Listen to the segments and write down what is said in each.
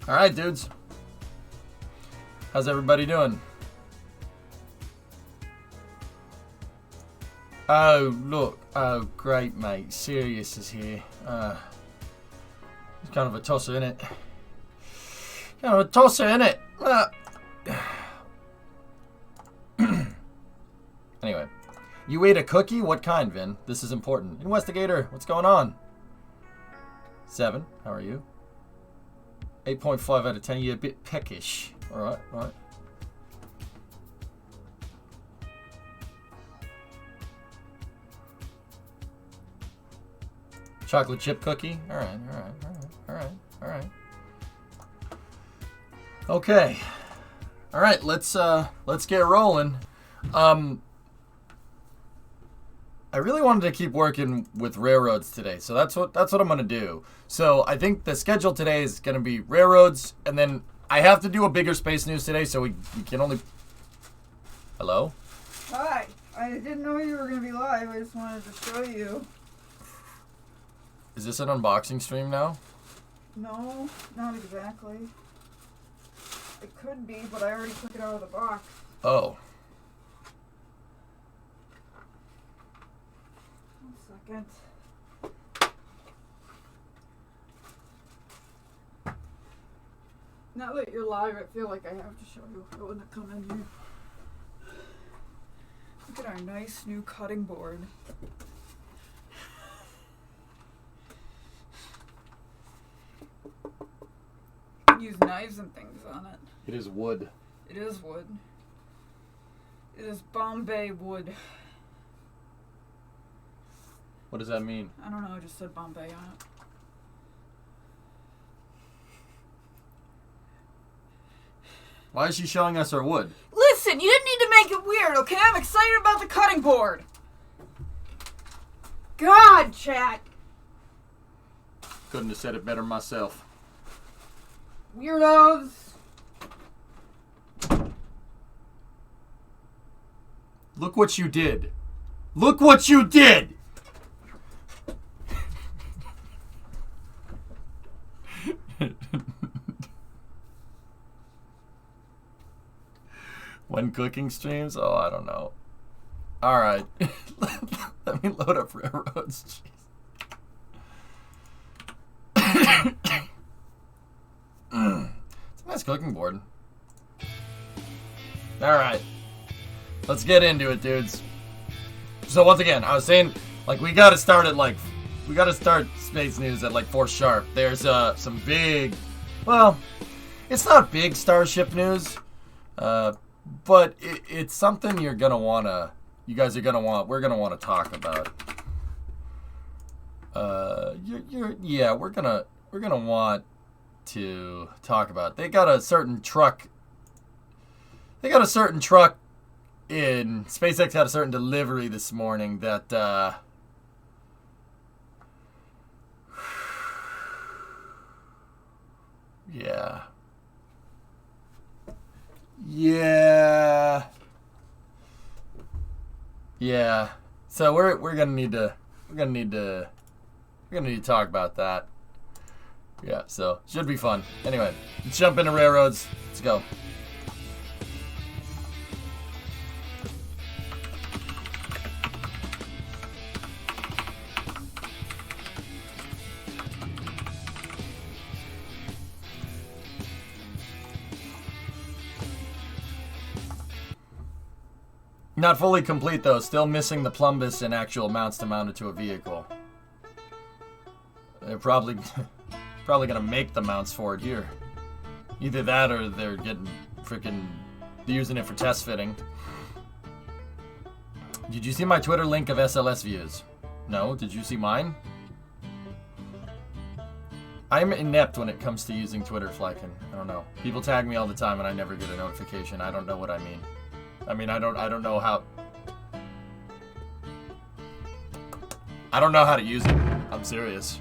Alright, dudes. How's everybody doing? Oh, look. Oh, great, mate. Sirius is here. He's kind of a tosser, innit? Kind of a tosser, innit? Anyway. You ate a cookie? What kind, Vin? This is important. Investigator, what's going on? 7. How are you? 8.5 out of 10. You're a bit peckish. Alright, alright. Chocolate chip cookie? Alright, alright, alright, alright, alright. Okay. Alright, let's get rolling. I really wanted to keep working with railroads today, so that's what I'm gonna do. So I think the schedule today is gonna be railroads, and then I have to do a bigger space news today, so we can only. Hello? Hi. I didn't know you were gonna be live. I just wanted to show you. Is this an unboxing stream now? No, not exactly. It could be, but I already took it out of the box. Oh. 1 second. Now that you're live, I feel like I have to show you. I wouldn't come in here. Look at our nice new cutting board. Use knives and things on it. It is wood. It is wood. It is Bombay wood. What does that mean? I don't know, I just said Bombay on it. Why is she showing us her wood? Listen, you didn't need to make it weird, okay? I'm excited about the cutting board. God, chat. Couldn't have said it better myself. Weirdos. Look what you did. Look what you did! When cooking streams? Oh, I don't know. Alright. Let me load up railroads. Jeez. It's a nice cooking board. Alright. Let's get into it, dudes. So once again, I was saying, like, we gotta start Space News at like 4 sharp. There's some big, well, it's not big Starship news, but it's something we're gonna wanna talk about. We're gonna want to talk about. They got a certain truck in SpaceX had a certain delivery this morning that yeah. So we're gonna need to talk about that. Yeah, so should be fun. Anyway, let's jump into railroads. Let's go. Not fully complete though, still missing the plumbus and actual mounts to mount it to a vehicle. They're probably gonna make the mounts for it here. Either that or they're getting using it for test fitting. Did you see my Twitter link of SLS views? No? Did you see mine? I'm inept when it comes to using Twitter, Flykin. I don't know. People tag me all the time and I never get a notification. I don't know what I mean. I don't know how. I don't know how to use it. I'm serious.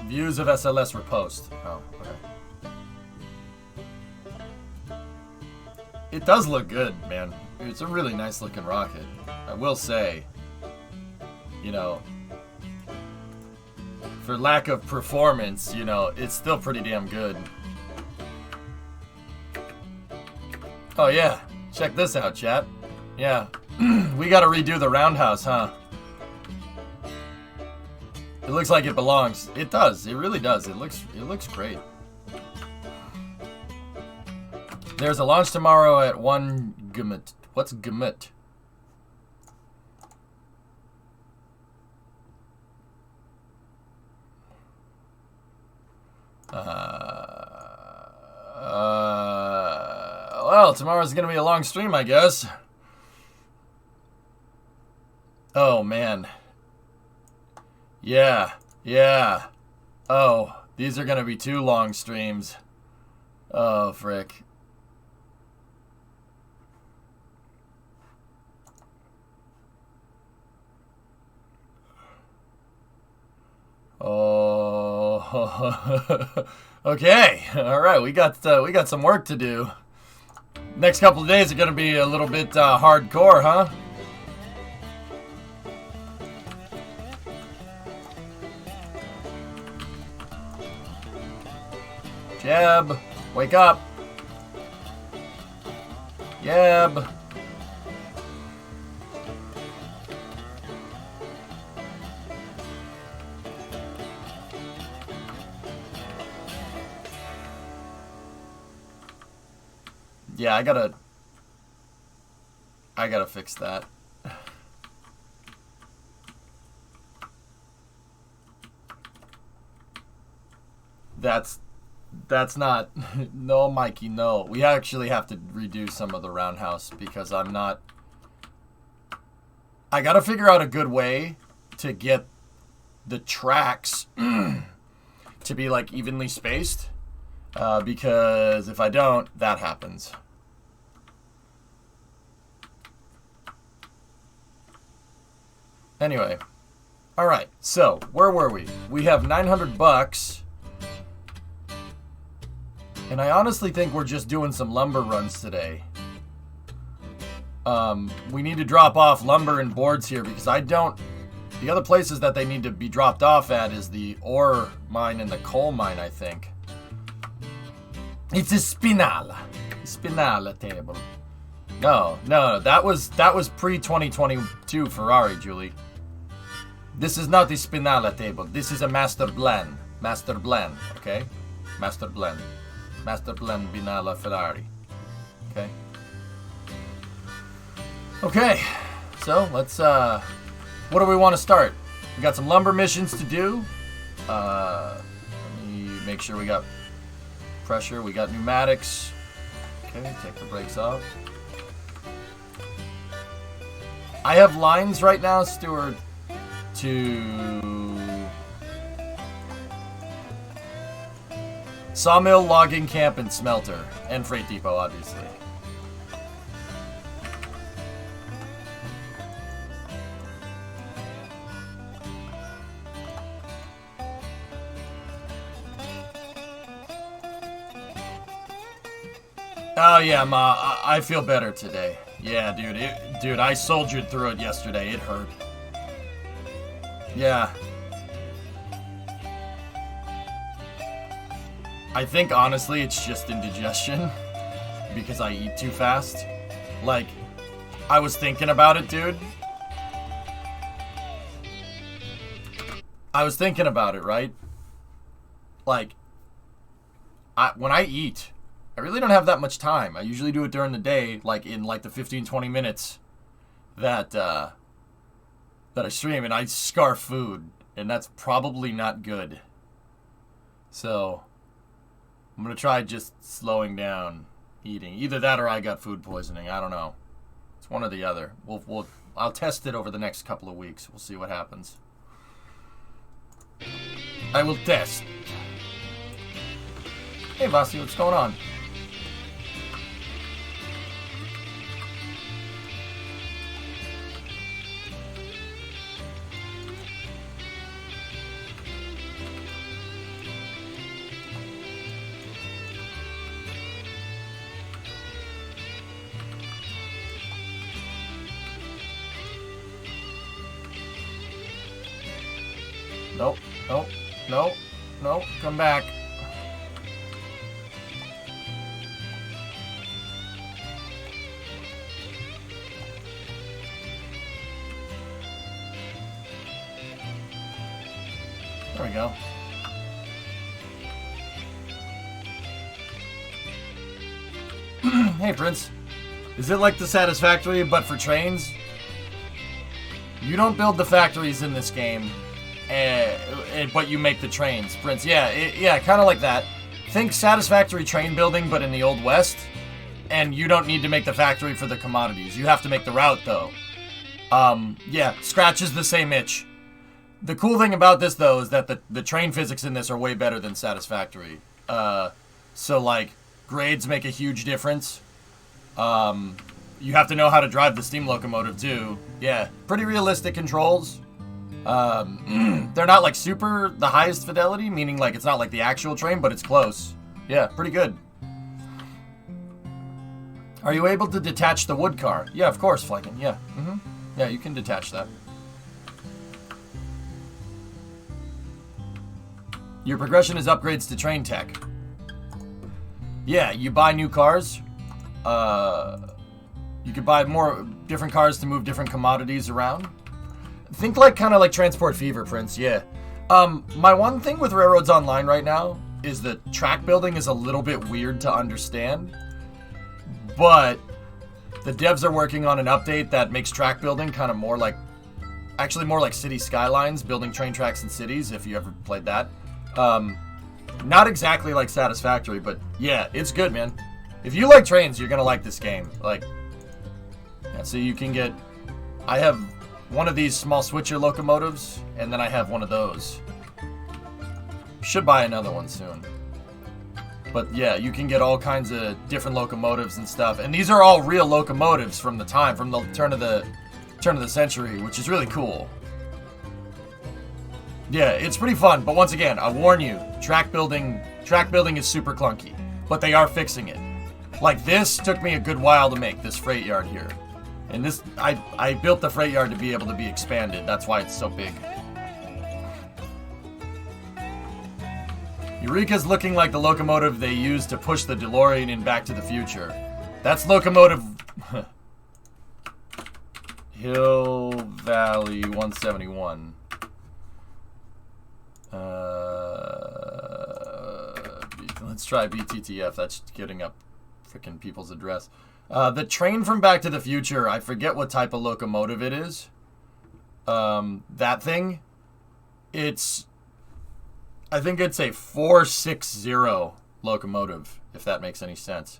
Views of SLS repost. Oh, okay. It does look good, man. It's a really nice looking rocket. I will say. you know, for lack of performance, you know, it's still pretty damn good. Oh yeah, check this out, chat. Yeah, we gotta redo the roundhouse, huh? It looks like it belongs. It does. It really does. It looks great. There's a launch tomorrow at 1 Gmut. What's Gmut? Well, tomorrow's gonna be a long stream, I guess. Oh, man. Yeah. Oh, these are gonna be 2 long streams. Oh, frick. Oh, okay. All right, we got some work to do. Next couple of days are gonna be a little bit hardcore, huh? Jeb, wake up. Jeb. Yeah, I gotta fix that. That's not... No, Mikey, no. We actually have to redo some of the roundhouse because I'm not... I gotta figure out a good way to get the tracks to be, like, evenly spaced. Because if I don't, that happens. Anyway. Alright, so, where were we? We have 900 bucks. And I honestly think we're just doing some lumber runs today. We need to drop off lumber and boards here because I don't... The other places that they need to be dropped off at is the ore mine and the coal mine, I think. It's a Spinala. Spinala table. No, that was pre-2022 Ferrari, Julie. This is not the Spinala table. This is a Master Blend. Master Blend, okay? Master Blend. Master Blend Binala Ferrari. Okay. Okay. So, let's, what do we want to start? We got some lumber missions to do. Let me make sure we got pressure. We got pneumatics. Okay, take the brakes off. I have lines right now, Stuart, to sawmill, logging camp, and smelter. And freight depot, obviously. Oh yeah, Ma, I feel better today. Yeah, dude, I soldiered through it yesterday. It hurt. Yeah. I think, honestly, it's just indigestion. Because I eat too fast. Like, I was thinking about it, dude. I was thinking about it, right? Like, when I eat, I really don't have that much time. I usually do it during the day, like in like the 15-20 minutes that I stream, and I scarf food, and that's probably not good. So I'm gonna try just slowing down eating. Either that or I got food poisoning. I don't know. It's one or the other. I'll test it over the next couple of weeks. We'll see what happens. I will test. Hey, Vasi, what's going on? Nope. Nope. Nope. Nope. Come back. There we go. Hey, Prince. Is it like the Satisfactory, but for trains? You don't build the factories in this game, but you make the trains, Prince. Yeah, kind of like that. Think Satisfactory train building, but in the Old West. And you don't need to make the factory for the commodities. You have to make the route, though. Yeah, scratches the same itch. The cool thing about this, though, is that the train physics in this are way better than Satisfactory. So, like, grades make a huge difference. You have to know how to drive the steam locomotive, too. Yeah, pretty realistic controls. They're not, like, super the highest fidelity, meaning, like, it's not like the actual train, but it's close. Yeah, pretty good. Are you able to detach the wood car? Yeah, of course, Flykin. Yeah, Yeah, you can detach that. Your progression is upgrades to train tech. Yeah, you buy new cars. You could buy more different cars to move different commodities around. Think like kind of like Transport Fever, Prince. Yeah. My one thing with Railroads Online right now is that track building is a little bit weird to understand. But the devs are working on an update that makes track building kind of more like, actually more like City Skylines, building train tracks in cities, if you ever played that. Not exactly like Satisfactory, but yeah, it's good, man. If you like trains, you're gonna like this game. Like, yeah, so you can get, I have one of these small switcher locomotives, and then I have one of those. Should buy another one soon. But yeah, you can get all kinds of different locomotives and stuff, and these are all real locomotives from the time, from the turn of the century, which is really cool. Yeah, it's pretty fun, but once again, I warn you, track building is super clunky, but they are fixing it. Like, this took me a good while to make, this freight yard here. And this, I built the freight yard to be able to be expanded, that's why it's so big. Eureka's looking like the locomotive they used to push the DeLorean in Back to the Future. That's locomotive... Hill Valley 171. Let's try BTTF. That's getting up freaking people's address. The train from Back to the Future, I forget what type of locomotive it is. That thing, I think it's a 460 locomotive, if that makes any sense.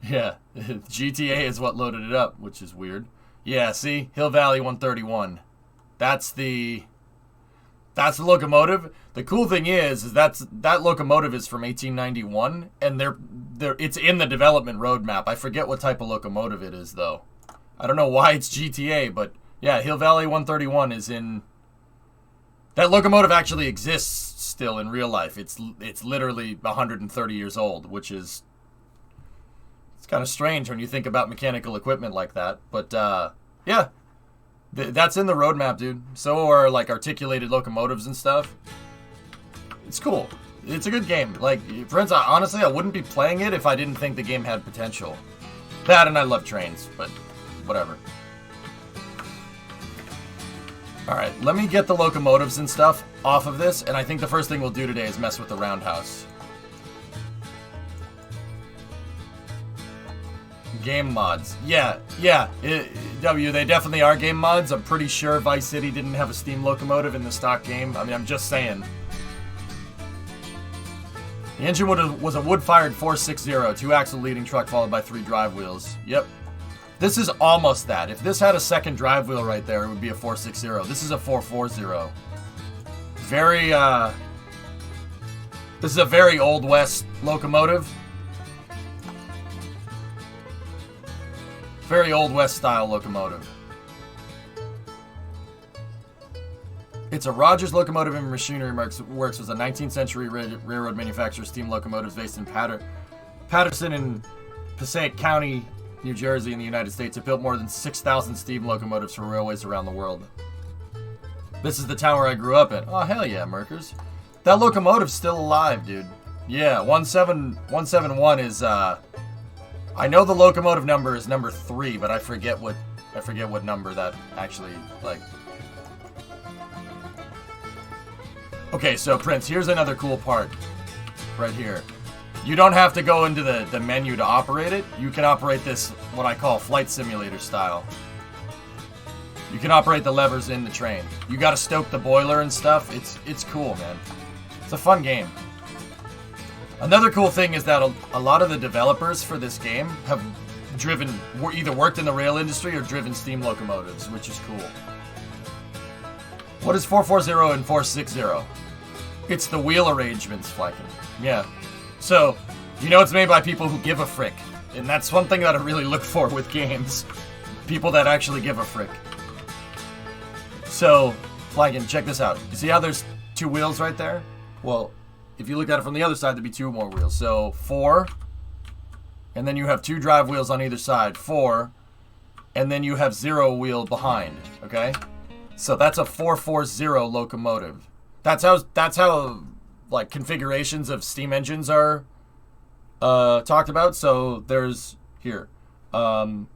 Yeah, GTA is what loaded it up, which is weird. Yeah, see? Hill Valley 131. That's the locomotive. The cool thing is that locomotive is from 1891, and it's in the development roadmap. I forget what type of locomotive it is, though. I don't know why it's GTA, but yeah, Hill Valley 131 is in... That locomotive actually exists still in real life. It's literally 130 years old, which is... It's kind of strange when you think about mechanical equipment like that. But, yeah. That's in the roadmap, dude. So are, like, articulated locomotives and stuff. It's cool. It's a good game. Like, friends, honestly, I wouldn't be playing it if I didn't think the game had potential. That and I love trains, but whatever. Alright, let me get the locomotives and stuff off of this, and I think the first thing we'll do today is mess with the roundhouse. Game mods. Yeah. W, they definitely are game mods. I'm pretty sure Vice City didn't have a steam locomotive in the stock game. I mean, I'm just saying. The engine was a wood-fired 460, 2-axle leading truck followed by 3 drive wheels. Yep. This is almost that. If this had a second drive wheel right there, it would be a 460. This is a 440. Very, this is a very Old West locomotive. Very Old West style locomotive. It's a Rogers Locomotive and Machinery Works was a 19th century railroad manufacturer steam locomotives based in Patterson in Passaic County, New Jersey, in the United States. It built more than 6,000 steam locomotives for railways around the world. This is the town where I grew up in. Oh, hell yeah, Merkers. That locomotive's still alive, dude. Yeah, 171 is, I know the locomotive number is number 3, but I forget what number that actually, like... Okay, so, Prince, here's another cool part. Right here. You don't have to go into the menu to operate it. You can operate this, what I call flight simulator style. You can operate the levers in the train. You gotta stoke the boiler and stuff. It's cool, man. It's a fun game. Another cool thing is that a lot of the developers for this game have either worked in the rail industry or driven steam locomotives, which is cool. What is 440 and 460? It's the wheel arrangements, Flykin. Yeah. So, you know it's made by people who give a frick. And that's one thing that I really look for with games. People that actually give a frick. So, Flykin, check this out. You see how there's 2 wheels right there? Well, if you look at it from the other side, there'd be 2 more wheels. So, 4. And then you have 2 drive wheels on either side. 4. And then you have 0 wheel behind. Okay? So that's a 440 locomotive. That's how like configurations of steam engines are talked about. So there's here. You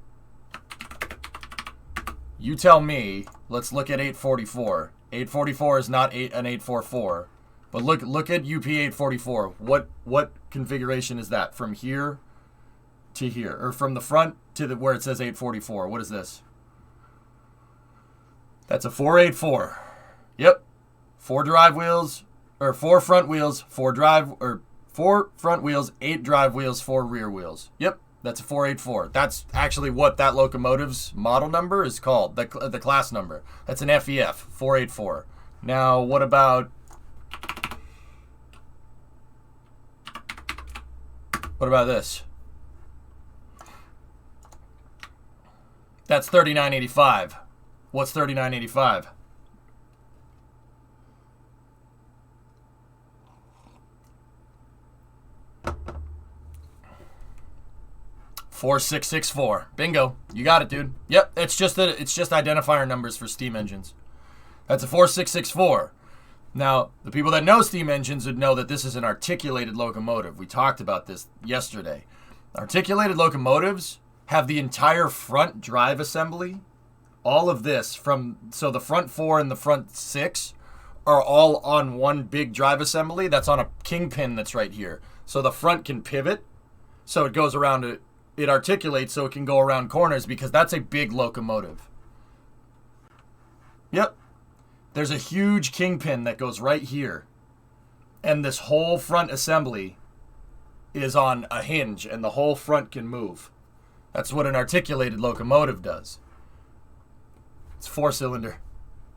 tell me. Let's look at 844. 844 is not an 844. But look at UP 844. What configuration is that from here to here, or from the front to the where it says 844? What is this? That's a 484. Yep. 4 drive wheels, or 4 front wheels, 4 front wheels, 8 drive wheels, 4 rear wheels. Yep, that's a 484. That's actually what that locomotive's model number is called, the class number. That's an FEF, 484. Now, what about this? That's 3985. What's 3985? $4664. Bingo. You got it, dude. Yep, it's just identifier numbers for steam engines. That's a 4664. Now, the people that know steam engines would know that this is an articulated locomotive. We talked about this yesterday. Articulated locomotives have the entire front drive assembly. All of this so the front 4 and the front 6 are all on one big drive assembly that's on a kingpin that's right here. So the front can pivot, so it goes around, it articulates so it can go around corners because that's a big locomotive. Yep. There's a huge kingpin that goes right here. And this whole front assembly is on a hinge and the whole front can move. That's what an articulated locomotive does. It's 4-cylinder.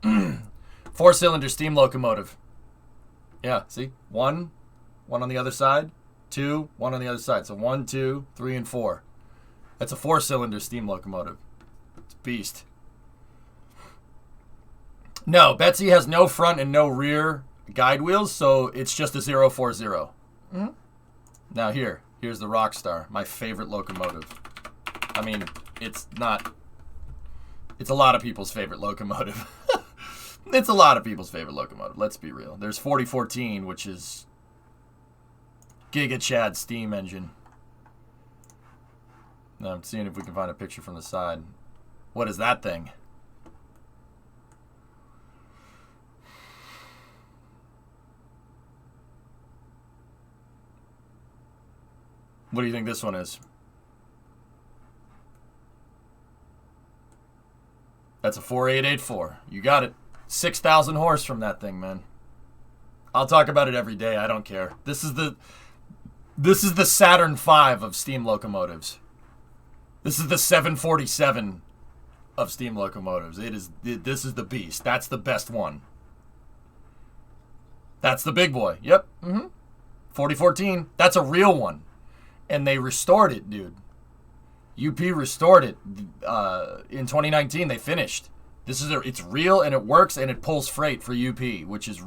4-cylinder steam locomotive. Yeah, see? 1 on the other side. 2, 1 on the other side. So 1, 2, 3, and 4. That's a 4-cylinder steam locomotive. It's a beast. No, Betsy has no front and no rear guide wheels, so it's just a 040. Mm-hmm. Now here's the Rockstar, my favorite locomotive. I mean, it's a lot of people's favorite locomotive. It's a lot of people's favorite locomotive, let's be real. There's 4014, which is Giga Chad steam engine. Now I'm seeing if we can find a picture from the side. What is that thing? What do you think this one is? That's a 4884. You got it. 6,000 horse from that thing, man. I'll talk about it every day. I don't care. This is the Saturn V of steam locomotives. This is the 747 of steam locomotives. This is the beast. That's the best one. That's the big boy. Yep. 4014. That's a real one. And they restored it, dude. UP restored it in 2019. They finished. It's real and it works and it pulls freight for UP, which is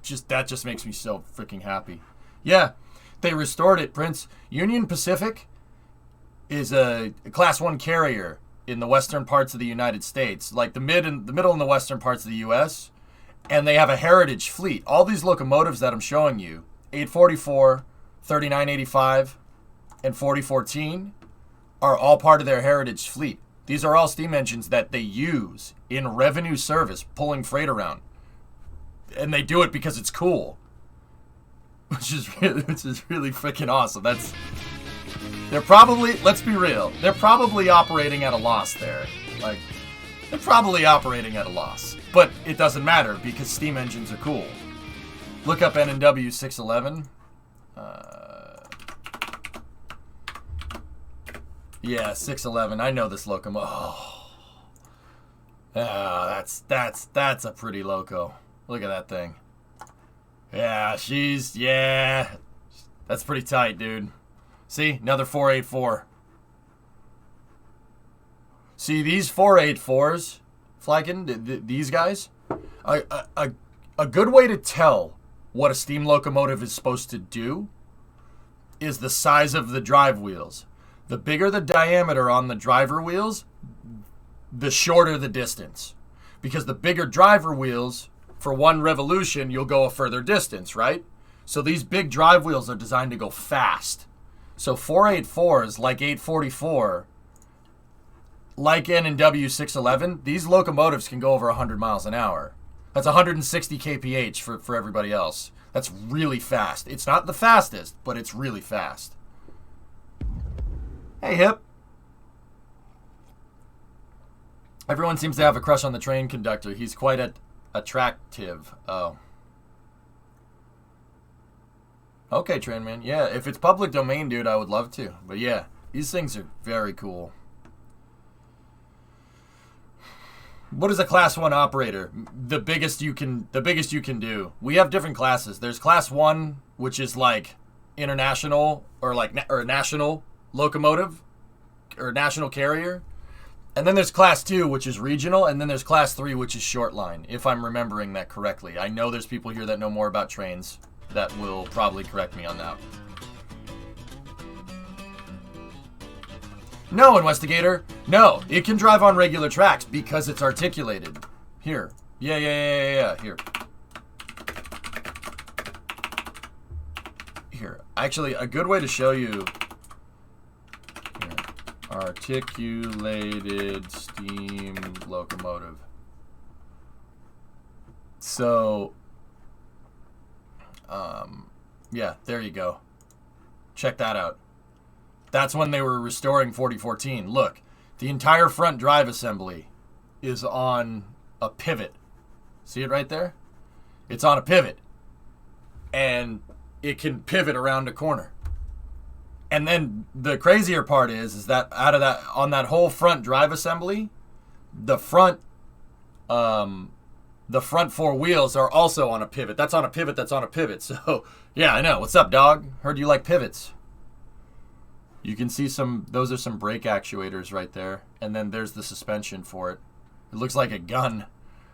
just makes me so freaking happy. Yeah, they restored it, Prince. Union Pacific is a Class 1 carrier in the western parts of the United States, like the middle and the western parts of the U.S., and they have a heritage fleet. All these locomotives that I'm showing you, 844, 3985, and 4014, are all part of their heritage fleet. These are all steam engines that they use in revenue service, pulling freight around. And they do it because it's cool. Which is really freaking awesome. They're probably, let's be real, they're probably operating at a loss there. Like, they're probably operating at a loss. But it doesn't matter because steam engines are cool. Look up N&W 611. Yeah, 611. I know this locomotive. Oh. That's a pretty loco. Look at that thing. Yeah, that's pretty tight, dude. See, another 484. See, these 484s, Flykin', these guys, a good way to tell what a steam locomotive is supposed to do is the size of the drive wheels. The bigger the diameter on the driver wheels, the shorter the distance. Because the bigger driver wheels, for one revolution, you'll go a further distance, right? So these big drive wheels are designed to go fast. So 484s, like 844, like N&W 611, these locomotives can go over 100 miles an hour. That's 160 kph for everybody else. That's really fast. It's not the fastest, but it's really fast. Hey, Hip. Everyone seems to have a crush on the train conductor. He's quite attractive. Oh. Okay, Train Man. Yeah, if it's public domain, dude, I would love to. But yeah, these things are very cool. What is a Class 1 operator? The biggest you can do. We have different classes. There's Class 1, which is like international or national locomotive or national carrier. And then there's Class 2, which is regional, and then there's Class 3, which is short line, if I'm remembering that correctly. I know there's people here that know more about trains that will probably correct me on that. No, Investigator. No, it can drive on regular tracks because it's articulated. Here. Yeah. Here. Here. Actually, a good way to show you... Here. Articulated steam locomotive. So... yeah, there you go. Check that out. That's when they were restoring 4014. Look, the entire front drive assembly is on a pivot. See it right there? It's on a pivot. And it can pivot around a corner. And then the crazier part is that out of that, on that whole front drive assembly, the front four wheels are also on a pivot. That's on a pivot, that's on a pivot. So, yeah, I know. What's up, dog? Heard you like pivots. You can see those are some brake actuators right there. And then there's the suspension for it. It looks like a gun.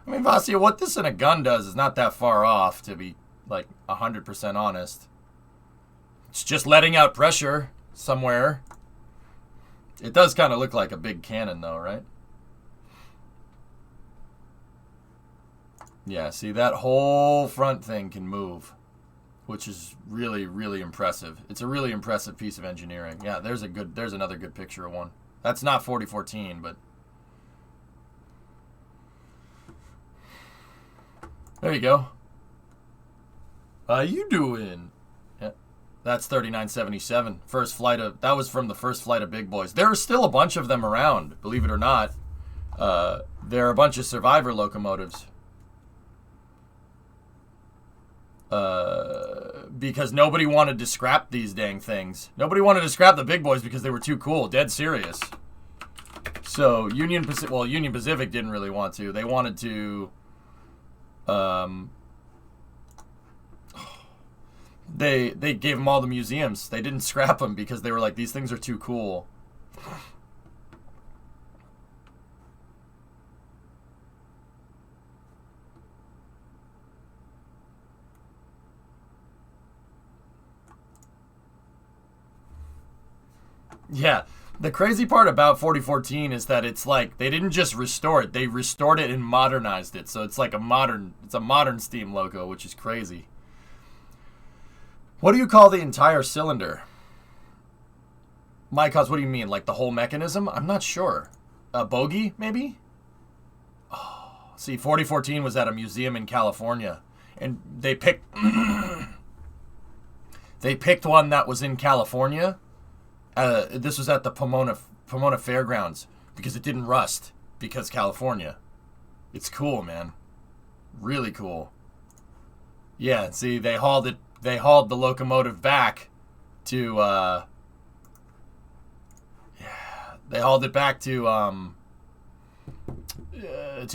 I mean, Vasya, what this in a gun does is not that far off, to be, like, 100% honest. It's just letting out pressure somewhere. It does kind of look like a big cannon, though, right? Yeah, see, that whole front thing can move, which is really, really impressive. It's a really impressive piece of engineering. Yeah, there's another good picture of one. That's not 4014, but there you go. How you doing? Yeah, that's 3977. That was from the first flight of Big Boys. There are still a bunch of them around, believe it or not. There are a bunch of survivor locomotives. Because nobody wanted to scrap these dang things. Nobody wanted to scrap the Big Boys because they were too cool. Dead serious. So Union Pacific didn't really want to. They wanted to. They gave them all the museums. They didn't scrap them because they were like, these things are too cool. Yeah, The crazy part about 4014 is that it's like they didn't just restore it; they restored it and modernized it. So it's like a modern Steam logo, which is crazy. What do you call the entire cylinder? Mike, what do you mean? Like the whole mechanism? I'm not sure. A bogey, maybe? Oh, see, 4014 was at a museum in California, and they picked one that was in California. This was at the Pomona Fairgrounds because it didn't rust because California. It's cool, man. Really cool. Yeah, see, they hauled the locomotive back to they hauled it back to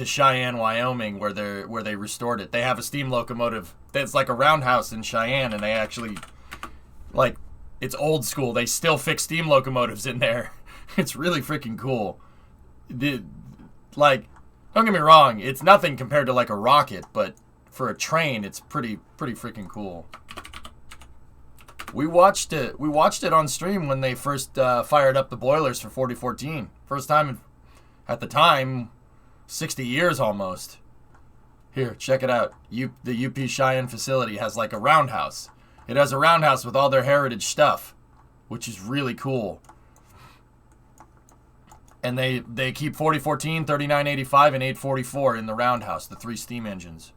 Cheyenne, Wyoming, where they restored it. They have a steam locomotive that's like a roundhouse in Cheyenne, and they actually, like, it's old school. They still fix steam locomotives in there. It's really freaking cool. Like, don't get me wrong, it's nothing compared to like a rocket, but for a train, it's pretty freaking cool. We watched it on stream when they first fired up the boilers for 4014. First time at the time, 60 years almost. Here, check it out. The UP Cheyenne facility has like a roundhouse. It has a roundhouse with all their heritage stuff, which is really cool. And they keep 4014, 3985, and 844 in the roundhouse, the 3 steam engines.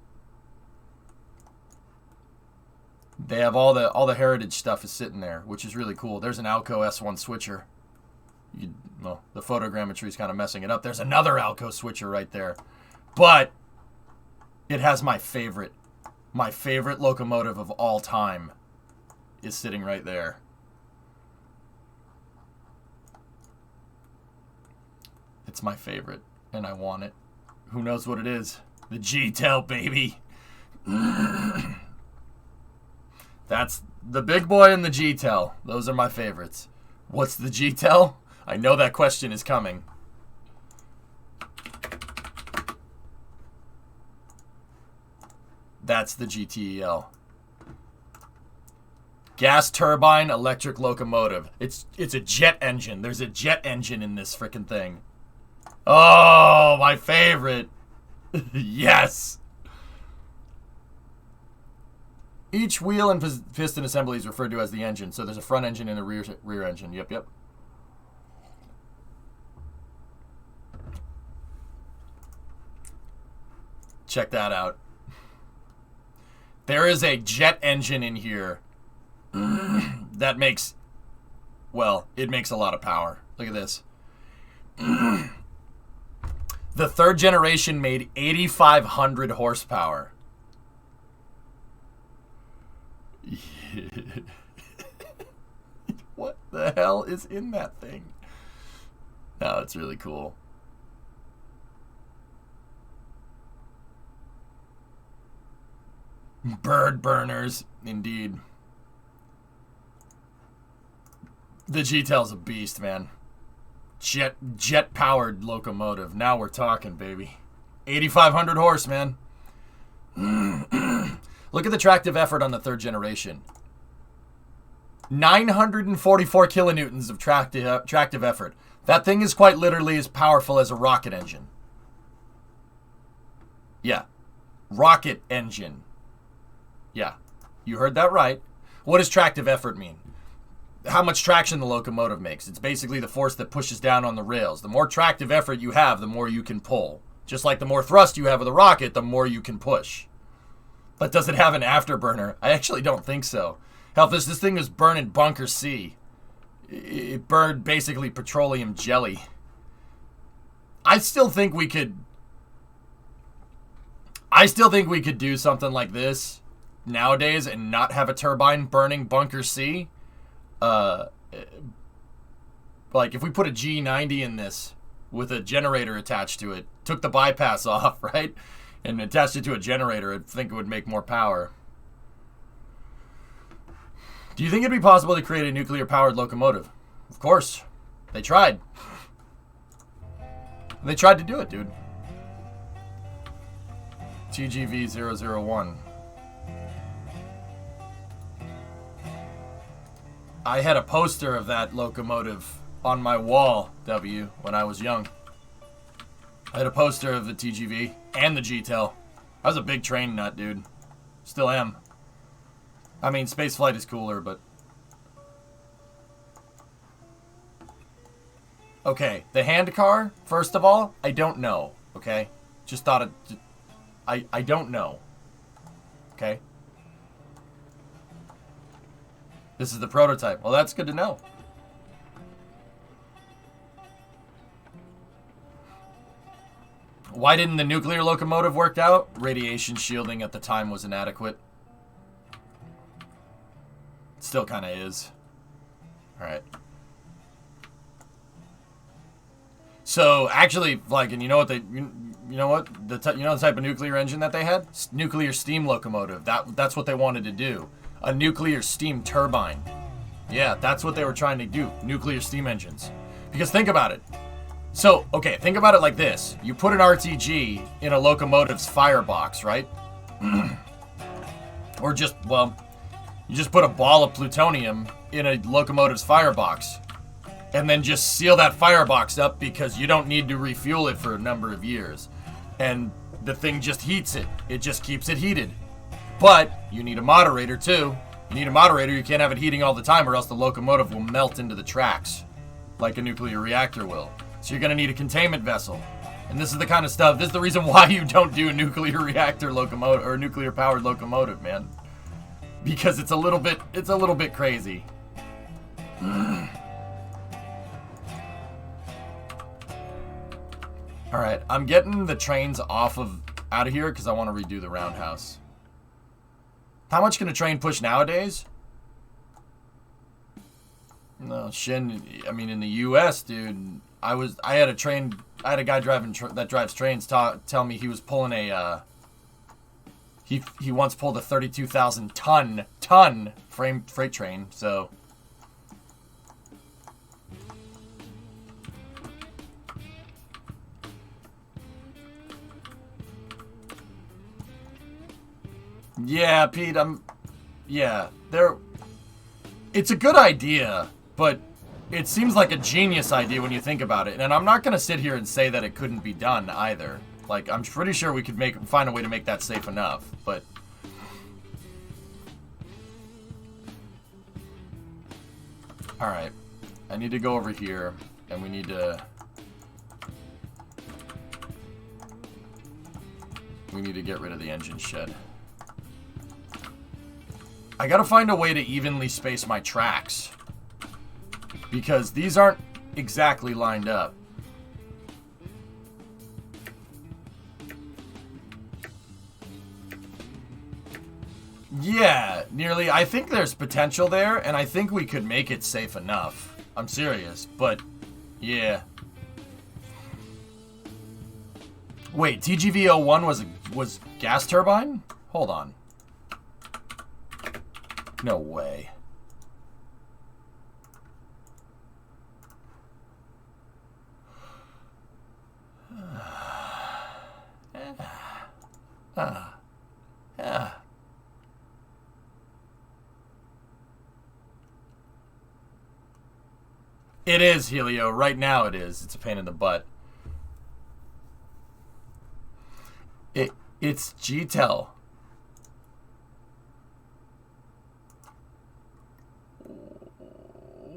They have all the heritage stuff is sitting there, which is really cool. There's an Alco S1 switcher. Well, the photogrammetry is kind of messing it up. There's another Alco switcher right there. But it has my favorite locomotive of all time is sitting right there. It's my favorite, and I want it. Who knows what it is? The G-Tel, baby. That's the big boy and the G-Tel. Those are my favorites. What's the G-Tel? I know that question is coming. That's the GTEL. Gas turbine electric locomotive. It's a jet engine. There's a jet engine in this freaking thing. Oh, my favorite. Yes. Each wheel and piston assembly is referred to as the engine. So there's a front engine and a rear engine. Yep. Check that out. There is a jet engine in here that makes, well, it makes a lot of power. Look at this. The 3rd generation made 8,500 horsepower. What the hell is in that thing? No, it's really cool. Bird burners, indeed. The G-Tel's a beast, man. Jet powered locomotive. Now we're talking, baby. 8,500 horse, man. Look at the tractive effort on the 3rd generation. 944 kilonewtons of tractive effort. That thing is quite literally as powerful as a rocket engine. Yeah. Rocket engine. Yeah. You heard that right. What does tractive effort mean? How much traction the locomotive makes. It's basically the force that pushes down on the rails. The more tractive effort you have, the more you can pull. Just like the more thrust you have with a rocket, the more you can push. But does it have an afterburner? I actually don't think so. Hell, this thing was burning Bunker C. It burned basically petroleum jelly. I still think we could do something like this nowadays and not have a turbine burning Bunker C. Like if we put a G90 in this with a generator attached to it, took the bypass off, right? And attached it to a generator, I think it would make more power. Do you think it'd be possible to create a nuclear-powered locomotive? Of course. They tried. They tried to do it, dude. TGV-001. I had a poster of that locomotive on my wall, W, when I was young. I had a poster of the TGV and the GTEL. I was a big train nut, dude. Still am. I mean, spaceflight is cooler, but... Okay, the hand car, first of all, I don't know, okay? Just thought it... I don't know. Okay? This is the prototype. Well, that's good to know. Why didn't the nuclear locomotive work out? Radiation shielding at the time was inadequate. Still kind of is. Alright. So, actually, like, and you know what they... You know what? You know the type of nuclear engine that they had? Nuclear steam locomotive. That's what they wanted to do. A nuclear steam turbine. Yeah, that's what they were trying to do. Nuclear steam engines. Because think about it. So, okay, think about it like this. You put an RTG in a locomotive's firebox, right? Or just, well, you just put a ball of plutonium in a locomotive's firebox. And then just seal that firebox up because you don't need to refuel it for a number of years. And the thing just heats it. It just keeps it heated. But you need a moderator too. You need a moderator. You can't have it heating all the time or else the locomotive will melt into the tracks like a nuclear reactor will. So you're going to need a containment vessel. And this is the kind of stuff, this is the reason why you don't do a nuclear reactor locomotive or nuclear powered locomotive, man. Because it's a little bit crazy. Alright, I'm getting the trains out of here because I want to redo the roundhouse. How much can a train push nowadays? No, Shin, I mean, in the US, dude, I had a guy that drives trains tell me he was pulling a, he once pulled a 32,000 ton freight train, so. Yeah, Pete, it's a good idea, but it seems like a genius idea when you think about it. And I'm not going to sit here and say that it couldn't be done either. Like, I'm pretty sure we could find a way to make that safe enough, but... Alright. I need to go over here, and we need to get rid of the engine shed. I gotta find a way to evenly space my tracks. Because these aren't exactly lined up. Yeah, nearly. I think there's potential there, and I think we could make it safe enough. I'm serious, but yeah. Wait, TGV-01 was gas turbine? Hold on. No way. It is, Helio. Right now it is. It's a pain in the butt. It's GTEL.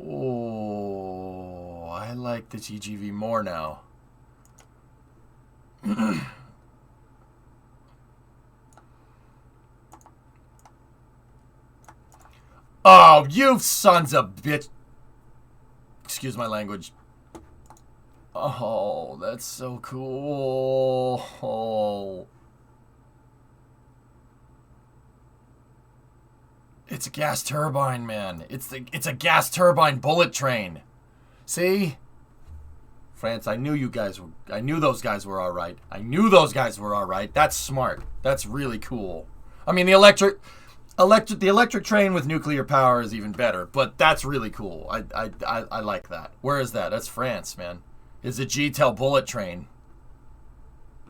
Oh, I like the TGV more now. Oh, you sons of bitch. Excuse my language. Oh, that's so cool. Oh. It's a gas turbine, man. It's a gas turbine bullet train. See? France, I knew those guys were alright. I knew those guys were alright. That's smart. That's really cool. I mean, the electric train with nuclear power is even better, but that's really cool. I like that. Where is that? That's France, man. It's a GTEL bullet train.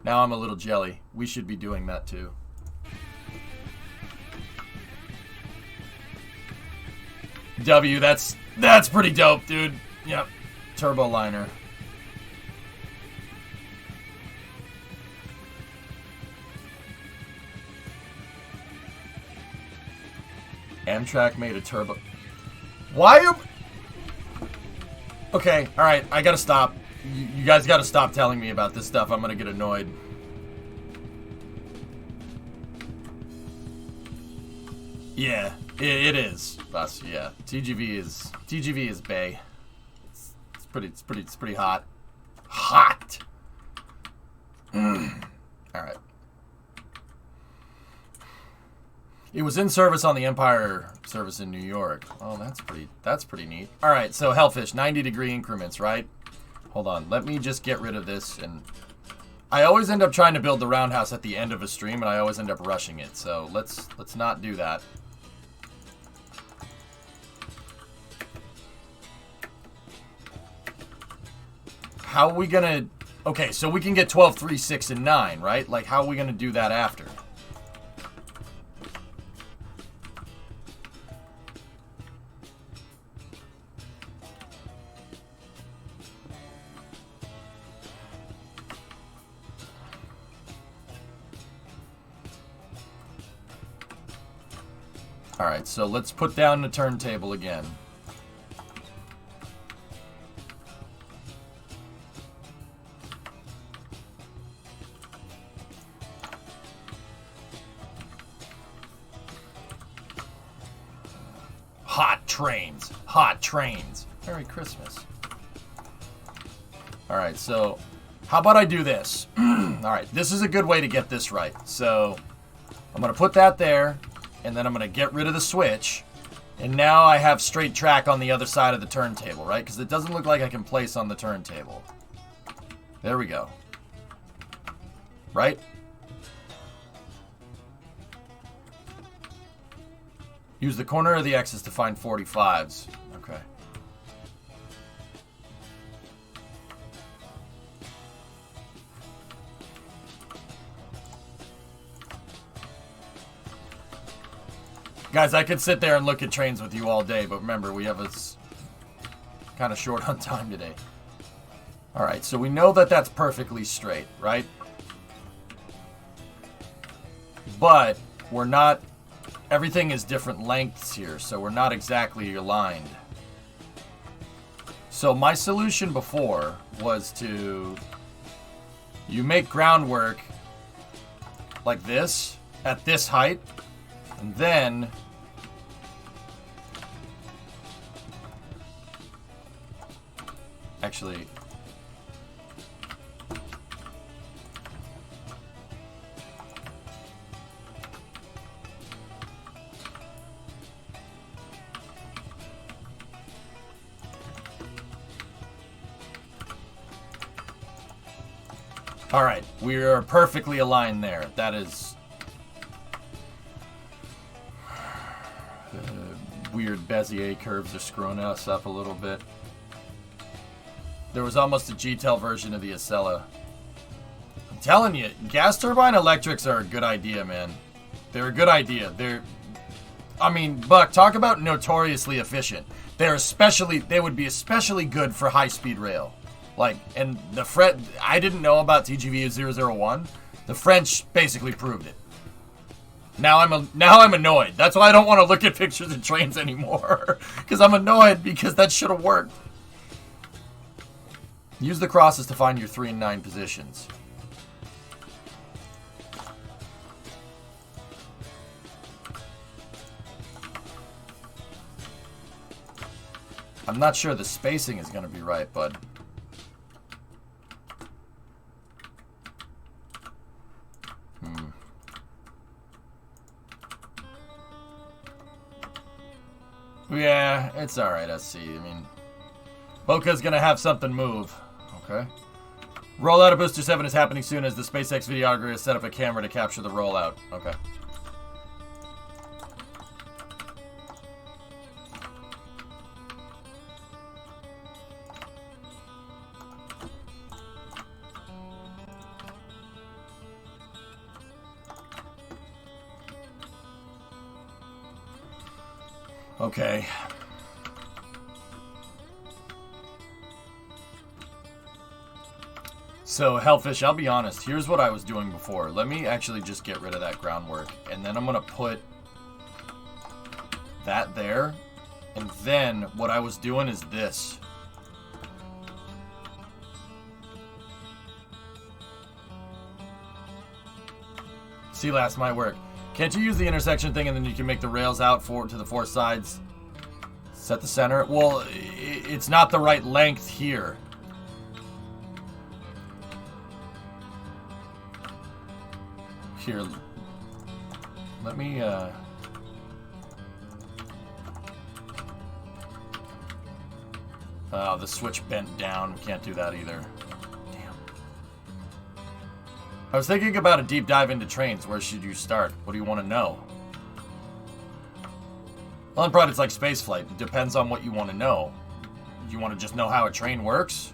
Now I'm a little jelly. We should be doing that too. W, that's pretty dope, dude. Yep. turbo liner. Amtrak made a turbo. Why are... Okay, alright, I gotta stop. You guys gotta stop telling me about this stuff. I'm gonna get annoyed. Yeah, it is. Yeah, TGV is bae. It's pretty hot. Hot. All right. It was in service on the Empire service in New York. Oh, that's pretty neat. All right, so Hellfish, 90-degree increments, right? Hold on, let me just get rid of this. And I always end up trying to build the roundhouse at the end of a stream, and I always end up rushing it. So let's not do that. How are we gonna... Okay, so we can get 12, 3, 6, and 9, right? Like, how are we gonna do that after? Alright, so let's put down the turntable again. Hot trains. Hot trains. Merry Christmas. Alright, so how about I do this? Alright, this is a good way to get this right. So I'm going to put that there, and then I'm going to get rid of the switch. And now I have straight track on the other side of the turntable, right? Because it doesn't look like I can place on the turntable. There we go. Right? Use the corner of the X's to find 45s. Okay. Guys, I could sit there and look at trains with you all day, but remember, we have a kind of short on time today. Alright, so we know that that's perfectly straight, right? But we're not... Everything is different lengths here, so we're not exactly aligned. So my solution before was to... You make groundwork like this, at this height, and then... Actually... Alright, we are perfectly aligned there. That is... weird Bezier curves are screwing us up a little bit. There was almost a G-Tel version of the Acela. I'm telling you, gas turbine electrics are a good idea, man. They're a good idea. I mean, Buck, talk about notoriously efficient. They would be especially good for high-speed rail. Like, and I didn't know about TGV 001. The French basically proved it. Now I'm annoyed. That's why I don't want to look at pictures of trains anymore. Because I'm annoyed because that should have worked. Use the crosses to find your 3 and 9 positions. I'm not sure the spacing is going to be right, bud. Yeah, it's alright, SC. I mean, Boca's gonna have something move. Okay. Rollout of Booster 7 is happening soon as the SpaceX videographer has set up a camera to capture the rollout. Okay. Okay. So, Hellfish, I'll be honest. Here's what I was doing before. Let me actually just get rid of that groundwork. And then I'm going to put that there. And then what I was doing is this. See, last might work. Can't you use the intersection thing and then you can make the rails out to the four sides? Set the center? Well, it's not the right length here. Here, let me, oh, the switch bent down. We can't do that either. Damn. I was thinking about a deep dive into trains. Where should you start? What do you want to know? Well, in part, it's like spaceflight. It depends on what you want to know. You want to just know how a train works?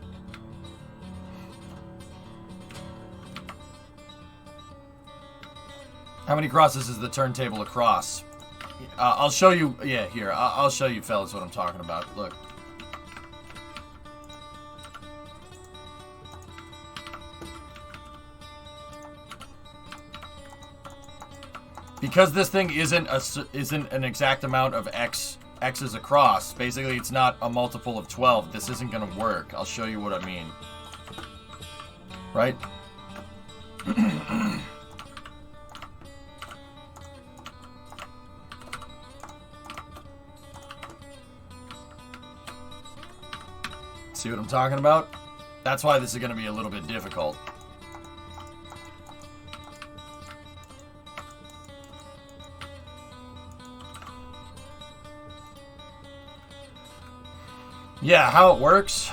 How many crosses is the turntable across? I'll show you. Yeah, here. I'll show you, fellas, what I'm talking about. Look. Because this thing isn't an exact amount of x's across. Basically, it's not a multiple of 12. This isn't going to work. I'll show you what I mean. Right? See what I'm talking about? That's why this is going to be a little bit difficult. Yeah, how it works?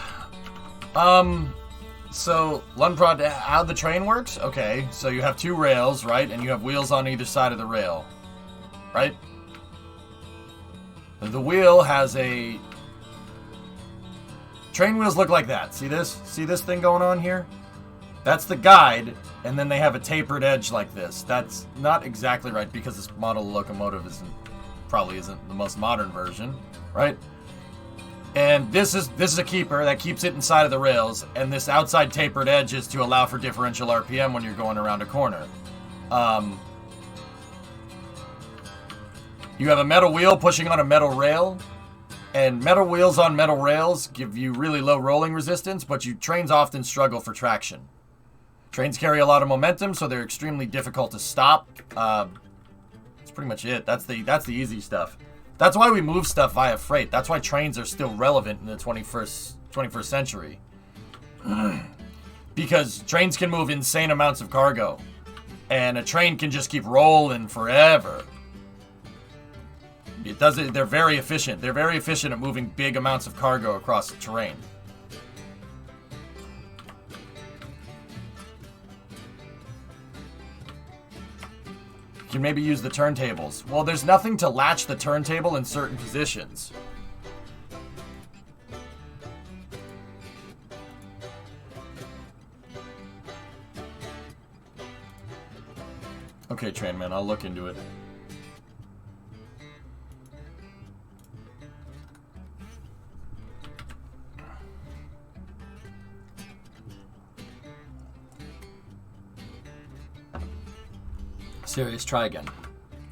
So, Lunprod, how the train works? Okay, so you have two rails, right? And you have wheels on either side of the rail, right? The wheel has a... Train wheels look like that. See this? See this thing going on here? That's the guide, and then they have a tapered edge like this. That's not exactly right because this model locomotive probably isn't the most modern version, right? And this is a keeper that keeps it inside of the rails, and this outside tapered edge is to allow for differential RPM when you're going around a corner. You have a metal wheel pushing on a metal rail, and metal wheels on metal rails give you really low rolling resistance, but trains often struggle for traction. Trains carry a lot of momentum, so they're extremely difficult to stop. That's pretty much it. That's the easy stuff. That's why we move stuff via freight. That's why trains are still relevant in the 21st century. Because trains can move insane amounts of cargo. And a train can just keep rolling forever. They're very efficient. They're very efficient at moving big amounts of cargo across the terrain. You can maybe use the turntables. Well, there's nothing to latch the turntable in certain positions. Okay, Trainman, I'll look into it. Serious, try again.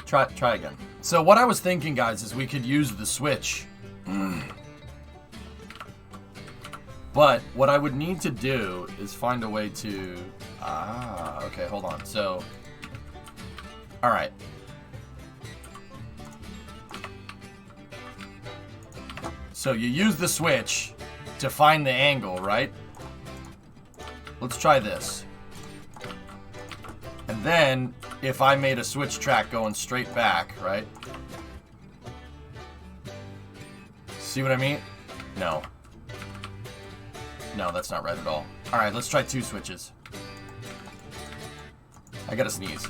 Try again. So what I was thinking, guys, is we could use the switch. But what I would need to do is find a way to... okay, hold on. So, alright. So you use the switch to find the angle, right? Let's try this. And then, if I made a switch track going straight back, right? See what I mean? No. No, that's not right at all. Alright, let's try two switches. I gotta sneeze.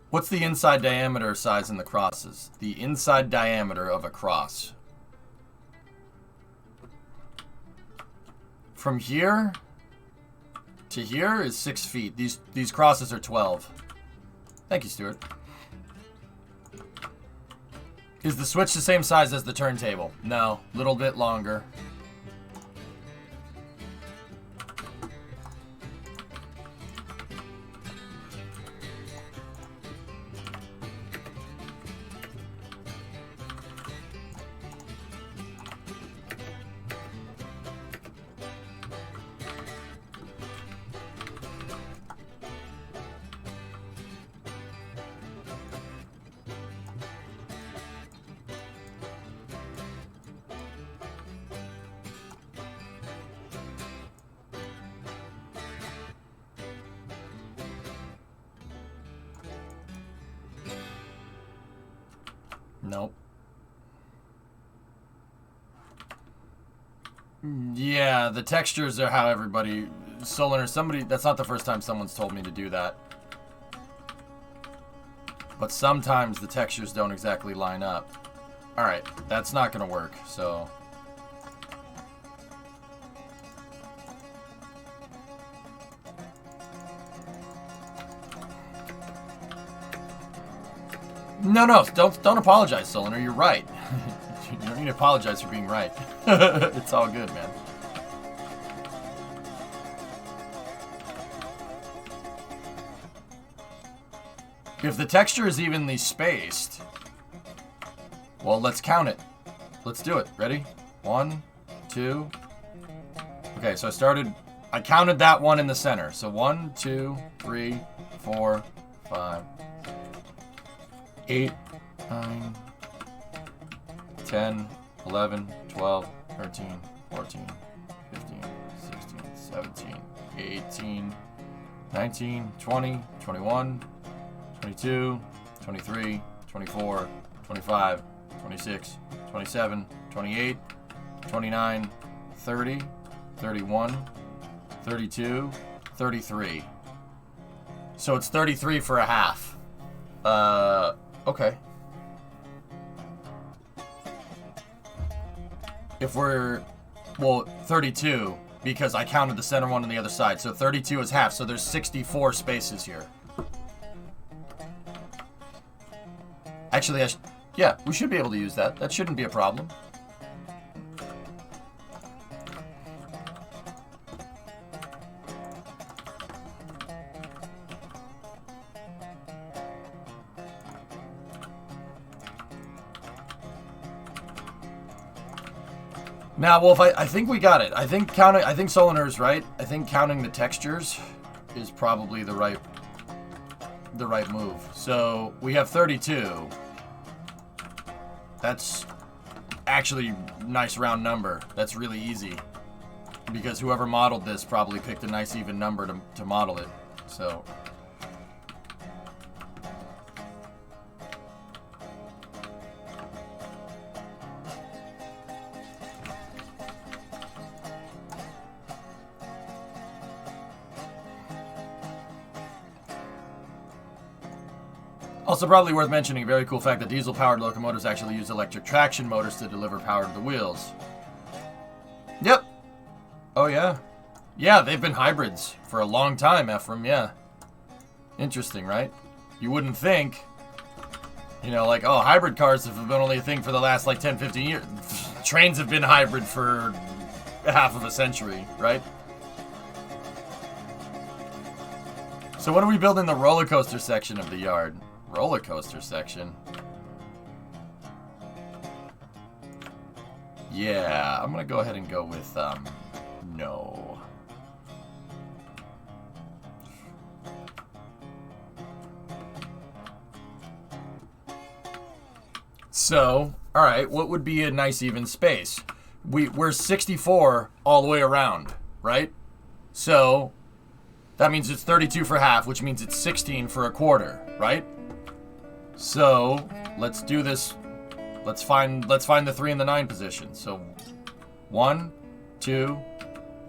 What's the inside diameter size in the crosses? The inside diameter of a cross. From here to here is 6 feet. These crosses are 12. Thank you, Stuart. Is the Switch the same size as the turntable? No, little bit longer. Nope. Yeah, the textures are how everybody... Solar, somebody... That's not the first time someone's told me to do that. But sometimes the textures don't exactly line up. Alright, that's not gonna work, so... No, don't apologize, Soliner. You're right. You don't need to apologize for being right. It's all good, man. If the texture is evenly spaced, well, let's count it. Let's do it. Ready? 1, 2. Okay, so I counted that one in the center. So 1, 2, 3, 4, 5. 8, 9, 10, 11, 12, 13, 14, 15, 16, 17, 18, 19, 20, 21, 22, 23, 24, 25, 26, 27, 28, 29, 30, 31, 32, 33. So it's 33 for a half. Okay. If we're, well, 32, because I counted the center one on the other side. So 32 is half, so there's 64 spaces here. Actually, yeah, we should be able to use that. That shouldn't be a problem. Now, Wolf, I think we got it. I think Solinar is right. I think counting the textures is probably the right move. So we have 32. That's actually a nice round number. That's really easy. Because whoever modeled this probably picked a nice even number to model it. So... Also probably worth mentioning, a very cool fact that diesel-powered locomotives actually use electric traction motors to deliver power to the wheels. Yep. Oh, yeah. Yeah, they've been hybrids for a long time, Ephraim, yeah. Interesting, right? You wouldn't think, you know, like, oh, hybrid cars have been only a thing for the last, like, 10, 15 years. Trains have been hybrid for half of a century, right? So what are we building the roller coaster section of the yard? Roller coaster section. Yeah, I'm gonna go ahead and go with no. So, all right, what would be a nice even space? We're 64 all the way around, right? So that means it's 32 for half, which means it's 16 for a quarter, right? So let's do this. Let's find the 3 and the 9 position. So 1, 2,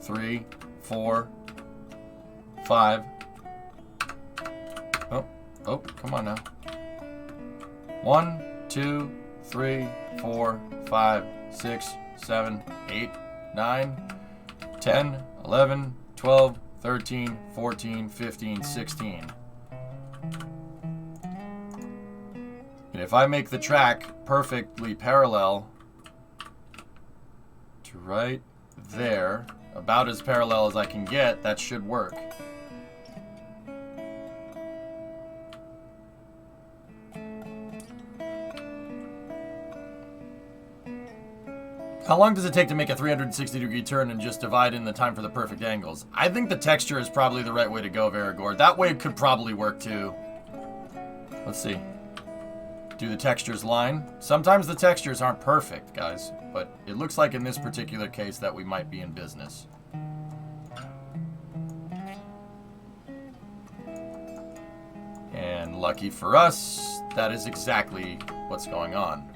3, 4, 5. Oh, come on now. 1, 2, 3, 4, 5, 6, 7, 8, 9, 10, 11, 12, 13, 14, 15, 16. And if I make the track perfectly parallel to right there, about as parallel as I can get, that should work. How long does it take to make a 360-degree turn and just divide in the time for the perfect angles? I think the texture is probably the right way to go, Verigord. That way could probably work too. Let's see. Do the textures line? Sometimes the textures aren't perfect, guys, but it looks like in this particular case that we might be in business. And lucky for us, that is exactly what's going on.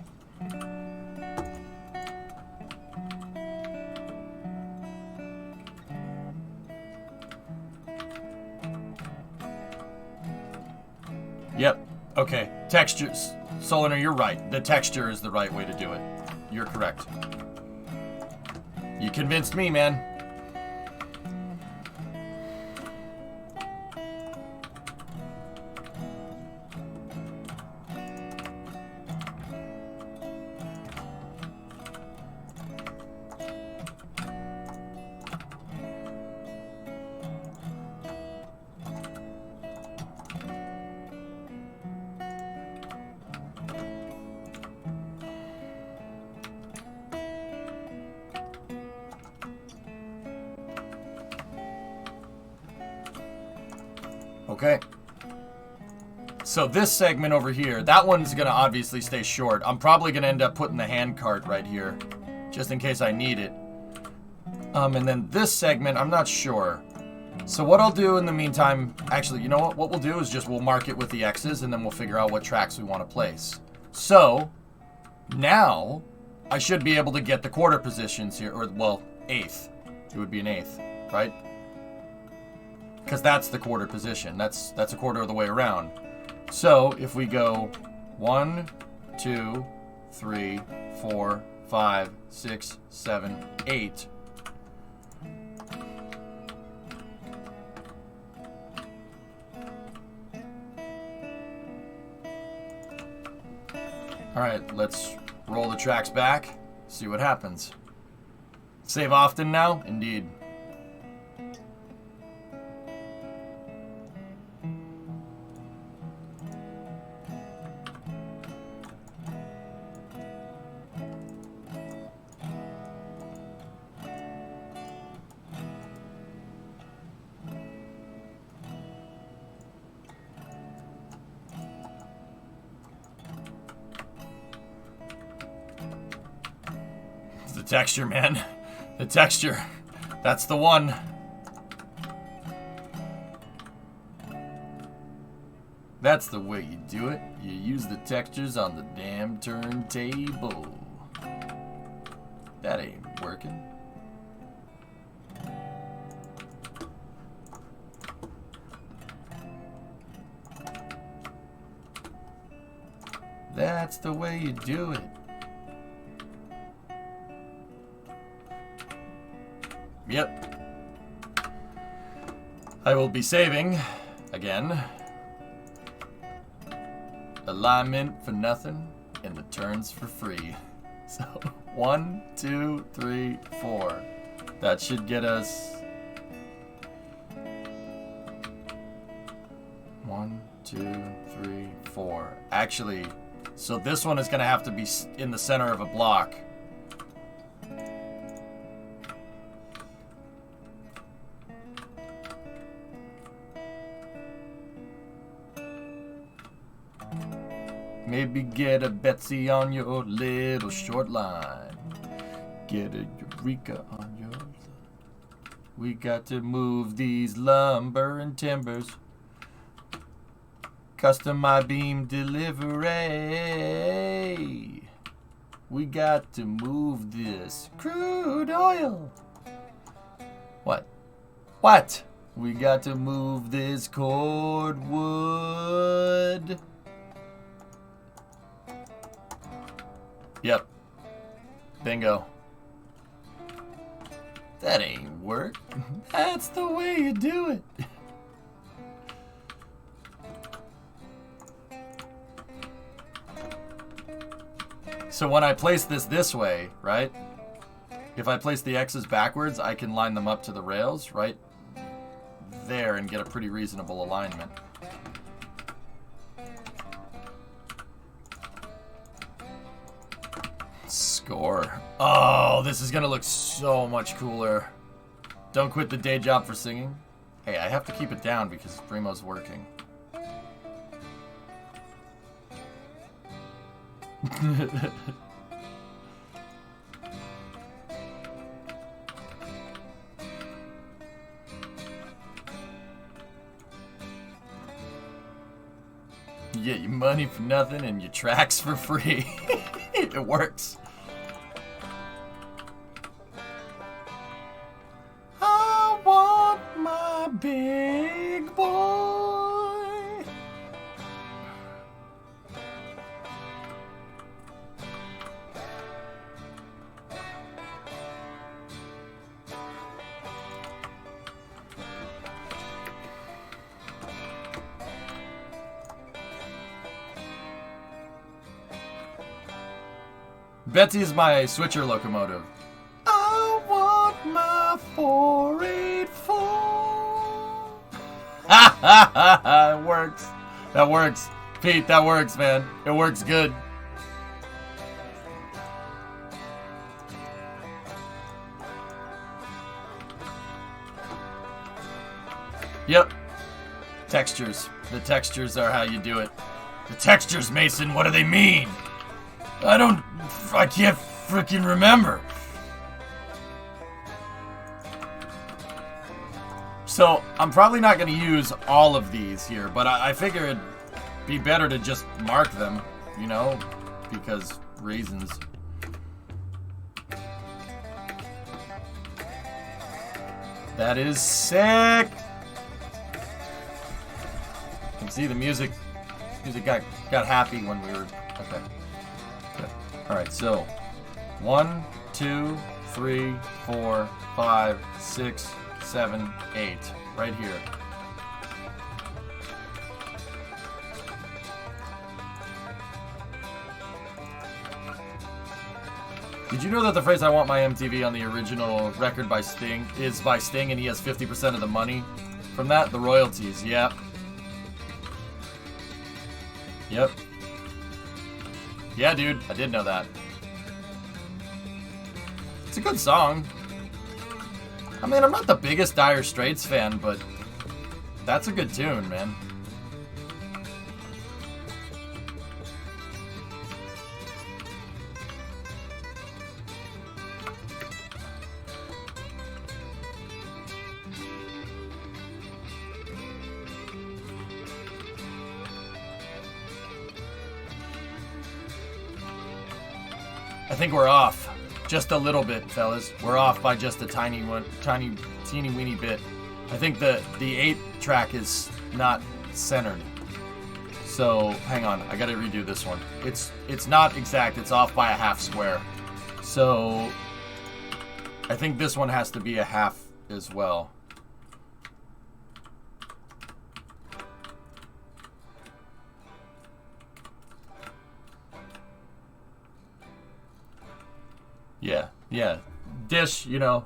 Yep. Okay. Textures. Solinar, you're right. The texture is the right way to do it. You're correct. You convinced me, man. Okay. So this segment over here, that one's going to obviously stay short. I'm probably going to end up putting the hand cart right here, just in case I need it. And then this segment, I'm not sure. So what I'll do in the meantime, actually, you know what? What we'll do is just we'll mark it with the X's, and then we'll figure out what tracks we want to place. So now I should be able to get the quarter positions here, or, well, eighth. It would be an eighth, right? Because that's the quarter position. That's a quarter of the way around. So if we go 1, 2, 3, 4, 5, 6, 7, 8. Alright, let's roll the tracks back, see what happens. Save often now? Indeed. The texture, man. The texture. That's the one. That's the way you do it. You use the textures on the damn turntable. That ain't working. That's the way you do it. Yep. I will be saving again. Alignment for nothing and the turns for free. So 1, 2, 3, 4. That should get us 1, 2, 3, 4. Actually, so this one is going to have to be in the center of a block. Maybe get a Betsy on your little short line. Get a Eureka on yours. We got to move these lumber and timbers. Custom I-beam delivery. We got to move this crude oil. What? What? We got to move this cordwood. Yep. Bingo. That ain't work. That's the way you do it. So when I place this way, right? If I place the X's backwards, I can line them up to the rails right there and get a pretty reasonable alignment. Score. Oh, this is gonna look so much cooler. Don't quit the day job for singing. Hey, I have to keep it down because Primo's working. You get your money for nothing and your tracks for free. It works. I want my big boy. Betsy is my switcher locomotive. I want my 484. Ha ha ha ha! It works. That works. Pete, that works, man. It works good. Yep. Textures. The textures are how you do it. The textures, Mason, what do they mean? I can't freaking remember. So, I'm probably not going to use all of these here, but I figure it'd be better to just mark them, you know, because reasons. That is sick. You can see the music got happy when we were, okay. Alright, so 1, 2, 3, 4, 5, 6, 7, 8. Right here. Did you know that the phrase "I want my MTV" on the original record by Sting is by Sting, and he has 50% of the money from that? The royalties, yep. Yep. Yeah, dude, I did know that. It's a good song. I mean, I'm not the biggest Dire Straits fan, but that's a good tune, man. I think we're off just a little bit, fellas. We're off by just a teeny weeny bit. I think the 8 track is not centered. So hang on, I gotta redo this one. It's not exact. It's off by a half square. So I think this one has to be a half as well. Yeah. Dish, you know,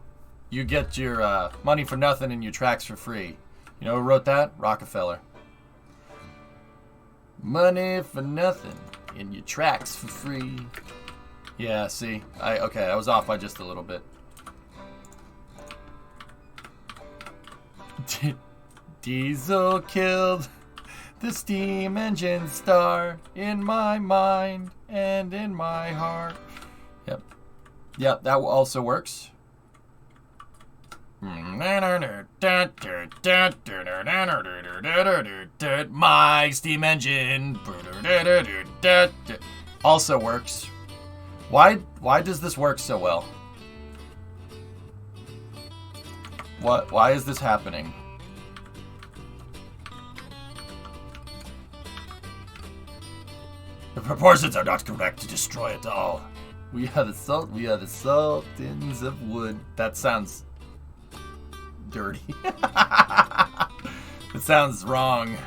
you get your money for nothing and your tracks for free. You know who wrote that? Rockefeller. Money for nothing and your tracks for free. Yeah, see? Okay, I was off by just a little bit. Diesel killed the steam engine star in my mind and in my heart. Yep. Yep, that also works. My steam engine also works. Why does this work so well? Why is this happening? The proportions are not correct to destroy it all. We are the sultans of wood. That sounds dirty. It sounds wrong.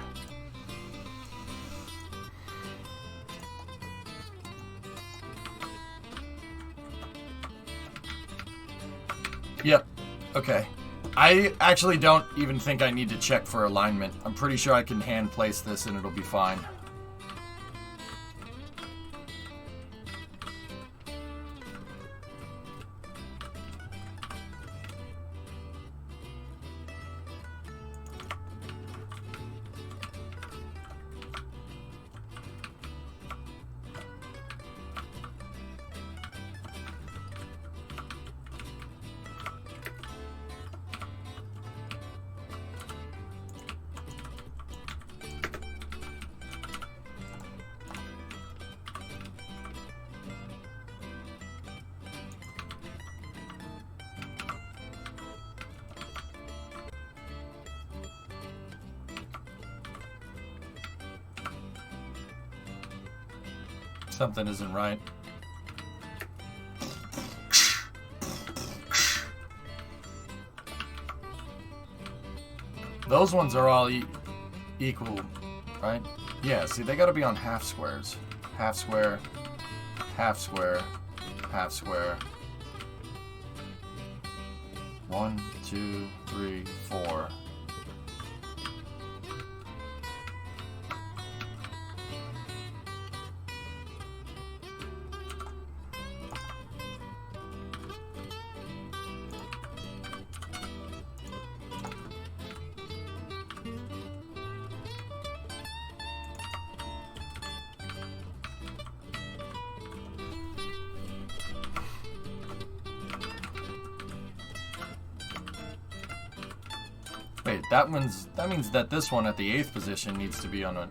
Yep. Okay. I actually don't even think I need to check for alignment. I'm pretty sure I can hand place this and it'll be fine. Something isn't right. Those ones are all equal, right? Yeah, see, they gotta be on half squares. Half square, half square, half square. 1, 2, 3, 4. Wait, that means that this one at the 8th position needs to be on a...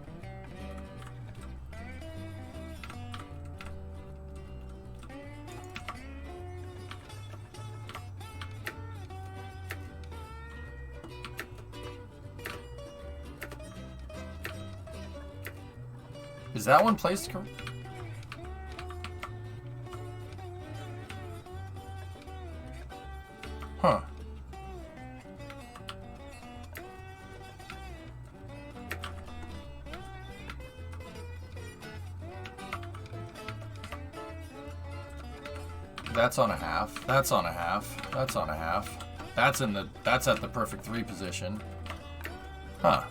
Is that one placed correct? Huh. That's on a half. That's on a half. That's on a half. That's at the perfect 3 position. Huh.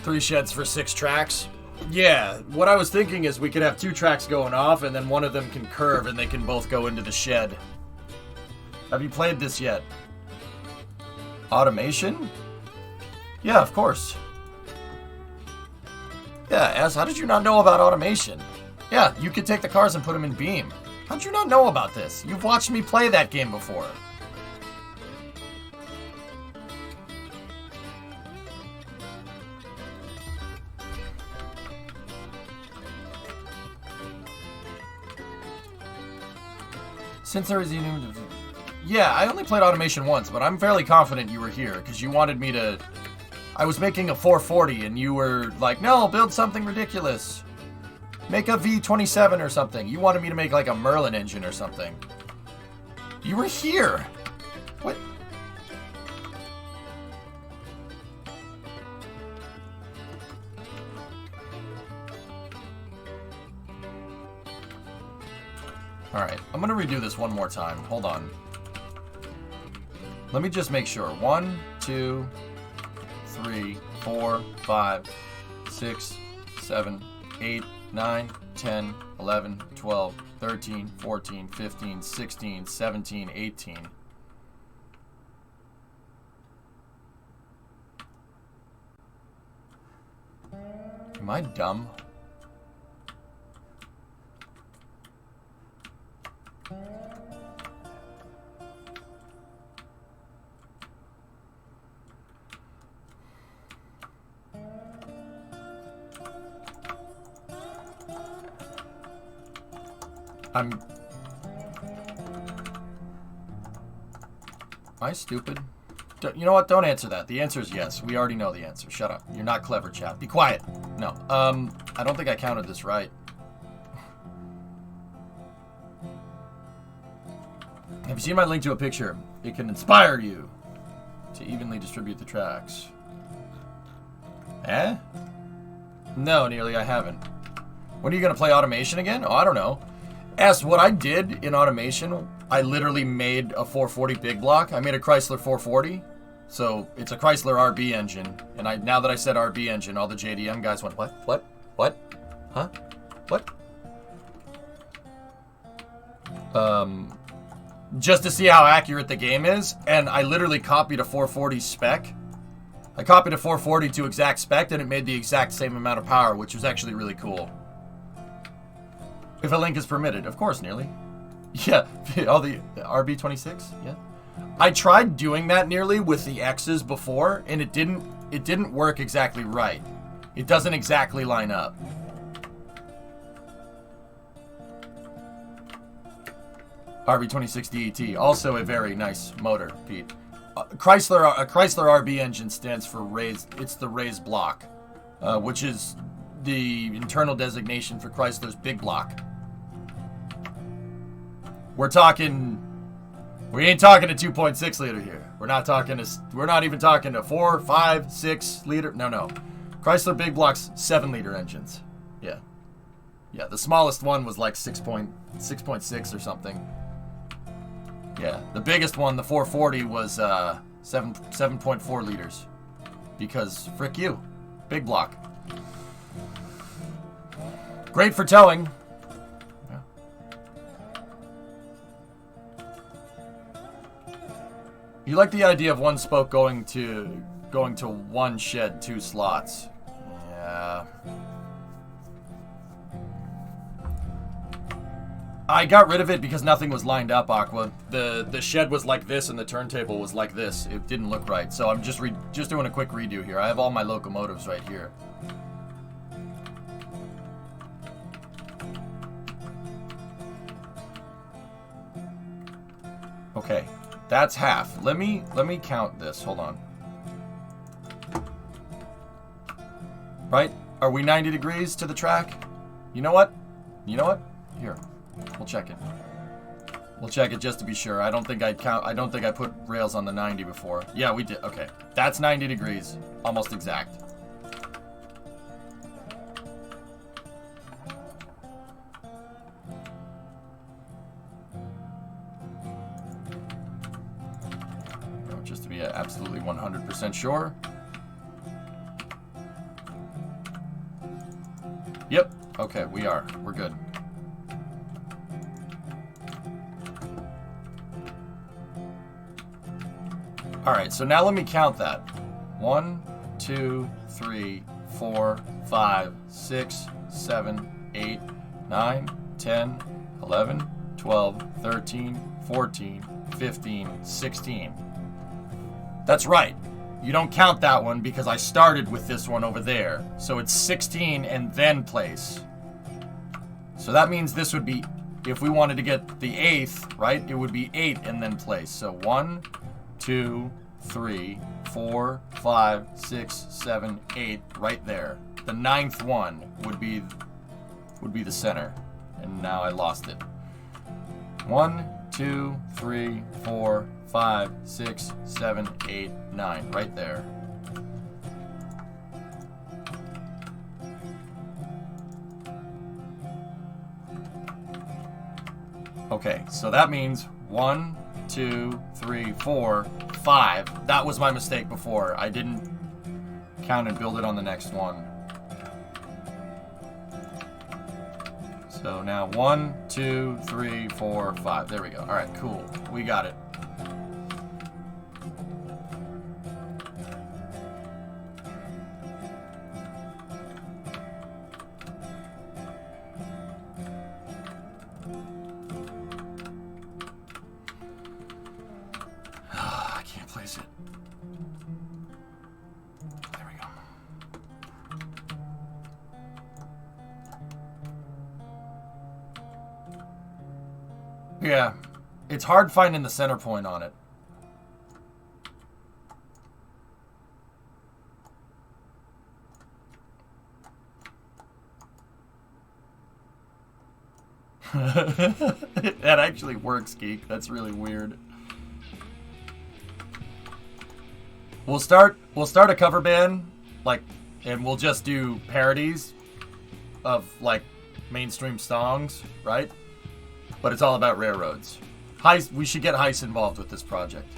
Three sheds for 6 tracks. Yeah, what I was thinking is we could have 2 tracks going off, and then one of them can curve, and they can both go into the shed. Have you played this yet? Automation? Yeah, of course. Yeah, S, how did you not know about automation? Yeah, you could take the cars and put them in Beam. How'd you not know about this? You've watched me play that game before. Since there is even... Yeah, I only played Automation once, but I'm fairly confident you were here, because you wanted me to... I was making a 440, and you were like, no, build something ridiculous. Make a V27 or something. You wanted me to make like a Merlin engine or something. You were here. What? Alright, I'm gonna redo this one more time. Hold on. Let me just make sure. 1, 2, 3, 4, 5, 6, 7, 8, 9, 10, 11, 12, 13, 14, 15, 16, 17, 18. Am I dumb? Am I stupid? You know what? Don't answer that. The answer is yes. We already know the answer. Shut up. You're not clever, chat. Be quiet. No. I don't think I counted this right. Have you seen my link to a picture? It can inspire you to evenly distribute the tracks. Eh? No, nearly I haven't. When are you going to play automation again? Oh, I don't know. S, what I did in automation, I literally made a 440 big block. I made a Chrysler 440. So it's a Chrysler RB engine. And now that I said RB engine, all the JDM guys went, what? What? What? Huh? What? Just to see how accurate the game is. And I literally copied a 440 spec. I copied a 440 to exact spec, and it made the exact same amount of power, which was actually really cool. If a link is permitted, of course, nearly. Yeah, all the RB26, yeah. I tried doing that nearly with the X's before, and it didn't work exactly right. It doesn't exactly line up. RB26 DET, also a very nice motor, Pete. A Chrysler RB engine stands for raised. It's the raised block, which is the internal designation for Chrysler's big block. We ain't talking a 2.6 liter here. We're not even talking a 4, 5, 6 liter. No. Chrysler big block's 7 liter engines. Yeah. Yeah, the smallest one was like 6.6 or something. Yeah, the biggest one, the 440, was 7.4 liters. Because, frick you. Big block. Great for towing. Yeah. You like the idea of one spoke going to one shed, 2 slots. Yeah. I got rid of it because nothing was lined up, Aqua. The shed was like this and the turntable was like this. It didn't look right. So I'm just doing a quick redo here. I have all my locomotives right here. Okay. That's half. Let me count this. Hold on. Right? Are we 90 degrees to the track? You know what? Here. We'll check it. We'll check it just to be sure. I don't think I put rails on the 90 before. Yeah, we did. Okay. That's 90 degrees. Almost exact. Just to be absolutely 100% sure. Yep. Okay, we're good. Alright, so now let me count that. 1, 2, 3, 4, 5, 6, 7, 8, 9, 10, 11, 12, 13, 14, 15, 16. That's right. You don't count that one because I started with this one over there. So it's 16 and then place. So that means this would be, if we wanted to get the 8th, right, it would be 8 and then place. So 1, 2, 3, 4, 5, 6, 7, 8, right there. The 9th one would be the center. And now I lost it. 1, 2, 3, 4, 5, 6, 7, 8, 9, right there. Okay, so that means 1, 2, 3, 4, 5. That was my mistake before. I didn't count and build it on the next one. So now 1, 2, 3, 4, 5. There we go. All right, cool. We got it. I can't place it. There we go. Yeah, it's hard finding the center point on it. That actually works, Geek. That's really weird. We'll start a cover band, like, and we'll just do parodies of like mainstream songs, right? But it's all about railroads. Heist, we should get Heist involved with this project.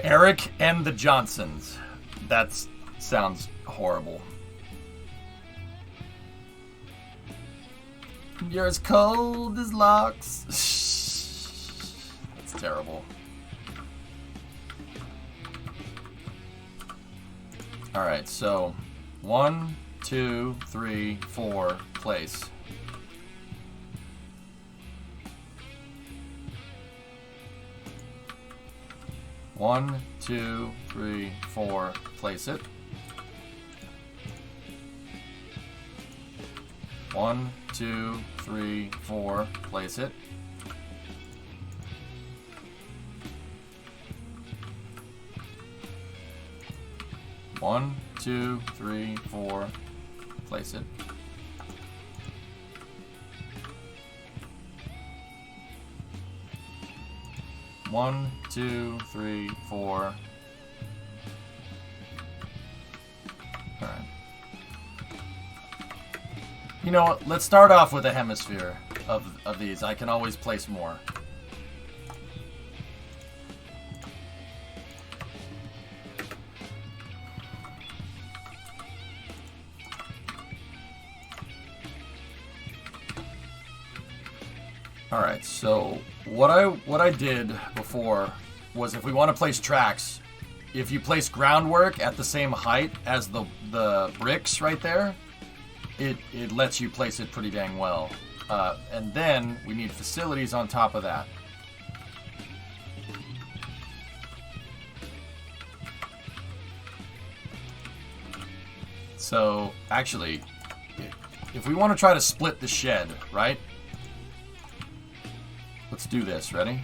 Eric and the Johnsons. That sounds horrible. You're as cold as locks. That's terrible. Alright, so 1, 2, 3, 4, place. One, 2, 3, 4, place it. 1, 2, 3, 4, place it. One, 2, 3, 4, place it. One, 2, 3, 4. Alright. You know what? Let's start off with a hemisphere of these. I can always place more. Alright, so what I did before was, if we want to place tracks, if you place groundwork at the same height as the bricks right there, it lets you place it pretty dang well. And then we need facilities on top of that. So actually, if we want to try to split the shed, right? Let's do this. Ready?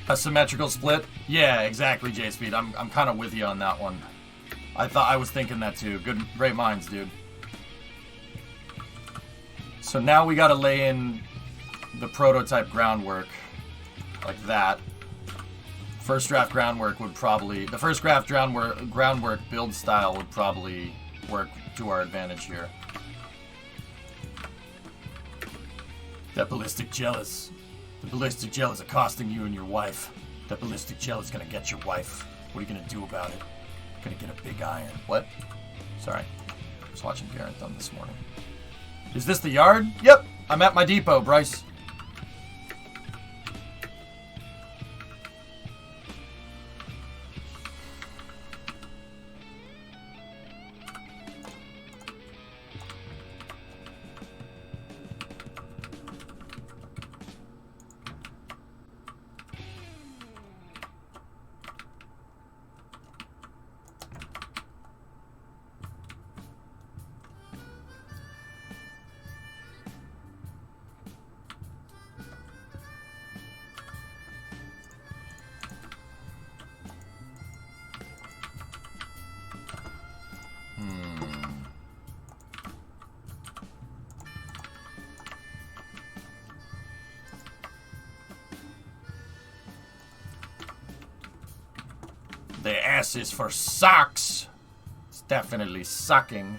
A symmetrical split? Yeah, exactly, J-Speed. I'm kind of with you on that one. I was thinking that too. Great minds, dude. So now we got to lay in the prototype groundwork like that. First draft groundwork would probably, the first draft groundwork build style would probably work to our advantage here. That ballistic gel is... The ballistic gel is accosting you and your wife. That ballistic gel is gonna get your wife. What are you gonna do about it? Gonna get a big iron. What? Sorry. I was watching Garrett Thumb this morning. Is this the yard? Yep. I'm at my depot, Bryce. The S is for socks. It's definitely sucking.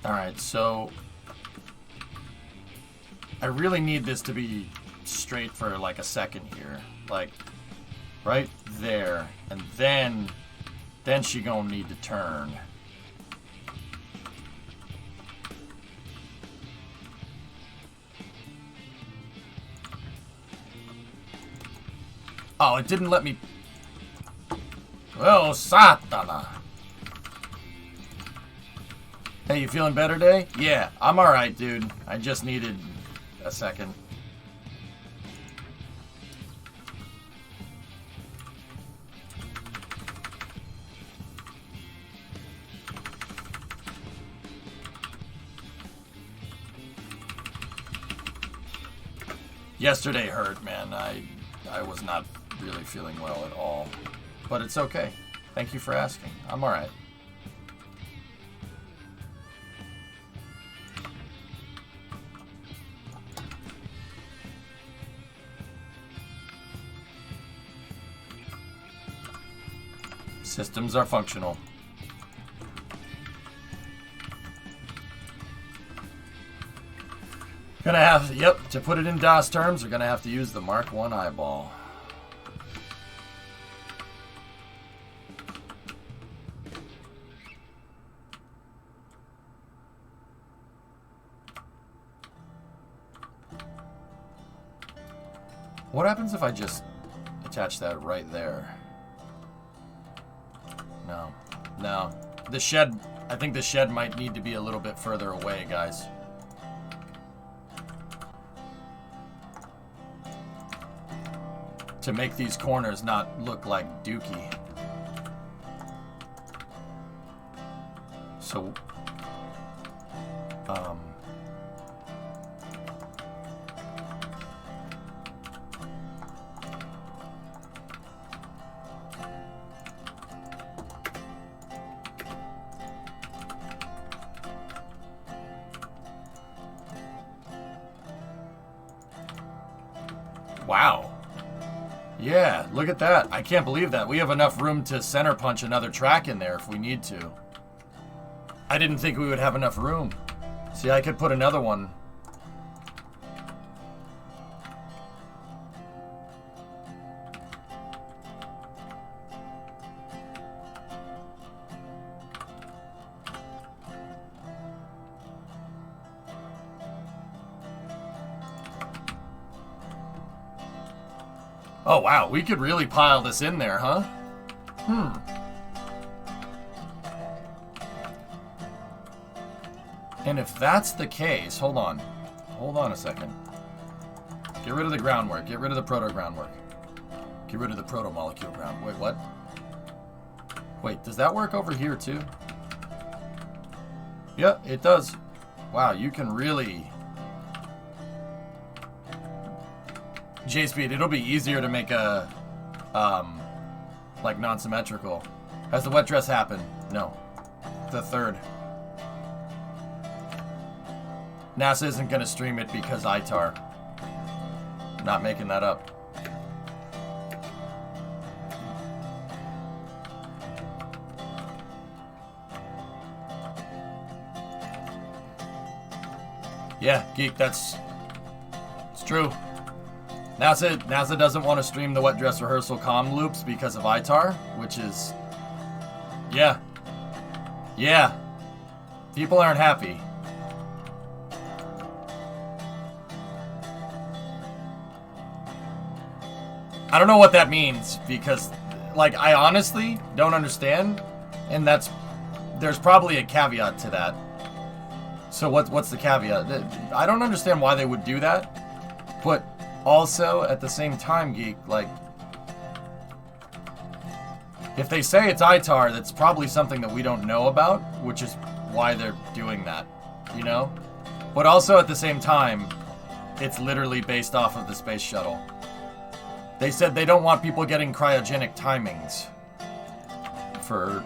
Alright, so I really need this to be straight for like a second here. Like right there. And then she gonna need to turn. Oh, it didn't let me. Oh, Satana. Hey, you feeling better, Day? Yeah, I'm alright, dude. I just needed a second. Yesterday hurt, man. I was not really feeling well at all. But it's okay. Thank you for asking. I'm alright. Systems are functional. Gonna have, yep, to put it in DOS terms, we're gonna have to use the Mark I eyeball. What happens if I just attach that right there? No. No. The shed, I think the shed might need to be a little bit further away, guys. To make these corners not look like Dookie. So, wow. Yeah, look at that. I can't believe that. We have enough room to center punch another track in there if we need to. I didn't think we would have enough room. See, I could put another one. Oh, wow. We could really pile this in there, huh? And if that's the case, hold on. Hold on a second. Get rid of the groundwork. Get rid of the proto-groundwork. Get rid of the proto-molecule ground. Wait, what? Wait, does that work over here, too? Yeah, it does. Wow, you can really... J-Speed, it'll be easier to make a, like, non-symmetrical. Has the wet dress happened? No. The third. NASA isn't going to stream it because ITAR. Not making that up. Yeah, Geek, it's true. NASA doesn't want to stream the wet dress rehearsal comm loops because of ITAR, which is... Yeah. Yeah. People aren't happy. I don't know what that means, because, like, I honestly don't understand, and there's probably a caveat to that. So what's the caveat? I don't understand why they would do that, but also, at the same time, Geek, like, if they say it's ITAR, that's probably something that we don't know about, which is why they're doing that, you know? But also, at the same time, it's literally based off of the space shuttle. They said they don't want people getting cryogenic timings for...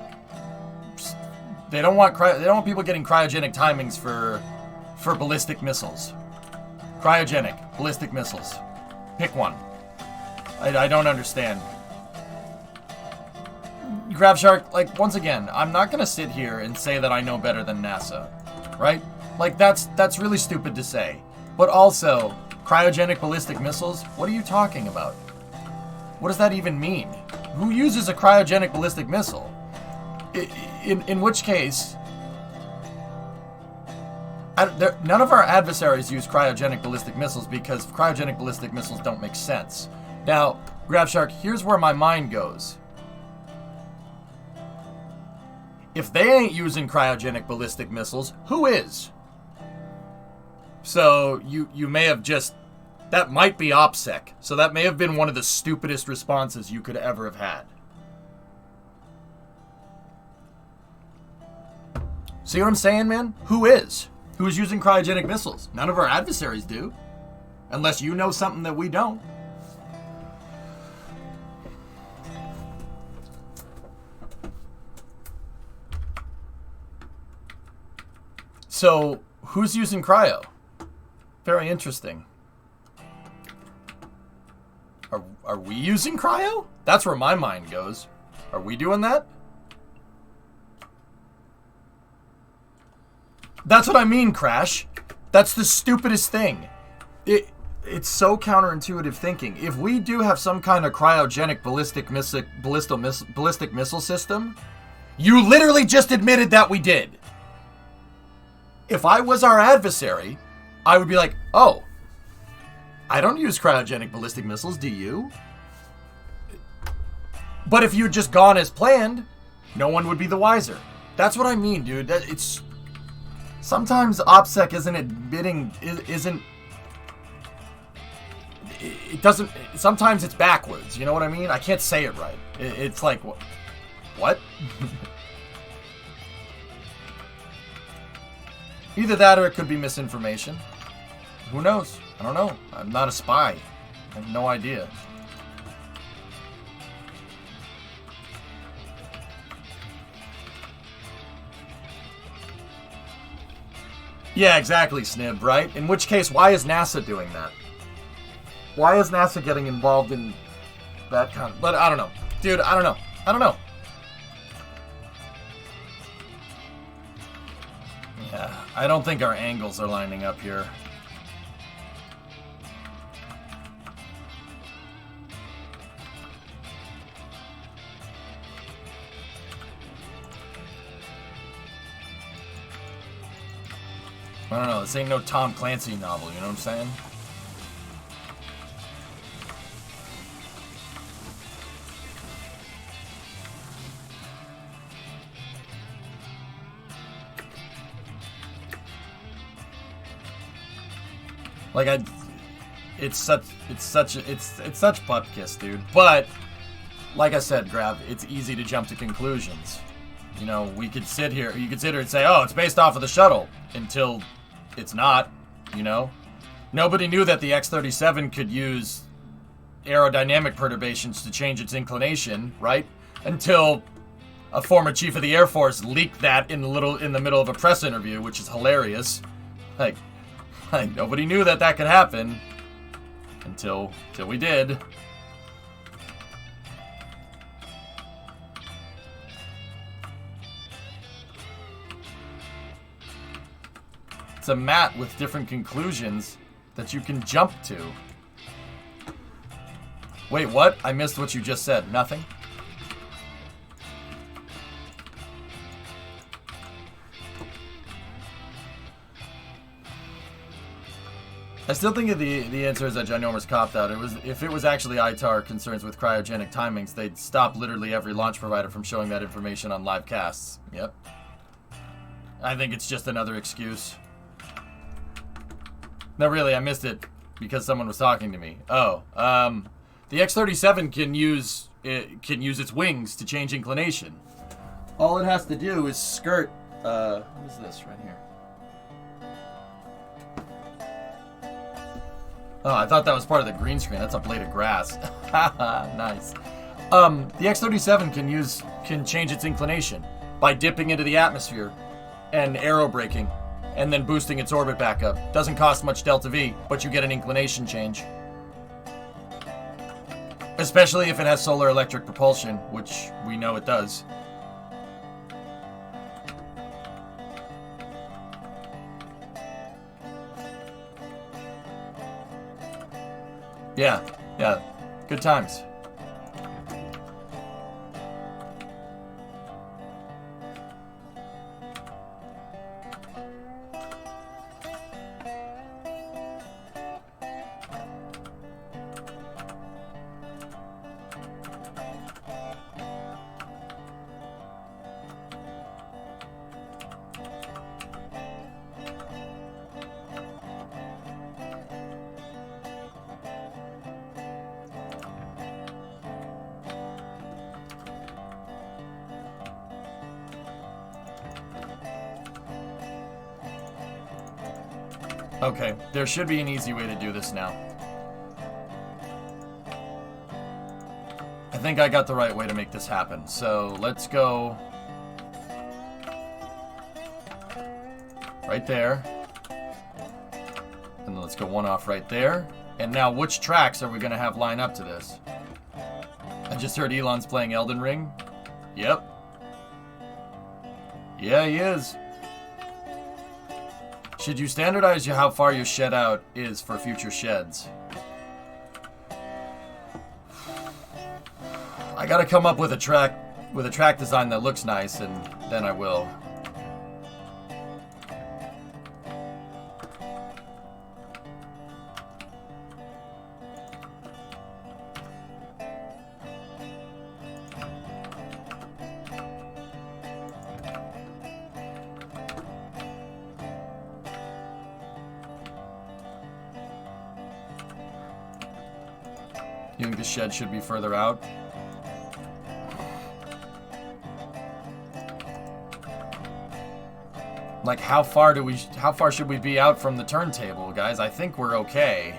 They don't want people getting cryogenic timings for ballistic missiles. Cryogenic, ballistic missiles. Pick one. I don't understand. Grab Shark, like, once again, I'm not gonna sit here and say that I know better than NASA. right? Like, that's really stupid to say. But also, cryogenic ballistic missiles? What are you talking about? What does that even mean? Who uses a cryogenic ballistic missile? In which case, none of our adversaries use cryogenic ballistic missiles because cryogenic ballistic missiles don't make sense. Now, GrabShark, here's where my mind goes. If they ain't using cryogenic ballistic missiles, who is? So, you may have just... That might be OPSEC. So that may have been one of the stupidest responses you could ever have had. See what I'm saying, man? Who is? Who's using cryogenic missiles? None of our adversaries do. Unless you know something that we don't. So, who's using cryo? Very interesting. Are we using cryo? That's where my mind goes. Are we doing that? That's what I mean, Crash. That's the stupidest thing. It's so counterintuitive thinking. If we do have some kind of cryogenic ballistic missile system, you literally just admitted that we did. If I was our adversary, I would be like, oh, I don't use cryogenic ballistic missiles, do you? But if you'd just gone as planned, no one would be the wiser. That's what I mean, dude. It's... Sometimes OPSEC it doesn't... Sometimes it's backwards, you know what I mean? I can't say it right. It's like, what? Either that or it could be misinformation. Who knows? I don't know. I'm not a spy. I have no idea. Yeah, exactly, Snib, right? In which case, why is NASA doing that? Why is NASA getting involved in that kind of... But I don't know. Dude, I don't know. I don't know. Yeah, I don't think our angles are lining up here. I don't know, this ain't no Tom Clancy novel, you know what I'm saying? Like it's such butt kiss, dude. But like I said, Grav, it's easy to jump to conclusions. You know, you could sit here and say, oh, it's based off of the shuttle, until it's not, you know? Nobody knew that the X-37 could use aerodynamic perturbations to change its inclination, right? Until a former chief of the Air Force leaked that in the middle of a press interview, which is hilarious. Like nobody knew that could happen until we did. It's a mat with different conclusions that you can jump to. Wait, what? I missed what you just said. Nothing? I still think the answer is that Ginormous copped out. If it was actually ITAR concerns with cryogenic timings, they'd stop literally every launch provider from showing that information on live casts. Yep. I think it's just another excuse. No, really, I missed it because someone was talking to me. Oh, the X-37 can use its wings to change inclination. All it has to do is skirt. What is this right here? Oh, I thought that was part of the green screen. That's a blade of grass. Nice. The X-37 can change its inclination by dipping into the atmosphere and aerobraking, and then boosting its orbit back up. Doesn't cost much delta V, but you get an inclination change. Especially if it has solar electric propulsion, which we know it does. Yeah, yeah. Good times. Okay, there should be an easy way to do this now. I think I got the right way to make this happen. So let's go right there. And let's go one off right there. And now which tracks are we going to have line up to this? I just heard Elon's playing Elden Ring. Yep. Yeah, he is. Should you standardize how far your shed out is for future sheds? I gotta come up with a track design that looks nice, and then I will. You think the shed should be further out? Like, how far should we be out from the turntable, guys? I think we're okay.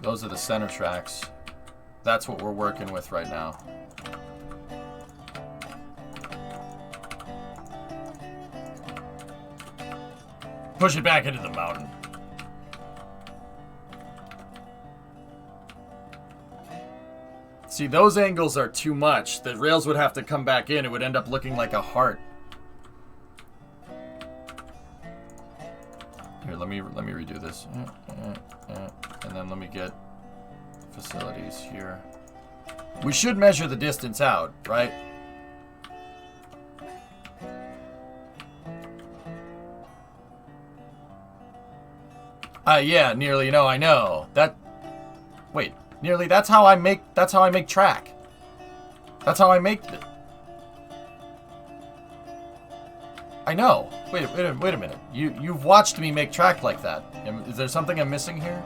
Those are the center tracks. That's what we're working with right now. Push it back into the mountain. See, those angles are too much. The rails would have to come back in. It would end up looking like a heart. Here, let me redo this. And then let me get facilities here. We should measure the distance out, right? Yeah, nearly. No, I know. Wait, nearly. That's how I make track. That's how I make it. I know. Wait a minute. You've watched me make track like that. Is there something I'm missing here?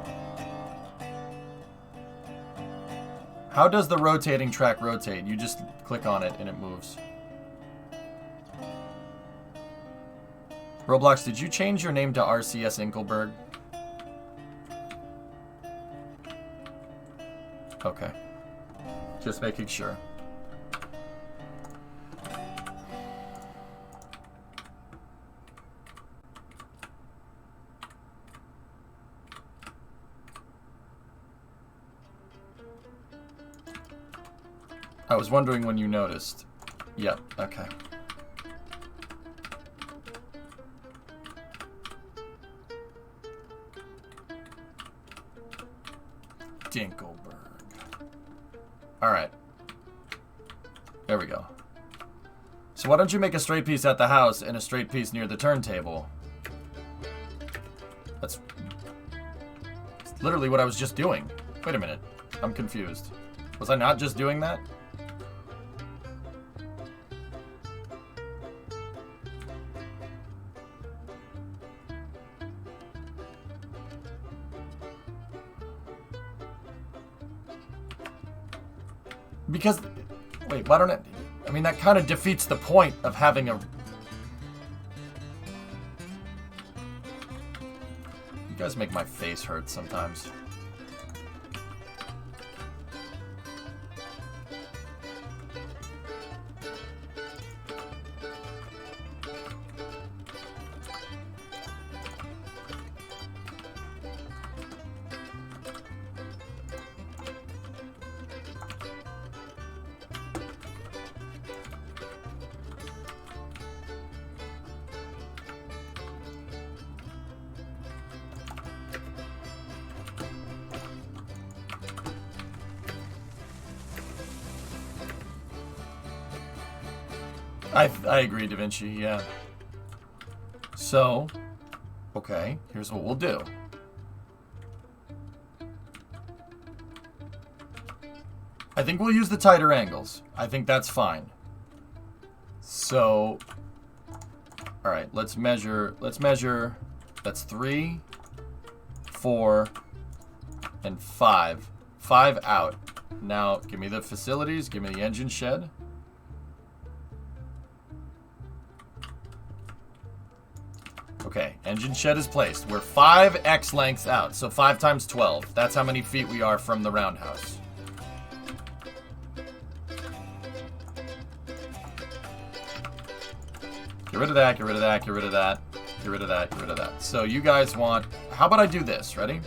How does the rotating track rotate? You just click on it and it moves. Roblox, did you change your name to RCS Inkelberg? Okay. Just making sure. I was wondering when you noticed. Yep, okay. Dinkelberg. Alright. There we go. So why don't you make a straight piece at the house and a straight piece near the turntable? That's literally what I was just doing. Wait a minute. I'm confused. Was I not just doing that? Because, wait, why don't it, I mean, that kind of defeats the point of having a... You guys make my face hurt sometimes. I agree, Da Vinci, yeah. So, okay, here's what we'll do. I think we'll use the tighter angles. I think that's fine. So, all right, let's measure, that's 3, 4, and 5. 5 out. Now, give me the facilities, give me the engine shed. Okay, engine shed is placed. We're 5x lengths out, so 5 times 12. That's how many feet we are from the roundhouse. Get rid of that, get rid of that, get rid of that, get rid of that, get rid of that. So you guys want... How about I do this? Ready?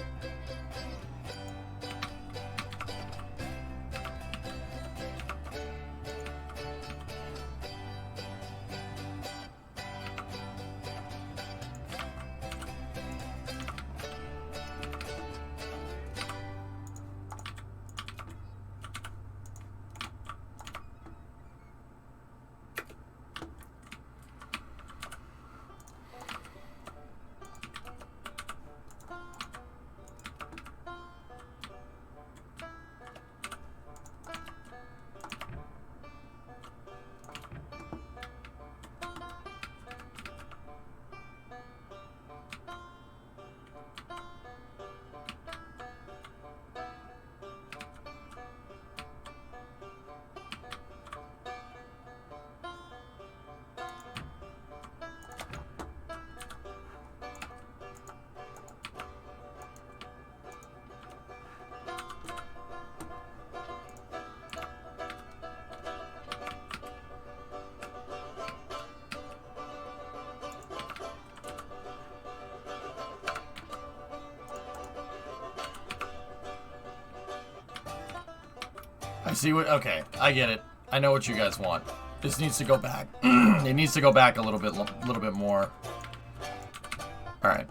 I see what... Okay, I get it. I know what you guys want. This needs to go back. It needs to go back a little bit more. All right.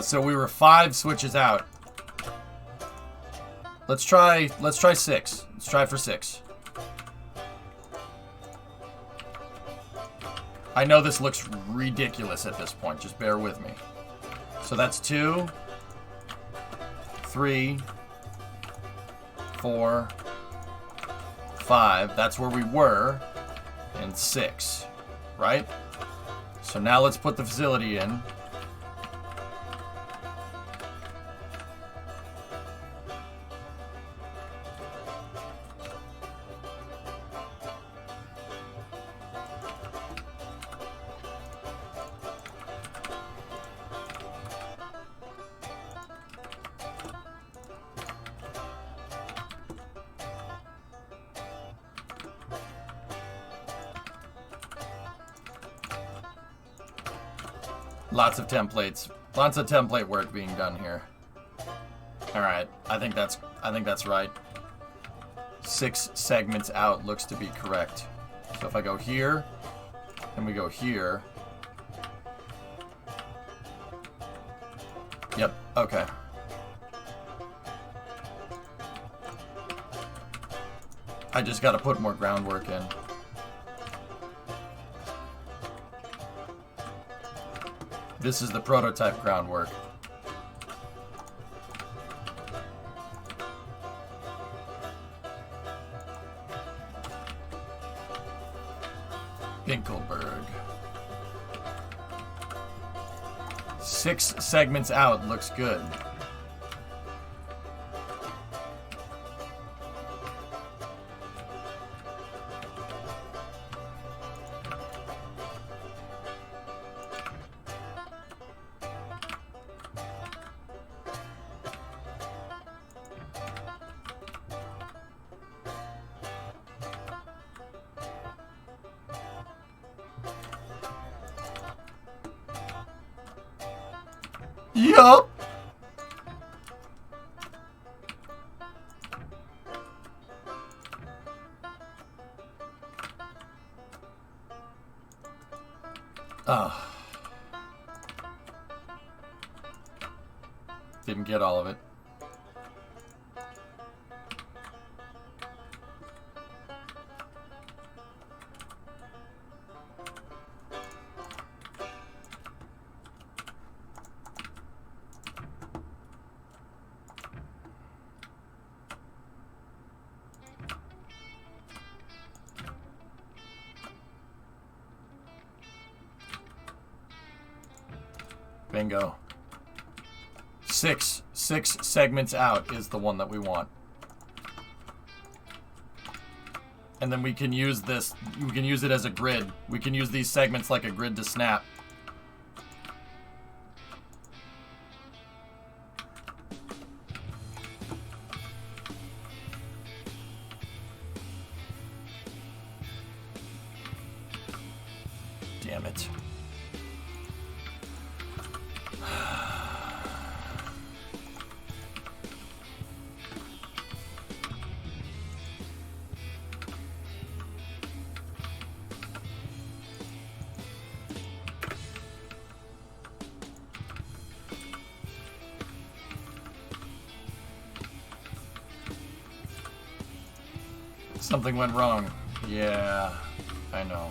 So we were 5 switches out. Let's try 6. Let's try for 6. I know this looks ridiculous at this point. Just bear with me. So that's 2, 3, 4, 5. That's where we were. And 6. Right? So now let's put the facility in. Lots of templates. Lots of template work being done here. Alright, I think that's right. 6 segments out looks to be correct. So if I go here, and we go here. Yep, okay. I just gotta put more groundwork in. This is the prototype groundwork. Binkelberg. 6 segments out looks good. Yup. Didn't get all of it. Bingo. Six segments out is the one that we want. And then we can use this, we can use it as a grid. We can use these segments like a grid to snap. Damn it. Something went wrong. Yeah, I know.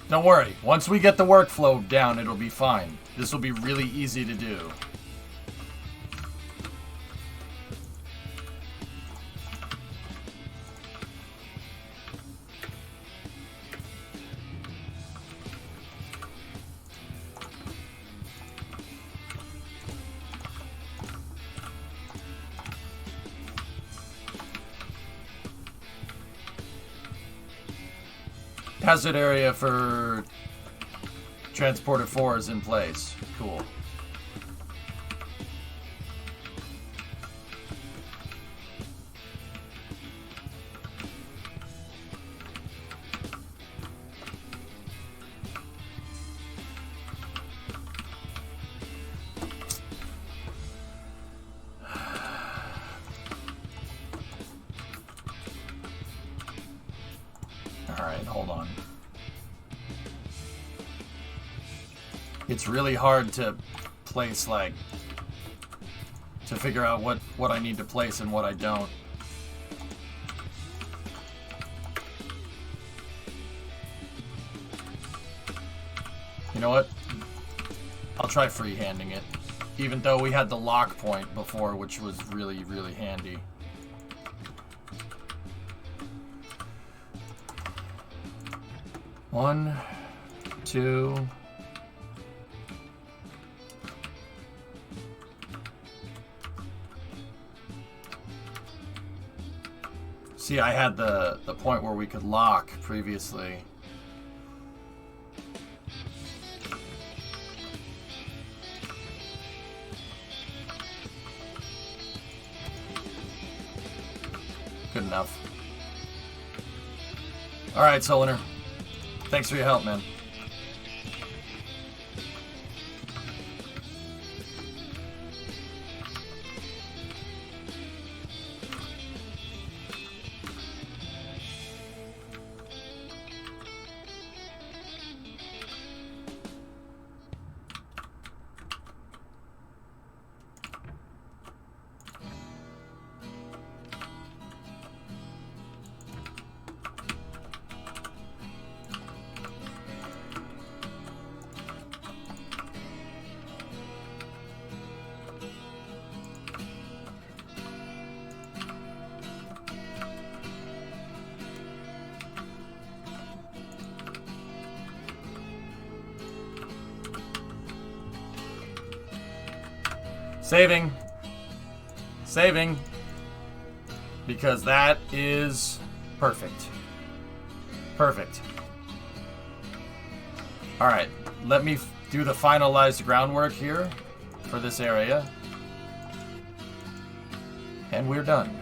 Don't worry. Once we get the workflow down, it'll be fine. This will be really easy to do. Hazard area for Transporter 4 is in place. Cool. Alright, hold on. It's really hard to place, like, to figure out what I need to place and what I don't. You know what? I'll try freehanding it. Even though we had the lock point before, which was really, really handy. One, two. See, I had the point where we could lock previously. Good enough. All right, Soliner. Thanks for your help, man. Saving. Saving. Because that is perfect. Perfect. Alright, let me do the finalized groundwork here for this area. And we're done.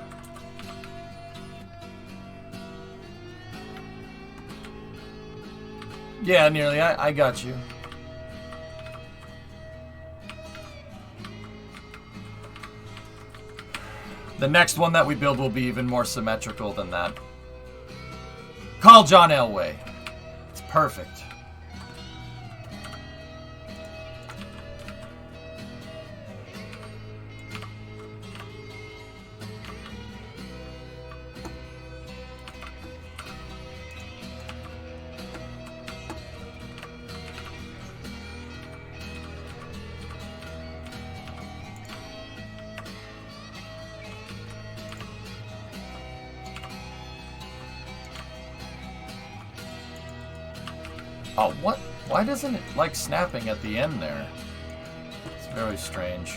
Yeah, nearly. I got you. The next one that we build will be even more symmetrical than that. Call John Elway. It's perfect. Oh, what? Why doesn't it like snapping at the end there? It's very strange.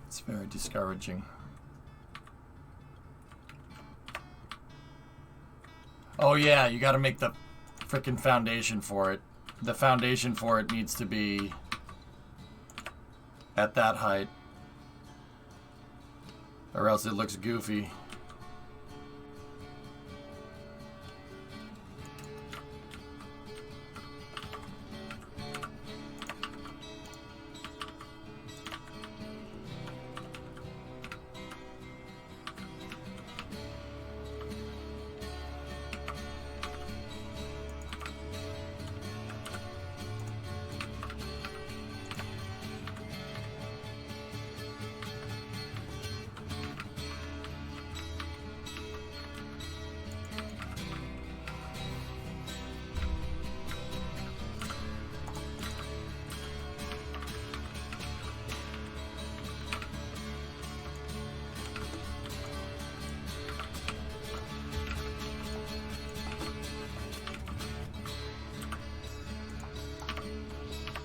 It's very discouraging. Oh yeah, you gotta make the frickin' foundation for it. The foundation for it needs to be at that height, or else it looks goofy.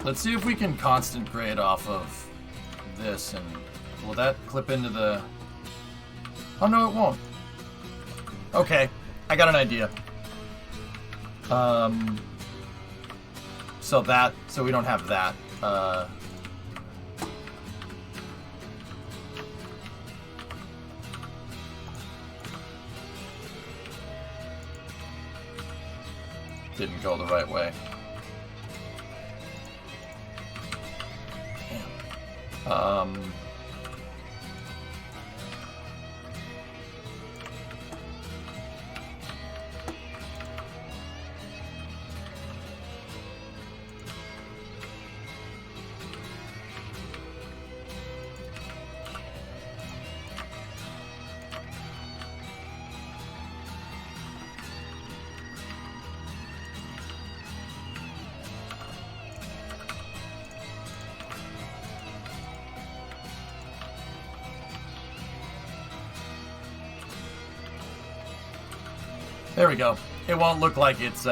Let's see if we can constant grade off of this, and will that clip into the... Oh no, it won't. Okay, I got an idea. So we don't have that. Didn't go the right way. There we go. It won't look like it's,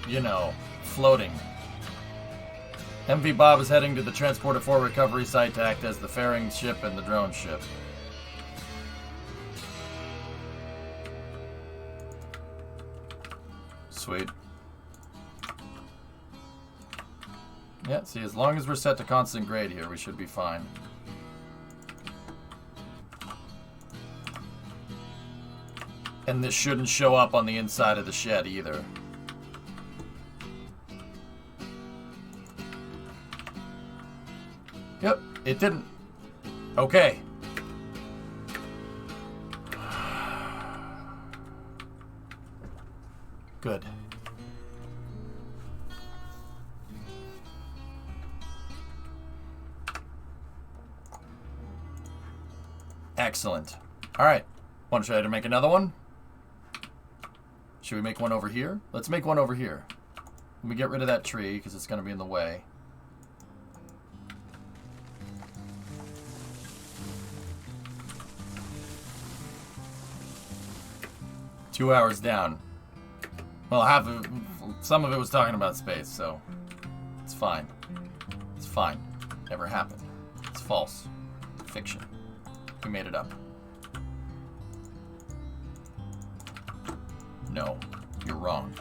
you know, floating. MV Bob is heading to the Transporter 4 recovery site to act as the ferrying ship and the drone ship. Sweet. Yeah, see, as long as we're set to constant grade here, we should be fine. And this shouldn't show up on the inside of the shed either. Yep, it didn't. Okay. Good. Excellent. All right. Want to try to make another one? Should we make one over here? Let's make one over here. Let me get rid of that tree because it's going to be in the way. Two hours down. Well, some of it was talking about space, so it's fine. It's fine. Never happened. It's false. Fiction. We made it up. No, you're wrong.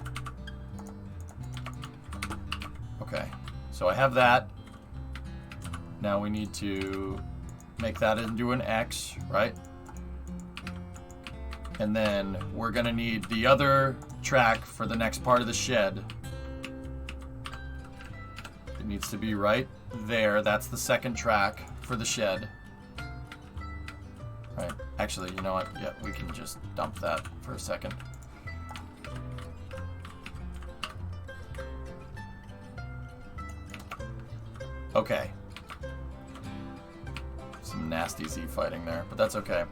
Okay, so I have that. Now we need to make that into an X, right? And then we're gonna need the other track for the next part of the shed. It needs to be right there. That's the second track for the shed. Right. Actually, you know what? Yeah, we can just dump that for a second. Okay. Some nasty Z fighting there, but that's okay.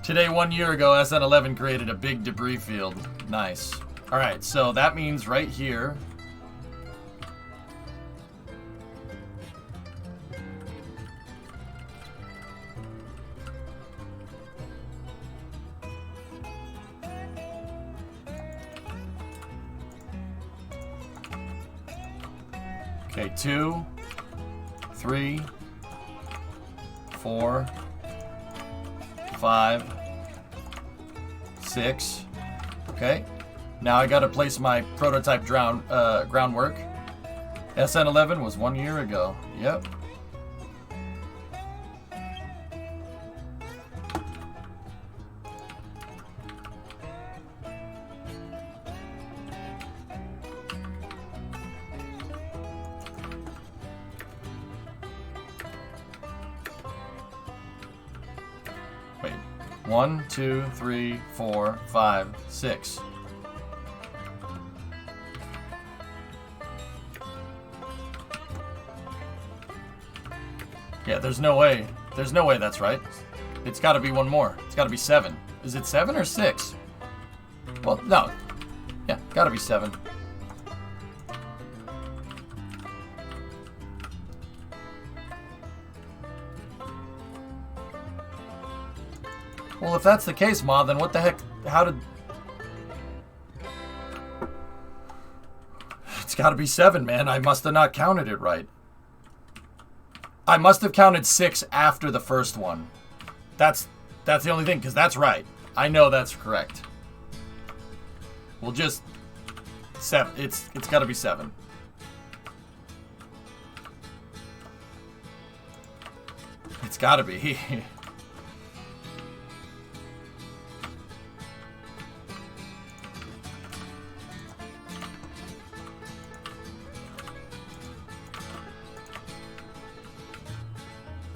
Today, 1 year ago, SN11 created a big debris field. Nice. Alright, so that means right here... Okay, 2, 3, 4, 5, 6. Okay. Now I gotta place my prototype groundwork. SN11 was 1 year ago. Yep. Wait. 1, 2, 3, 4, 5, 6. Yeah, there's no way. There's no way that's right. It's got to be one more. It's got to be 7. Is it 7 or 6? Well, no. Yeah, got to be 7. Well, if that's the case, Ma, then what the heck? How did... It's got to be 7, man. I must have not counted it right. I must have counted 6 after the first one. That's the only thing, because that's right. I know that's correct. We'll just... 7. It's got to be 7. It's got to be.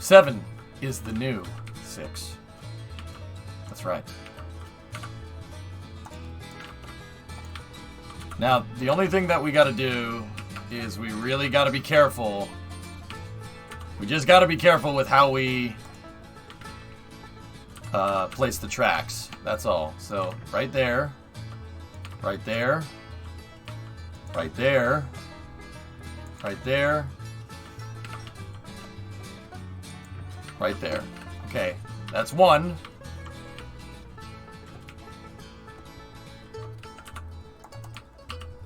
Seven is the new 6. That's right. Now, the only thing that we got to do is we really got to be careful. We just got to be careful with how we place the tracks. That's all. So, right there. Right there. Right there. Right there. Right there. Okay, that's 1.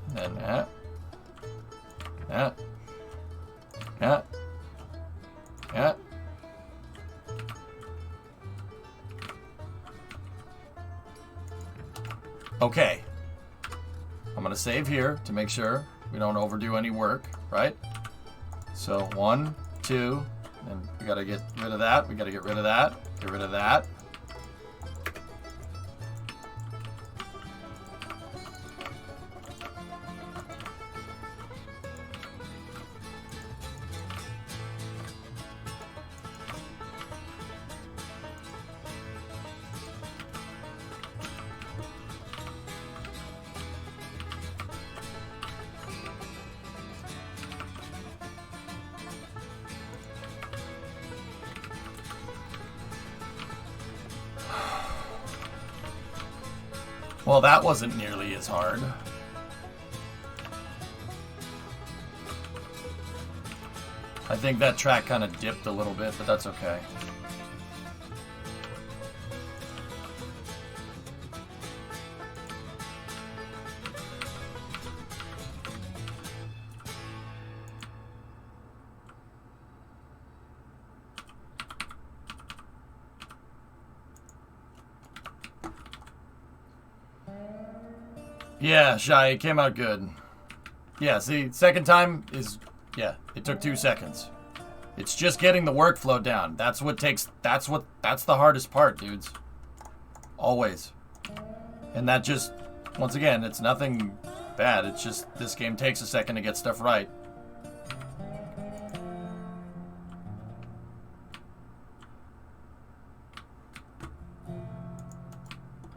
And then that. That. That. That. Okay. I'm going to save here to make sure we don't overdo any work, right? So 1, 2... And we gotta get rid of that. We gotta get rid of that. Get rid of that. Well, that wasn't nearly as hard. I think that track kind of dipped a little bit, but that's okay. Yeah, Shy, it came out good. Yeah, see, second time is, yeah, it took 2 seconds. It's just getting the workflow down. That's the hardest part, dudes. Always. And that just, once again, it's nothing bad. It's just, this game takes a second to get stuff right.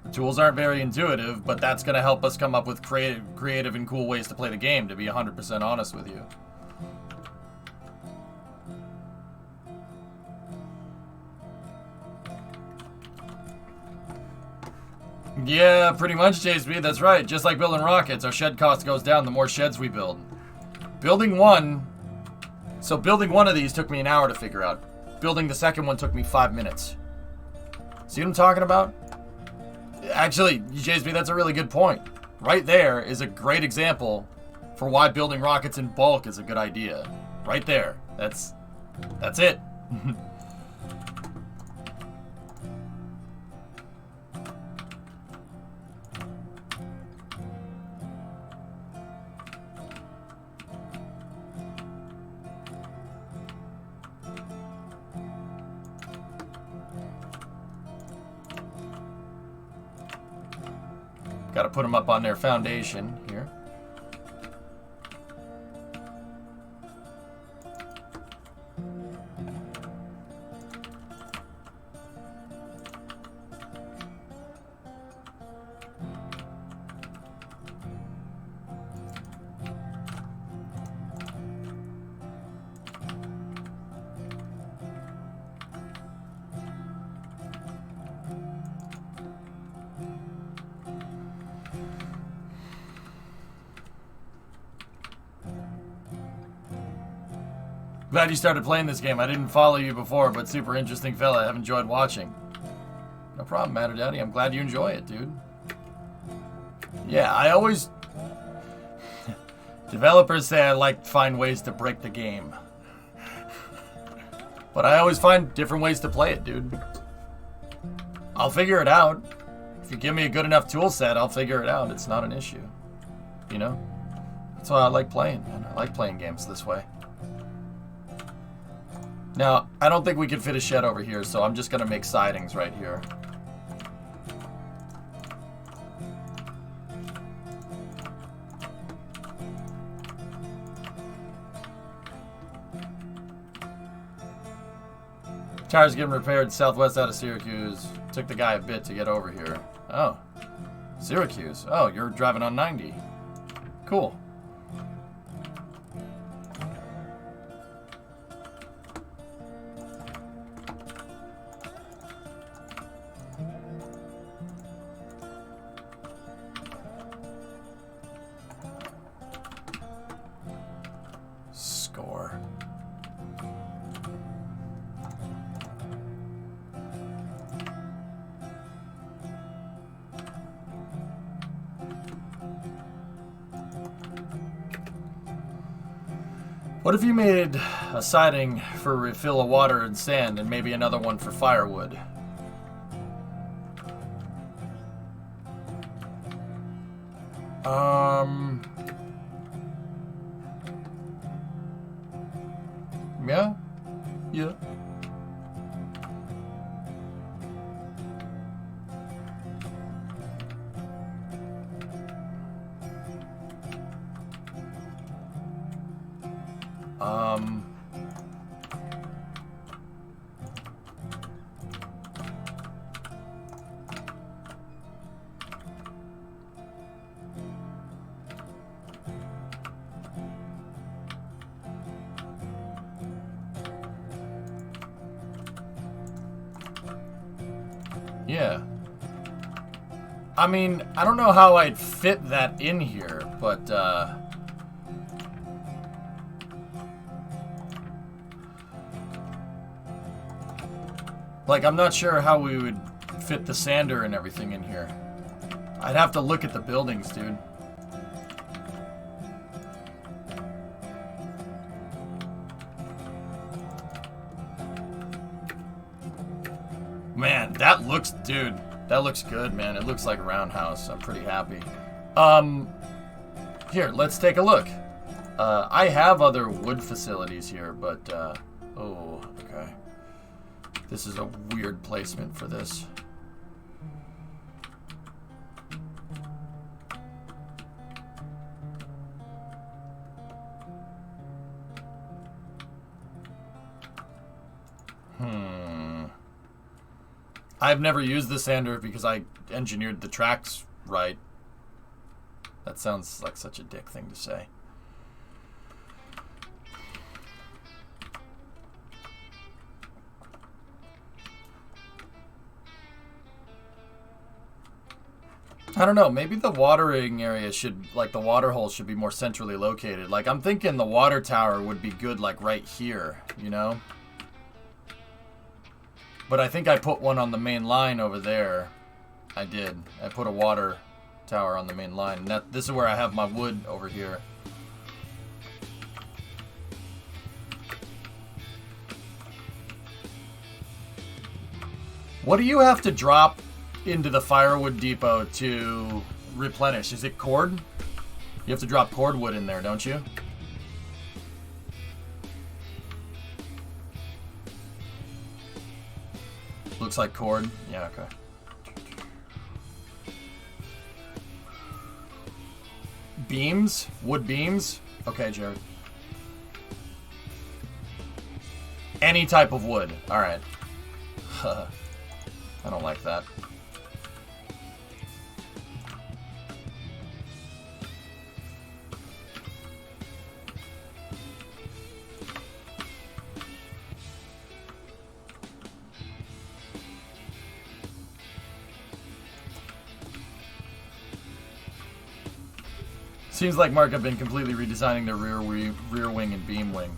The tools aren't very intuitive, but that's going to help us come up with creative and cool ways to play the game, to be 100% honest with you. Yeah, pretty much, JSB, that's right. Just like building rockets, our shed cost goes down the more sheds we build. Building one of these took me an hour to figure out. Building the second one took me 5 minutes. See what I'm talking about? Actually, JSB, that's a really good point. Right there is a great example for why building rockets in bulk is a good idea. Right there. That's it. Got to put them up on their foundation here. Glad you started playing this game. I didn't follow you before, but super interesting fella. I've enjoyed watching. No problem, Matter Daddy. I'm glad you enjoy it, dude. Yeah, I always... Developers say I like to find ways to break the game. But I always find different ways to play it, dude. I'll figure it out. If you give me a good enough tool set, I'll figure it out. It's not an issue. You know? That's why I like playing, man. I like playing games this way. Now, I don't think we can fit a shed over here, so I'm just going to make sidings right here. Tires getting repaired southwest out of Syracuse. Took the guy a bit to get over here. Oh. Syracuse. Oh, you're driving on 90. Cool. Score. What if you made a siding for refill of water and sand and maybe another one for firewood? Yeah? Yeah. Yeah. I mean, I don't know how I'd fit that in here, but, like, I'm not sure how we would fit the sander and everything in here. I'd have to look at the buildings, dude. Man, that looks, dude, that looks good, man. It looks like a roundhouse. I'm pretty happy. Here, let's take a look. I have other wood facilities here, but, oh, okay. This is a weird placement for this. I've never used the sander because I engineered the tracks right. That sounds like such a dick thing to say. I don't know, maybe the watering area should, like the water hole should be more centrally located. Like I'm thinking the water tower would be good like right here, you know? But I think I put one on the main line over there. I did. I put a water tower on the main line. And this is where I have my wood over here. What do you have to drop into the firewood depot to replenish? Is it cord? You have to drop cord wood in there, don't you? Looks like cord. Yeah, okay. Beams? Wood beams? Okay, Jared. Any type of wood. Alright. I don't like that. Seems like Mark have been completely redesigning the rear wing and beam wing.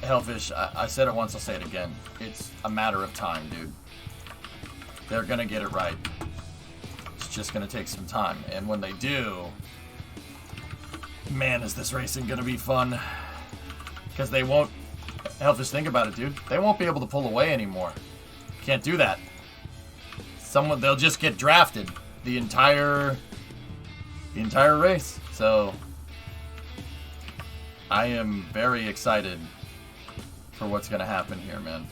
Hellfish, I said it once, I'll say it again. It's a matter of time, dude. They're gonna get it right. It's just gonna take some time. And when they do, man, is this racing gonna be fun. Because they won't, Hellfish, think about it, dude. They won't be able to pull away anymore. Can't do that. They'll just get drafted the entire race. So, I am very excited for what's gonna happen here, man.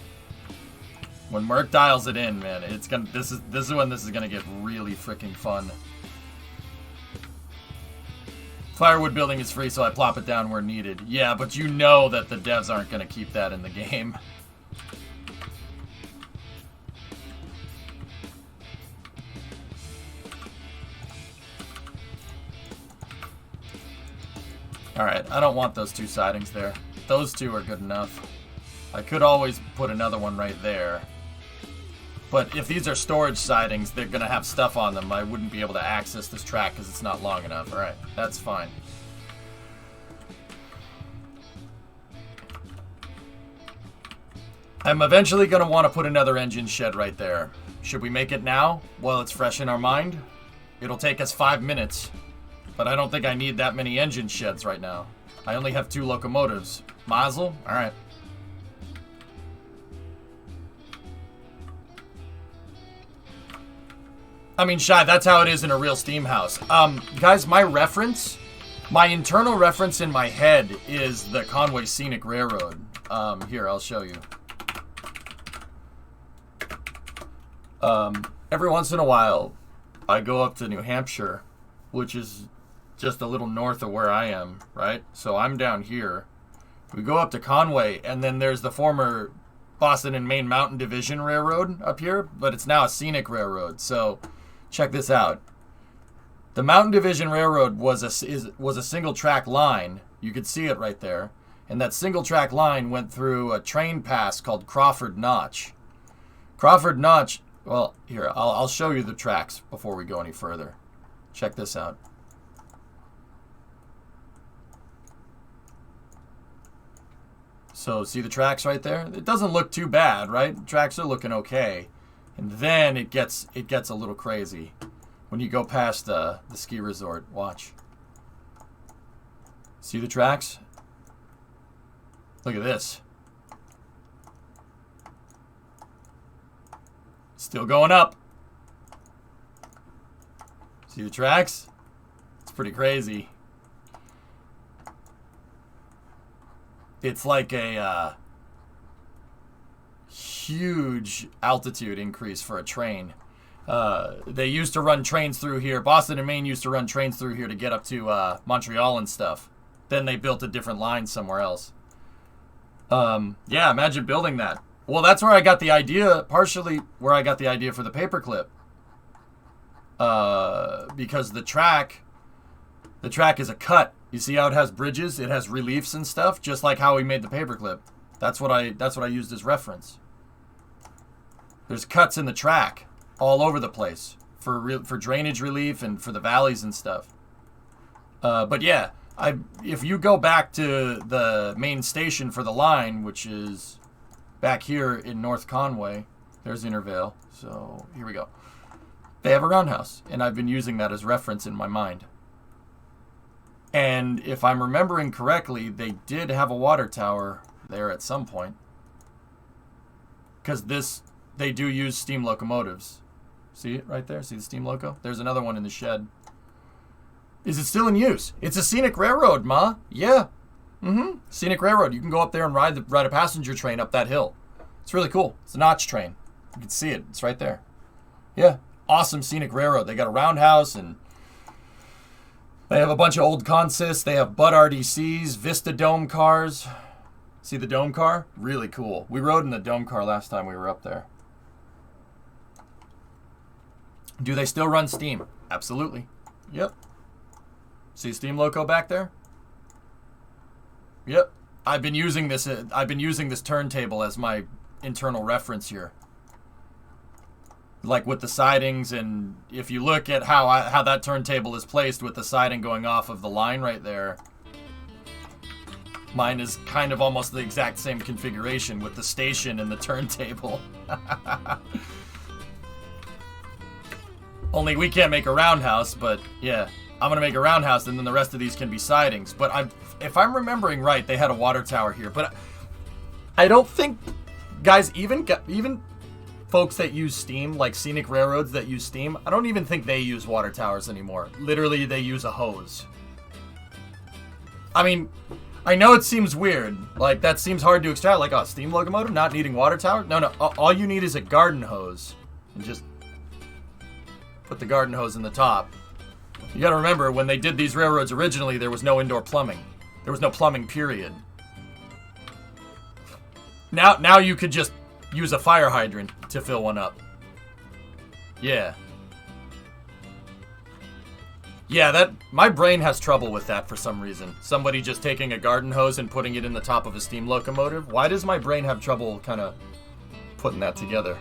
When Merc dials it in, man, it's gonna. This is when this is gonna get really freaking fun. Firewood building is free, so I plop it down where needed. Yeah, but you know that the devs aren't gonna keep that in the game. Alright, I don't want those two sidings there. Those two are good enough. I could always put another one right there. But if these are storage sidings, they're going to have stuff on them. I wouldn't be able to access this track because it's not long enough. Alright, that's fine. I'm eventually going to want to put another engine shed right there. Should we make it now while it's fresh in our mind? It'll take us 5 minutes. But I don't think I need that many engine sheds right now. I only have 2 locomotives. Mazel? Alright. I mean, Shy, that's how it is in a real steam house. Guys, my internal reference in my head is the Conway Scenic Railroad. Here, I'll show you. Every once in a while, I go up to New Hampshire, which is just a little north of where I am, right? So I'm down here. We go up to Conway, and then there's the former Boston and Maine Mountain Division Railroad up here, but it's now a scenic railroad. So check this out. The Mountain Division Railroad was a single track line. You could see it right there. And that single track line went through a train pass called Crawford Notch. Crawford Notch, well, here, I'll show you the tracks before we go any further. Check this out. So see the tracks right there? It doesn't look too bad, right? The tracks are looking okay. And then it gets a little crazy when you go past the ski resort. Watch. See the tracks? Look at this. Still going up. See the tracks? It's pretty crazy. it's like a huge altitude increase for a train. They used to run trains through here. Boston and Maine used to run trains through here to get up to Montreal and stuff. Then they built a different line somewhere else. Yeah, imagine building that. Well, that's where I got the idea, partially where I got the idea for the paperclip. Because the track is a cut. You see how it has bridges? It has reliefs and stuff, just like how we made the paperclip. That's what I used as reference. There's cuts in the track all over the place for drainage relief and for the valleys and stuff. But yeah, if you go back to the main station for the line, which is back here in North Conway, there's Intervale. So here we go. They have a roundhouse, and I've been using that as reference in my mind. And if I'm remembering correctly, they did have a water tower there at some point. Because they do use steam locomotives. See it right there? See the steam loco? There's another one in the shed. Is it still in use? It's a scenic railroad, Ma. Yeah. Scenic railroad. You can go up there and ride a passenger train up that hill. It's really cool. It's a notch train. You can see it. It's right there. Yeah. Awesome scenic railroad. They got a roundhouse, and they have a bunch of old consists. They have Butt RDCs, Vista Dome cars. See the Dome car? Really cool. We rode in the Dome car last time we were up there. Do they still run steam? Absolutely. Yep. See steam loco back there? Yep. I've been using this turntable as my internal reference here. Like with the sidings, and if you look at how that turntable is placed with the siding going off of the line right there, mine is kind of almost the exact same configuration with the station and the turntable. Only we can't make a roundhouse, but yeah, I'm gonna make a roundhouse, and then the rest of these can be sidings. But if I'm remembering right, they had a water tower here. But I don't think, guys, even folks that use steam, like scenic railroads that use steam, I don't even think they use water towers anymore. Literally, they use a hose. I mean, I know it seems weird. Like, that seems hard to extract. Like, a steam locomotive not needing water tower? No. All you need is a garden hose. And just put the garden hose in the top. You gotta remember, when they did these railroads originally, there was no indoor plumbing. There was no plumbing, period. Now you could just use a fire hydrant to fill one up. Yeah. Yeah, my brain has trouble with that for some reason. Somebody just taking a garden hose and putting it in the top of a steam locomotive. Why does my brain have trouble kind of putting that together?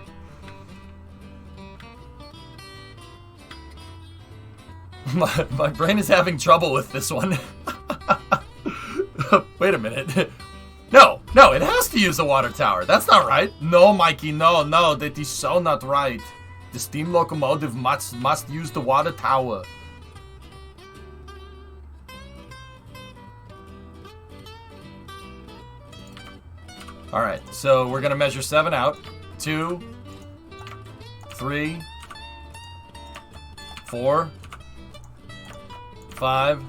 My brain is having trouble with this one. Wait a minute. No, it has to use a water tower. That's not right. No, Mikey, no, that is so not right. The steam locomotive must use the water tower. Alright, so we're gonna measure 7 out. 2, 3, 4, 5,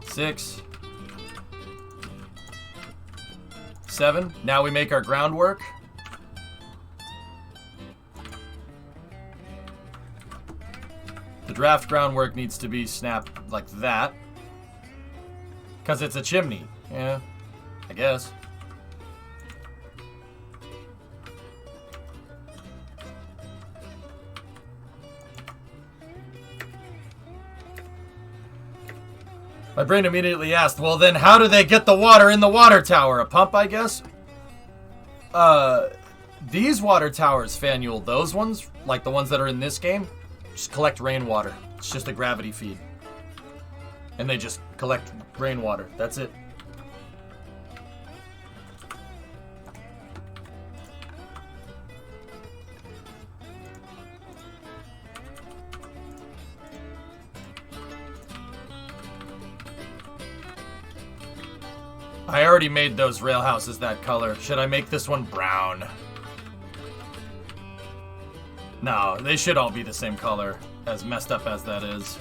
6, 7. Now we make our groundwork. The draft groundwork needs to be snapped like that. Because it's a chimney. Yeah, I guess. My brain immediately asked, well then how do they get the water in the water tower? A pump, I guess? These water towers, Fanuel, those ones, like the ones that are in this game, just collect rainwater. It's just a gravity feed. And they just collect rainwater. That's it. I already made those rail houses that color. Should I make this one brown? No, they should all be the same color, as messed up as that is.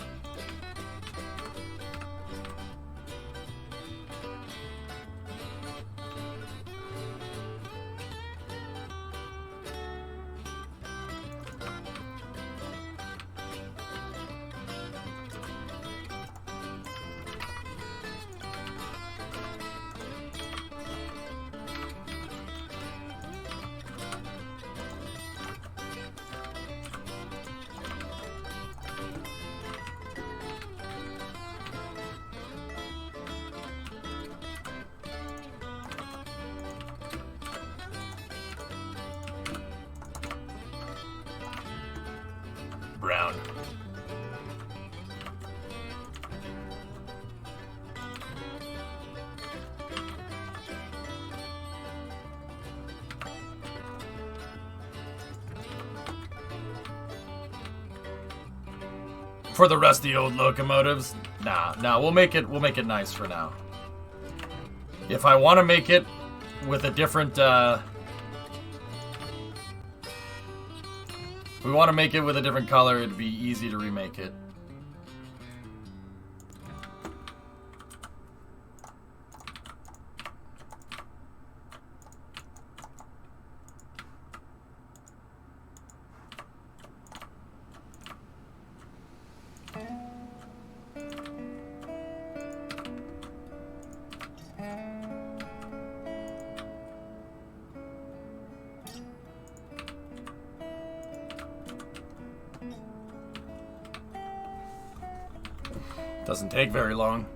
brown. For the rusty old locomotives, nah, we'll make it nice for now. If I want to make it with a different, if we want to make it with a different color, it'd be easy to remake it. Doesn't take very long.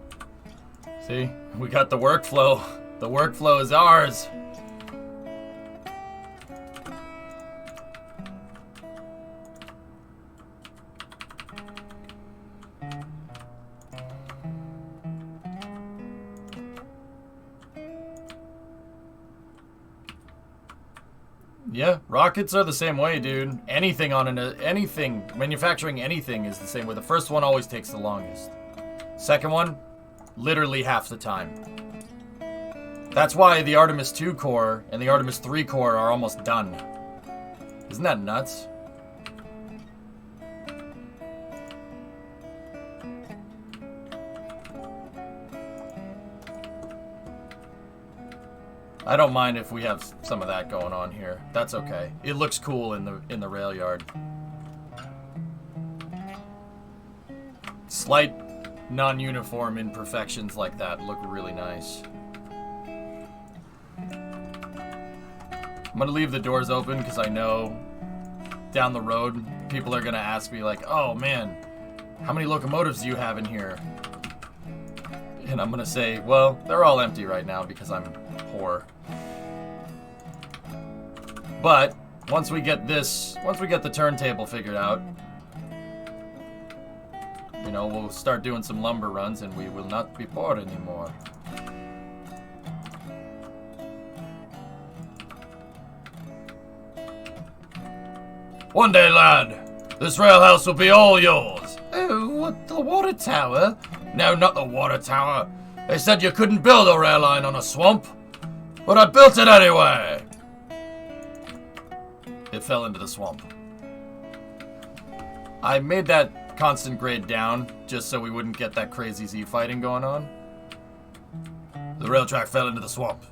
See? We got the workflow. The workflow is ours. Yeah, rockets are the same way, dude. Anything manufacturing anything is the same way. The first one always takes the longest. Second one, literally half the time. That's why the Artemis 2 core and the Artemis 3 core are almost done. Isn't that nuts? I don't mind if we have some of that going on here. That's okay. It looks cool in the rail yard. Slight non-uniform imperfections like that look really nice. I'm gonna leave the doors open because I know down the road people are gonna ask me like, oh man, how many locomotives do you have in here? And I'm gonna say, well, they're all empty right now because I'm poor. But once we get the turntable figured out, you know, we'll start doing some lumber runs and we will not be poor anymore. One day, lad, this rail house will be all yours. Oh, what, the water tower? No, not the water tower. They said you couldn't build a rail line on a swamp, but I built it anyway. It fell into the swamp. I made that constant grade down just so we wouldn't get that crazy Z fighting going on. The rail track fell into the swamp.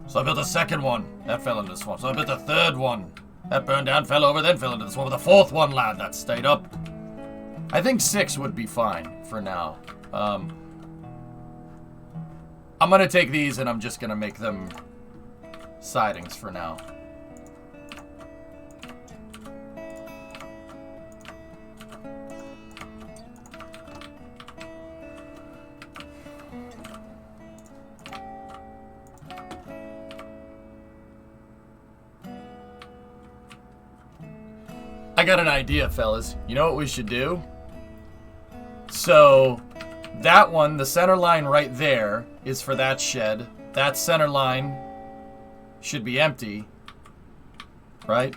So I built a second one. That fell into the swamp. So I built a third one. That burned down, fell over, then fell into the swamp. The fourth one, lad, that stayed up. I think 6 would be fine for now. I'm gonna take these and I'm just gonna make them sidings for now. I got an idea, fellas. You know what we should do? So, that one, the center line right there, is for that shed. That center line should be empty. Right?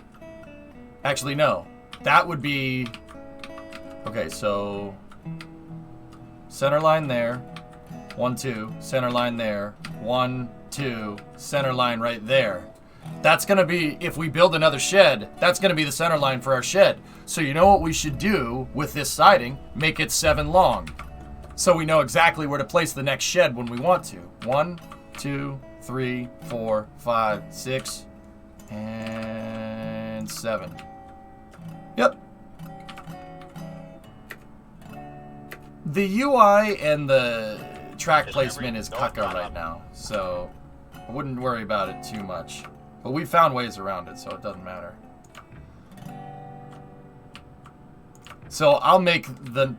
Actually, no. That would be... Okay, so... Center line there. 1, 2. Center line there. 1, 2. Center line right there. That's going to be, if we build another shed, that's going to be the center line for our shed. So you know what we should do with this siding? Make it 7 long. So we know exactly where to place the next shed when we want to. 1, 2, 3, 4, 5, 6, and 7. Yep. The UI and the track placement is caca right now, so I wouldn't worry about it too much. But we found ways around it, so it doesn't matter. So I'll make the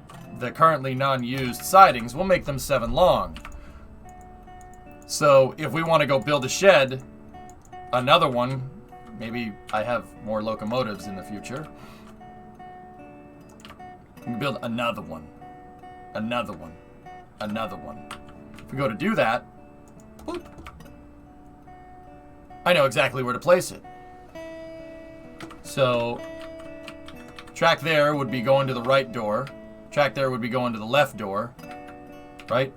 currently non-used sidings, we'll make them 7 long. So if we want to go build a shed, another one, maybe I have more locomotives in the future. We can build another one. Another one. Another one. If we go to do that, boop, I know exactly where to place it. So, track there would be going to the right door. Track there would be going to the left door. Right?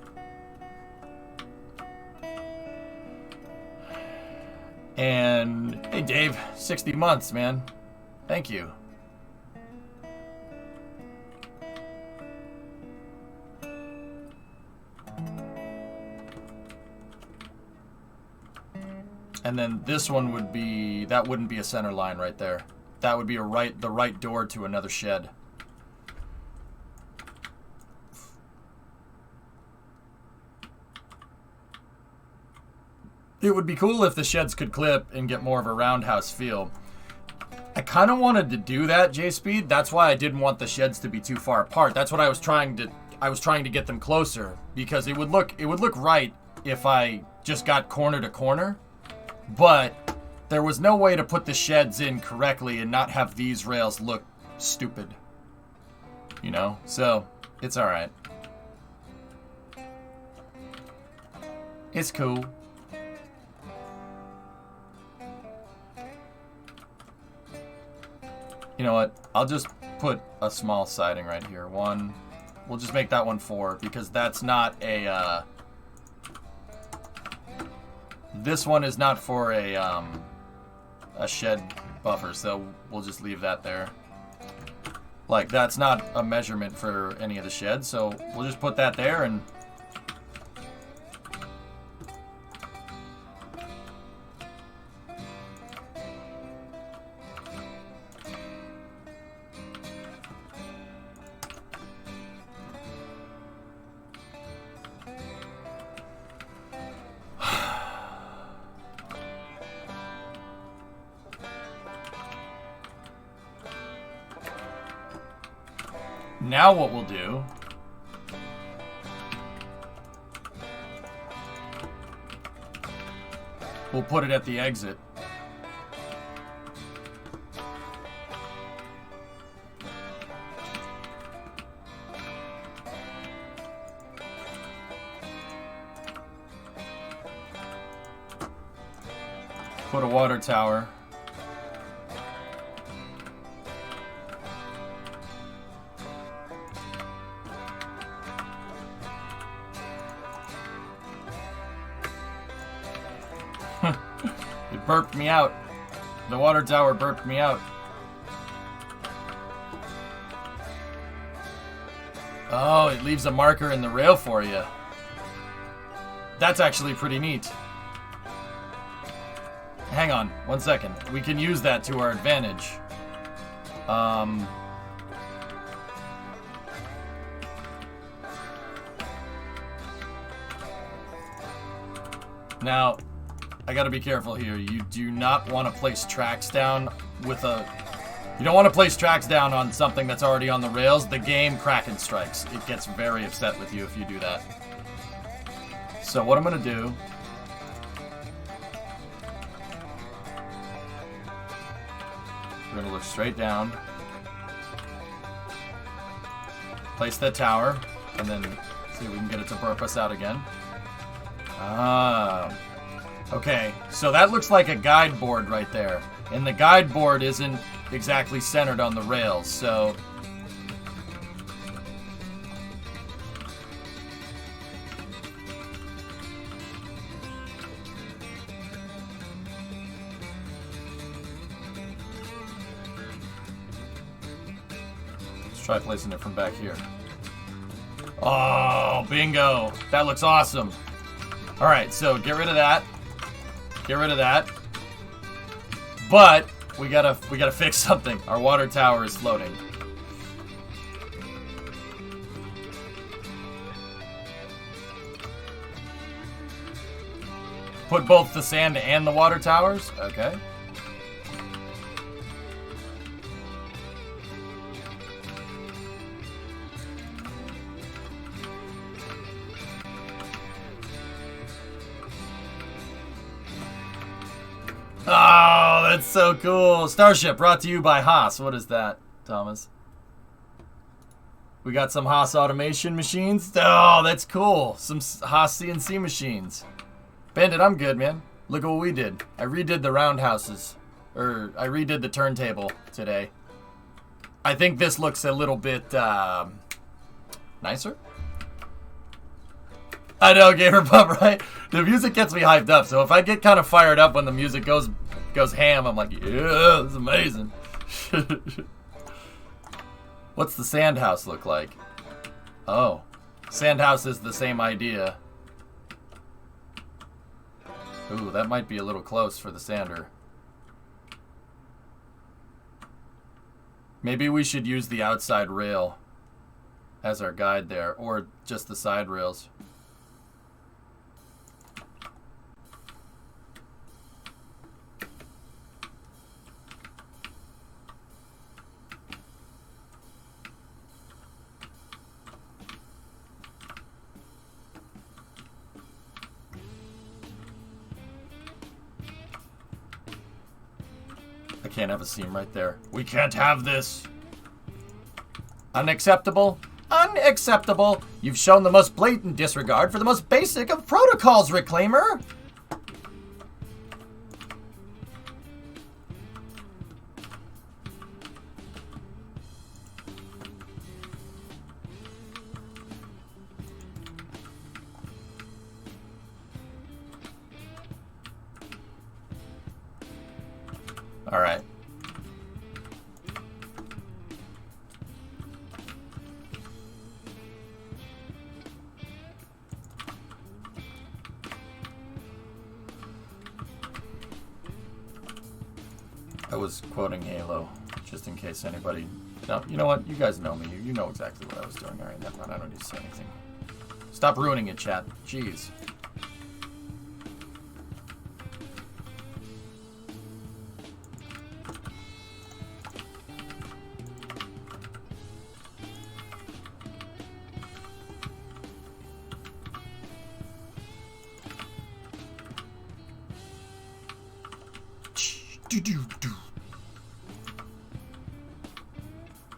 And, hey Dave, 60 months, man. Thank you. And then this one would be, that wouldn't be a center line right there. That would be the right door to another shed. It would be cool if the sheds could clip and get more of a roundhouse feel. I kind of wanted to do that, J-Speed. That's why I didn't want the sheds to be too far apart. That's what I was trying to get them closer, because it would look right if I just got corner to corner. But there was no way to put the sheds in correctly and not have these rails look stupid. You know? So, it's alright. It's cool. You know what? I'll just put a small siding right here. One. We'll just make that one 4, because that's not a, this one is not for a shed buffer, so we'll just leave that there. Like, that's not a measurement for any of the sheds, so we'll just put that there and... Now what we'll do we'll put it at the exit. Put a water tower. It burped me out. The water tower burped me out. Oh, it leaves a marker in the rail for you. That's actually pretty neat. Hang on, 1 second. We can use that to our advantage. Now, I gotta be careful here. You do not want to place tracks down with a... You don't want to place tracks down on something that's already on the rails. The game Kraken strikes. It gets very upset with you if you do that. So what I'm gonna do... We're gonna look straight down. Place that tower, and then see if we can get it to burp us out again. Ah... Okay, so that looks like a guide board right there. And the guide board isn't exactly centered on the rails, so... Let's try placing it from back here. Oh, bingo! That looks awesome! Alright, so get rid of that. Get rid of that. But we gotta fix something. Our water tower is floating. Put both the sand and the water towers? Okay. Oh, that's so cool. Starship brought to you by Haas. What is that, Thomas? We got some Haas automation machines. Oh, that's cool. Some Haas CNC machines. Bandit, I'm good, man. Look at what we did. I redid the roundhouses. Or, I redid the turntable today. I think this looks a little bit, nicer? I know, Gamer Bump, right? The music gets me hyped up, so if I get kind of fired up when the music goes ham, I'm like, yeah, this is amazing. What's the sand house look like? Oh, sand house is the same idea. Ooh, that might be a little close for the sander. Maybe we should use the outside rail as our guide there, or just the side rails. I can't have a seam right there. We can't have this. Unacceptable. Unacceptable. You've shown the most blatant disregard for the most basic of protocols, Reclaimer. All right. I was quoting Halo, just in case anybody... No, you know what? You guys know me. You know exactly what I was doing. All right, never mind. I don't need to say anything. Stop ruining it, chat. Jeez.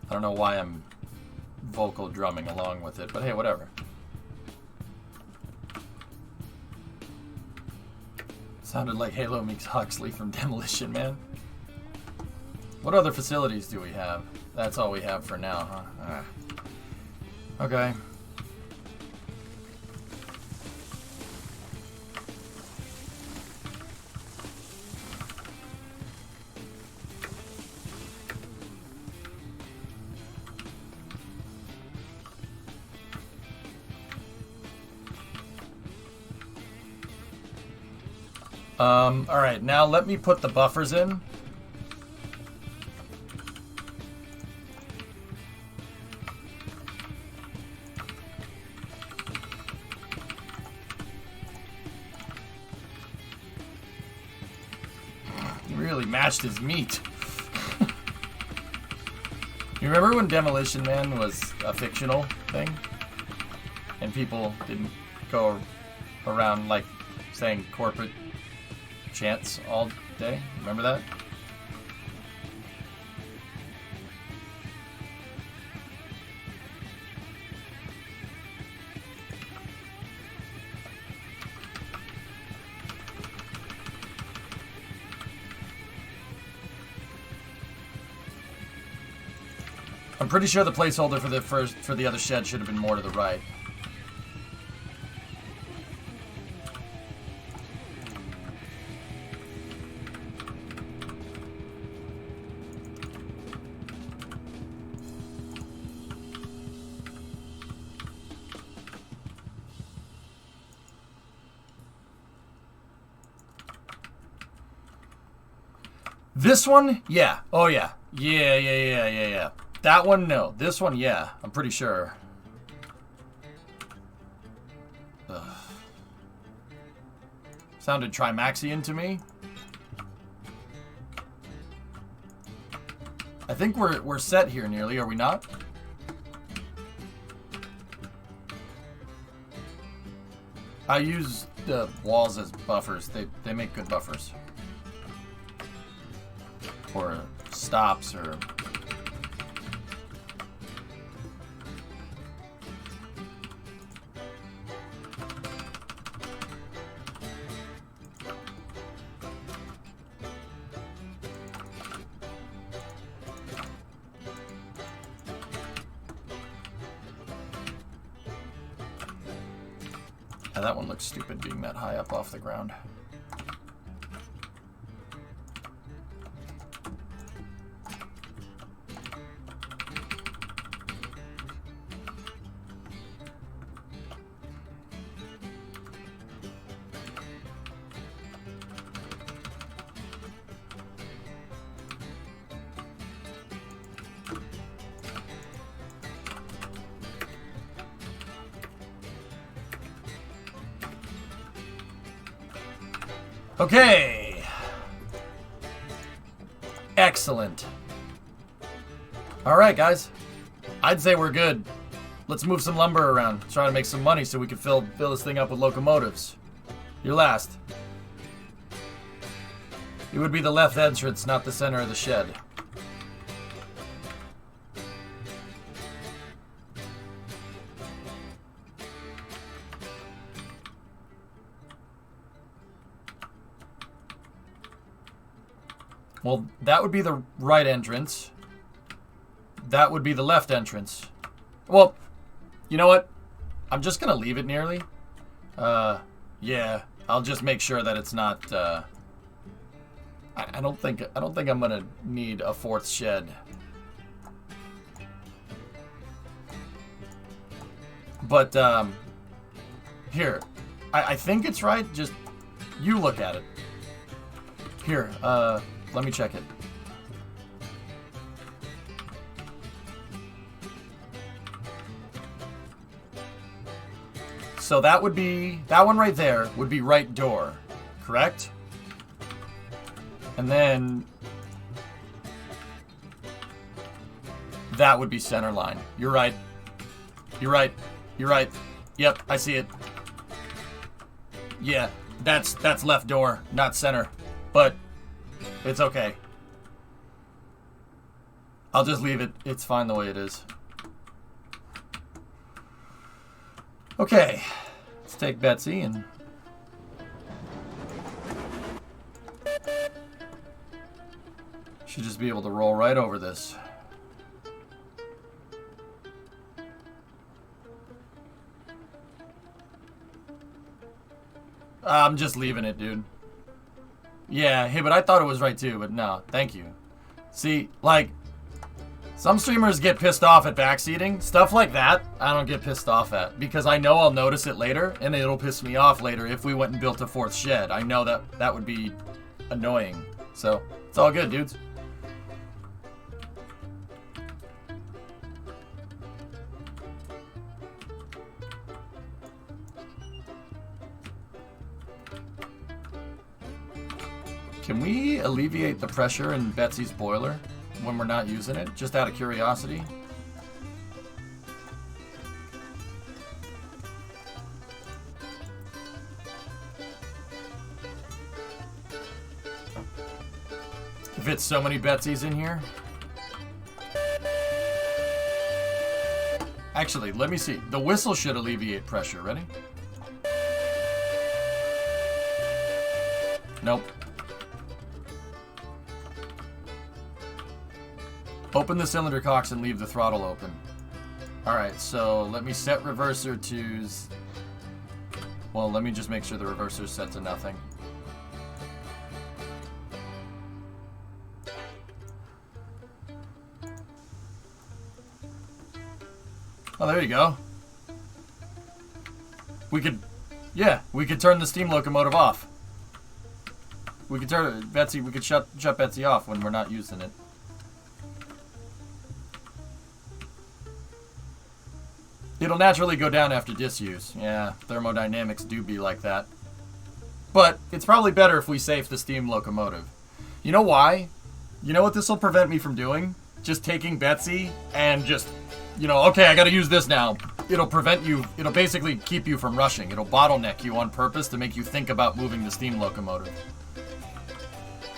I don't know why I'm vocal drumming along with it, but hey, whatever. Sounded like Halo meets Huxley from Demolition Man. What other facilities do we have? That's all we have for now, huh? Ah. Okay. Alright, now let me put the buffers in. He really mashed his meat. You remember when Demolition Man was a fictional thing? And people didn't go around, like, saying corporate chants all day? Remember that? I'm pretty sure the placeholder for the other shed should have been more to the right. This one? Yeah. Oh, yeah. Yeah. That one, no. This one, yeah. I'm pretty sure. Ugh. Sounded Trimaxian to me. I think we're set here nearly, are we not? I use the walls as buffers. They make good buffers. Or stops, or... Yeah, that one looks stupid being that high up off the ground. Okay. Excellent. Alright, guys. I'd say we're good. Let's move some lumber around. Try to make some money so we can fill this thing up with locomotives. You're last. It would be the left entrance, not the center of the shed. Well, that would be the right entrance. That would be the left entrance. Well, you know what? I'm just gonna leave it nearly. Yeah, I'll just make sure that it's not. I don't think I'm gonna need a fourth shed. But here, I think it's right. Just you look at it. Here, let me check it. So that would be, that one right there would be right door, correct? And then that would be center line. You're right. You're right. You're right. Yep, I see it. Yeah, that's left door, not center. But it's okay. I'll just leave it. It's fine the way it is. Okay. Let's take Betsy and... should just be able to roll right over this. I'm just leaving it, dude. Yeah, hey, but I thought it was right too, but no, thank you. See, like, some streamers get pissed off at backseating. Stuff like that, I don't get pissed off at, because I know I'll notice it later, and it'll piss me off later if we went and built a fourth shed. I know that would be annoying. So, it's all good, dudes. Can we alleviate the pressure in Betsy's boiler when we're not using it? Just out of curiosity. If it's so many Betsy's in here. Actually, let me see. The whistle should alleviate pressure. Ready? Nope. Open the cylinder cocks and leave the throttle open. Alright, so let me set reverser to... well, let me just make sure the reverser is set to nothing. Oh, there you go. We could... yeah, we could turn the steam locomotive off. We could turn... Betsy, we could shut Betsy off when we're not using it. It'll naturally go down after disuse. Yeah, thermodynamics do be like that. But it's probably better if we save the steam locomotive. You know why? You know what this will prevent me from doing? Just taking Betsy and just, you know, okay, I gotta use this now. It'll prevent you, it'll basically keep you from rushing. It'll bottleneck you on purpose to make you think about moving the steam locomotive.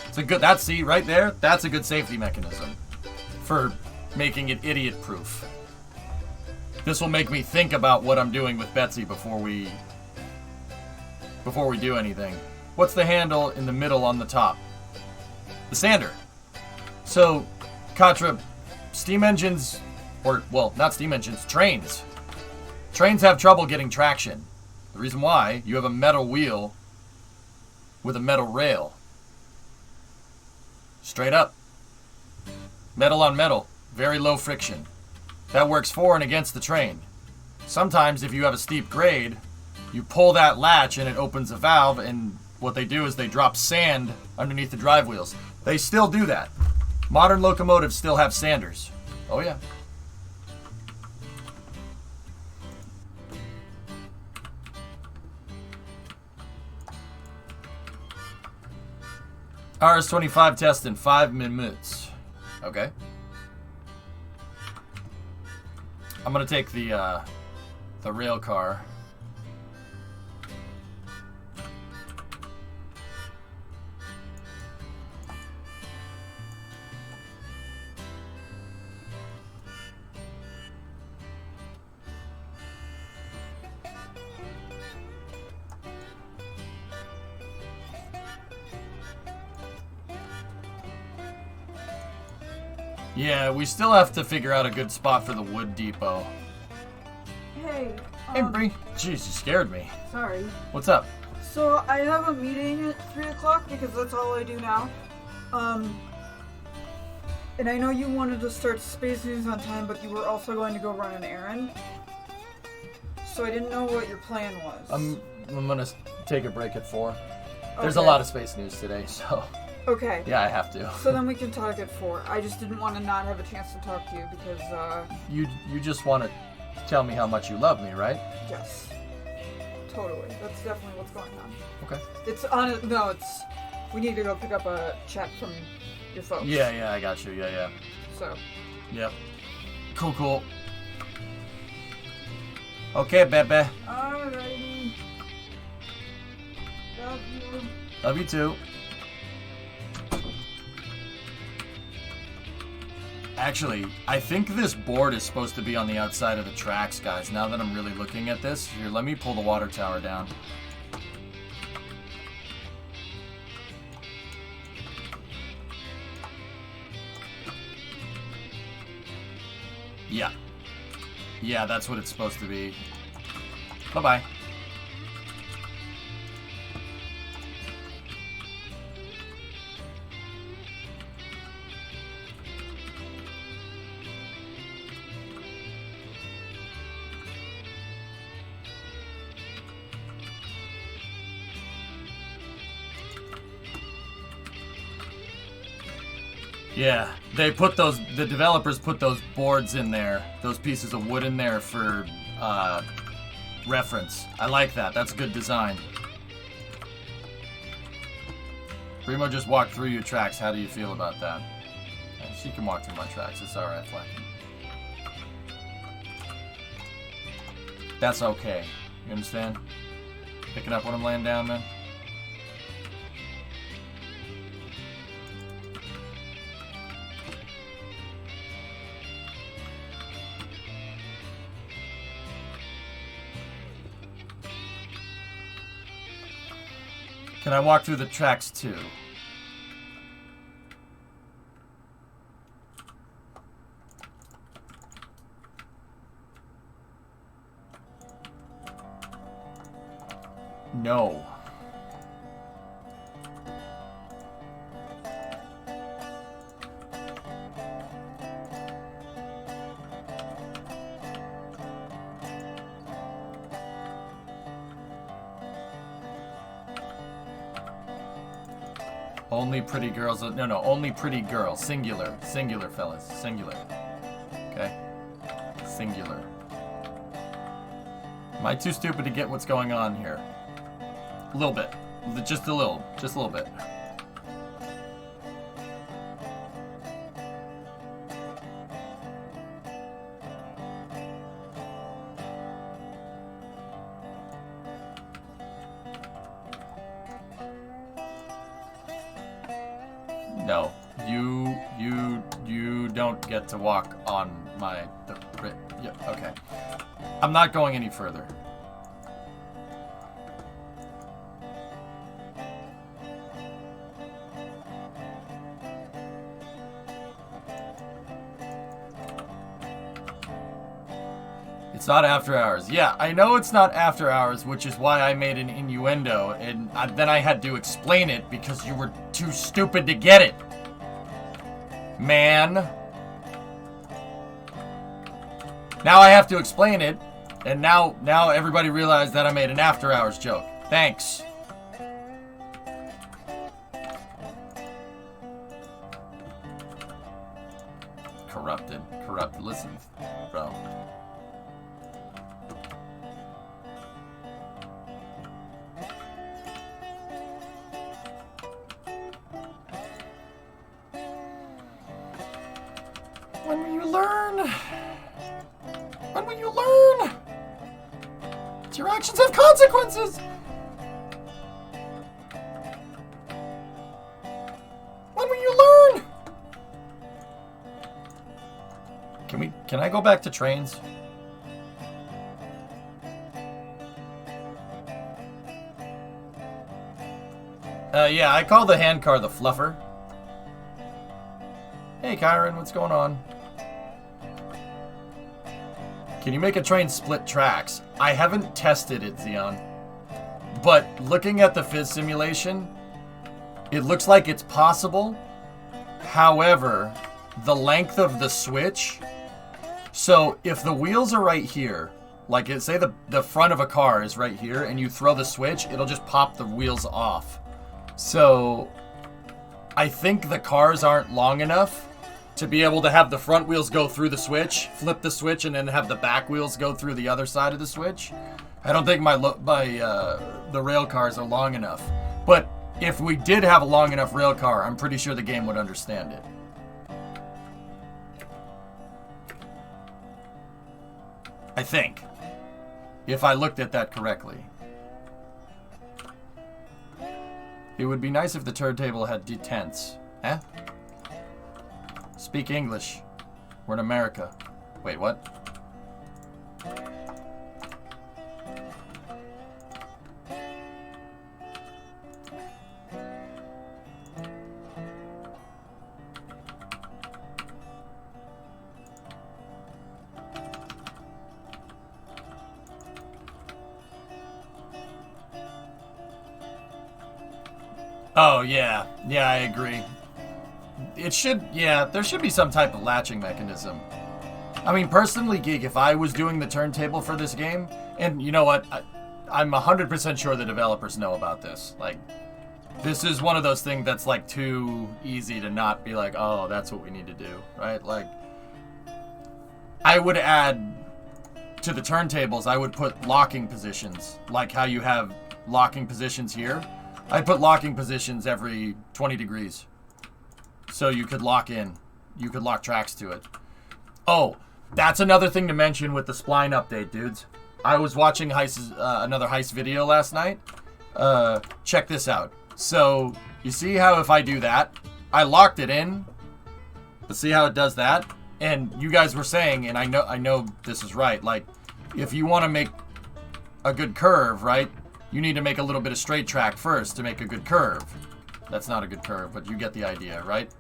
It's a good, see, right there? That's a good safety mechanism for making it idiot-proof. This will make me think about what I'm doing with Betsy before we do anything. What's the handle in the middle on the top? The sander. So, Katra, steam engines, or, well, not steam engines, trains. Trains have trouble getting traction. The reason why, you have a metal wheel with a metal rail. Straight up. Metal on metal. Very low friction. That works for and against the train. Sometimes if you have a steep grade, you pull that latch and it opens a valve, and what they do is they drop sand underneath the drive wheels. They still do that. Modern locomotives still have sanders. Oh yeah. RS-25 test in 5 minutes. Okay. I'm gonna take the rail car. Yeah, we still have to figure out a good spot for the wood depot. Hey. Hey, Bree. Jeez, you scared me. Sorry. What's up? So I have a meeting at 3 o'clock because that's all I do now. And I know you wanted to start Space News on time, but you were also going to go run an errand. So I didn't know what your plan was. I'm gonna take a break at 4. There's Okay. a lot of space news today, so Okay. yeah, I have to. So then we can talk at 4. I just didn't want to not have a chance to talk to you because, You just want to tell me how much you love me, right? yes. Totally. That's definitely what's going on. Okay. We need to go pick up a check from your folks. Yeah, I got you. Yeah. So. Yep. Cool. Okay, Bebe. Alrighty. Love you. Love you too. Actually, I think this board is supposed to be on the outside of the tracks, guys. Now that I'm really looking at this, here, let me pull the water tower down. Yeah, that's what it's supposed to be. Bye-bye. Yeah, the developers put those boards in there, those pieces of wood in there for reference. I like that. That's good design. Primo just walked through your tracks. How do you feel about that? She can walk through my tracks. It's alright, Flacken. That's okay. You understand? Picking up what I'm laying down, man? Can I walk through the tracks too? No. Only pretty girls. No, only pretty girls. Singular. Singular, fellas. Singular. Okay? Singular. Am I too stupid to get what's going on here? A little bit. Just a little. Just a little bit. No, you don't get to walk on my. Yeah, okay. I'm not going any further. It's not after hours. Yeah, I know it's not after hours, which is why I made an innuendo, and then I had to explain it because you were too stupid to get it. Man. Now I have to explain it, and now everybody realized that I made an after hours joke. Thanks. Corrupted. Listen, bro. When will you learn? When will you learn? Your actions have consequences. When will you learn? Can I go back to trains? Yeah, I call the handcar the fluffer. Hey, Kyron, what's going on? Can you make a train split tracks? I haven't tested it, Xeon. But looking at the Fizz simulation, it looks like it's possible. However, the length of the switch... So, if the wheels are right here, like say the front of a car is right here, and you throw the switch, it'll just pop the wheels off. So, I think the cars aren't long enough to be able to have the front wheels go through the switch, flip the switch, and then have the back wheels go through the other side of the switch. I don't think the rail cars are long enough. But if we did have a long enough rail car, I'm pretty sure the game would understand it. I think. If I looked at that correctly. It would be nice if the turntable had detents. Eh? Speak English. We're in America. Wait, what? Oh, yeah. Yeah, I agree. It should, yeah, there should be some type of latching mechanism. I mean, personally, Geek, if I was doing the turntable for this game, and you know what, I'm 100% sure the developers know about this. Like, this is one of those things that's, like, too easy to not be like, oh, that's what we need to do, right? Like, I would add to the turntables, I would put locking positions, like how you have locking positions here. I'd put locking positions every 20 degrees. So you could lock in. You could lock tracks to it. Oh, that's another thing to mention with the spline update, dudes. I was watching another Heist video last night. Check this out. So, you see how if I do that, I locked it in. But see how it does that? And you guys were saying, and I know this is right, like, if you want to make a good curve, right? You need to make a little bit of straight track first to make a good curve. That's not a good curve, but you get the idea, right?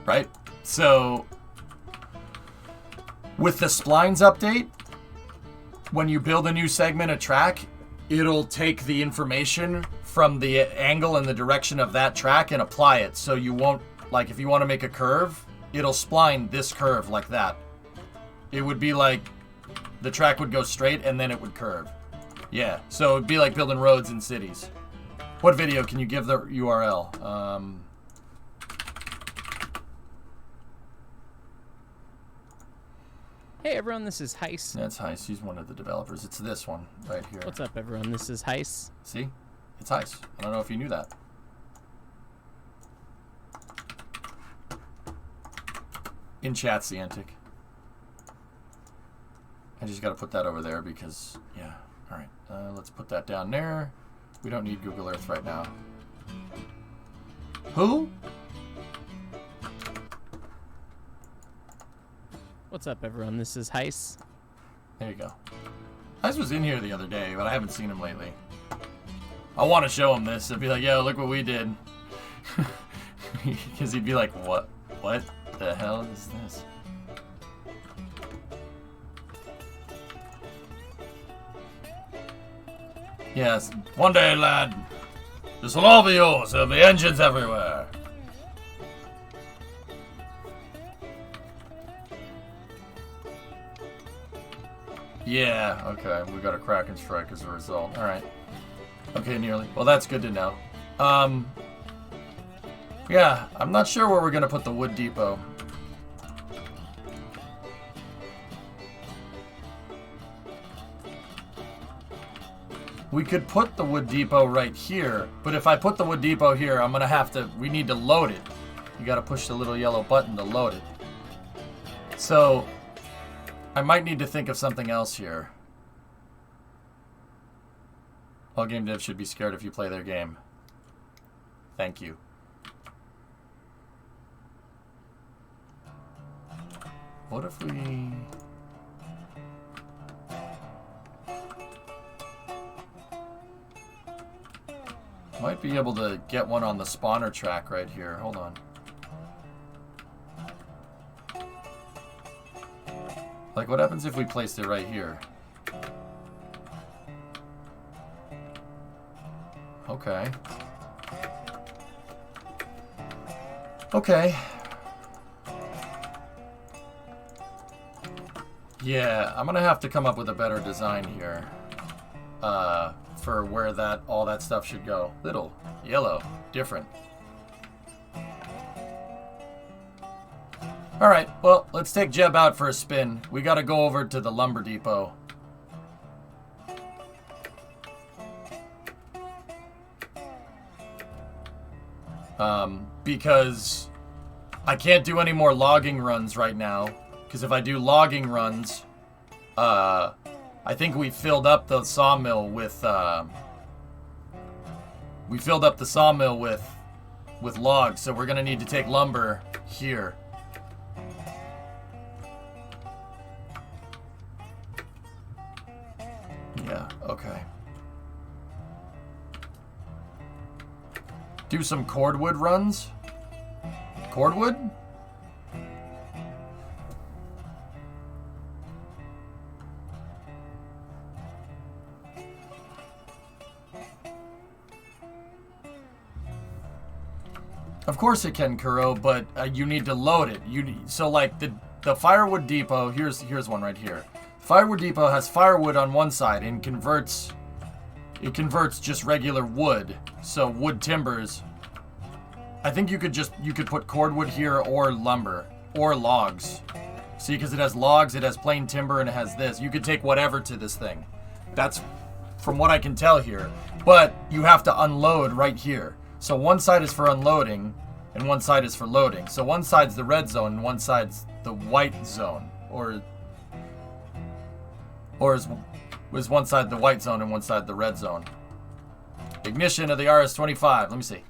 Right? So, with the splines update, when you build a new segment of track, it'll take the information from the angle and the direction of that track and apply it. So you won't, like, if you want to make a curve, it'll spline this curve like that. It would be like the track would go straight and then it would curve. Yeah, so it'd be like building roads in cities. What video can you give the URL? Hey everyone, this is Heist. That's Heist. He's one of the developers. It's this one right here. What's up everyone? This is Heist. See? It's Heist. I don't know if you knew that. In chat, Ciantic. I just gotta put that over there because, yeah. Alright, let's put that down there. We don't need Google Earth right now. Who? What's up everyone? This is Heist. There you go. Heist was in here the other day, but I haven't seen him lately. I want to show him this and be like, yo, look what we did. Because he'd be like, what? What the hell is this? Yes, one day, lad, this will all be yours. There'll be engines everywhere. Yeah, okay, we got a Kraken strike as a result. Alright. Okay, nearly. Well, that's good to know. Yeah, I'm not sure where we're gonna put the wood depot. We could put the wood depot right here, but if I put the wood depot here, I'm gonna have to, we need to load it. You gotta push the little yellow button to load it. So, I might need to think of something else here. All game devs should be scared if you play their game. Thank you. What if we... Might be able to get one on the spawner track right here. Hold on. Like, what happens if we placed it right here? Okay. Okay. Yeah, I'm gonna have to come up with a better design here. For where that all that stuff should go. Little, yellow, different. Alright, well, let's take Jeb out for a spin. We gotta go over to the lumber depot. Because I can't do any more logging runs right now. Because if I do logging runs, I think we filled up the sawmill with, with logs, so we're gonna need to take lumber here. Yeah, okay. Do some cordwood runs? Cordwood? Of course it can, Kuro, but you need to load it. So like the firewood depot, here's one right here. Firewood depot has firewood on one side and converts just regular wood. So wood timbers. I think you could put cordwood here or lumber or logs. See, because it has logs, it has plain timber, and it has this. You could take whatever to this thing. That's from what I can tell here. But you have to unload right here. So one side is for unloading, and one side is for loading. So one side's the red zone, and one side's the white zone. Or is one side the white zone and one side the red zone. Ignition of the RS-25. Let me see.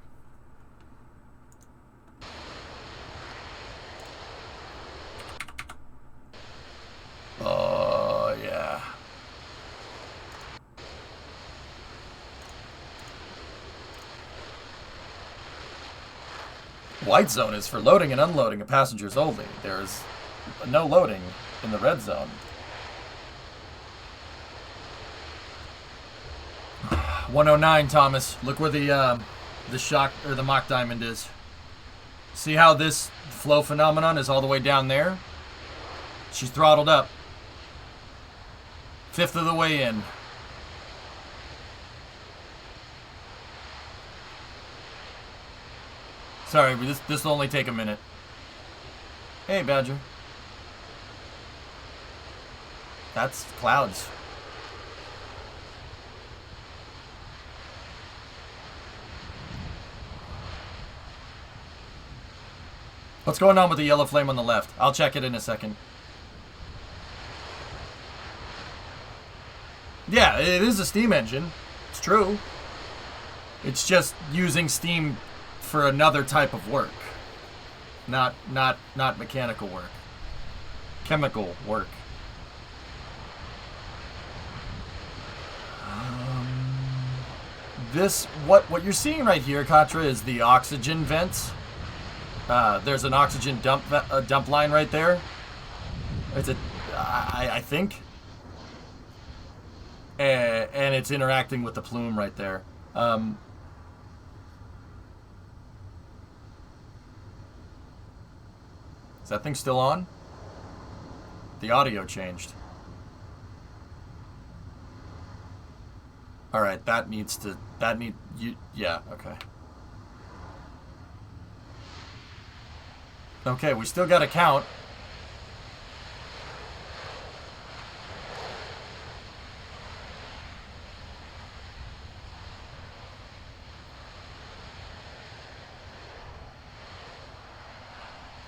Oh, yeah. White zone is for loading and unloading of passengers only. There is no loading in the red zone. 109, Thomas. Look where the shock or the mock diamond is. See how this flow phenomenon is all the way down there? She's throttled up. Fifth of the way in. Sorry, this will only take a minute. Hey, Badger. That's clouds. What's going on with the yellow flame on the left? I'll check it in a second. Yeah, it is a steam engine. It's true. It's just using steam for another type of work. Not mechanical work. Chemical work. What you're seeing right here, Katra, is the oxygen vents. There's an oxygen dump line right there. It's I think. and it's interacting with the plume right there. Is that thing still on? The audio changed. Alright, yeah, okay. Okay, we still got a count.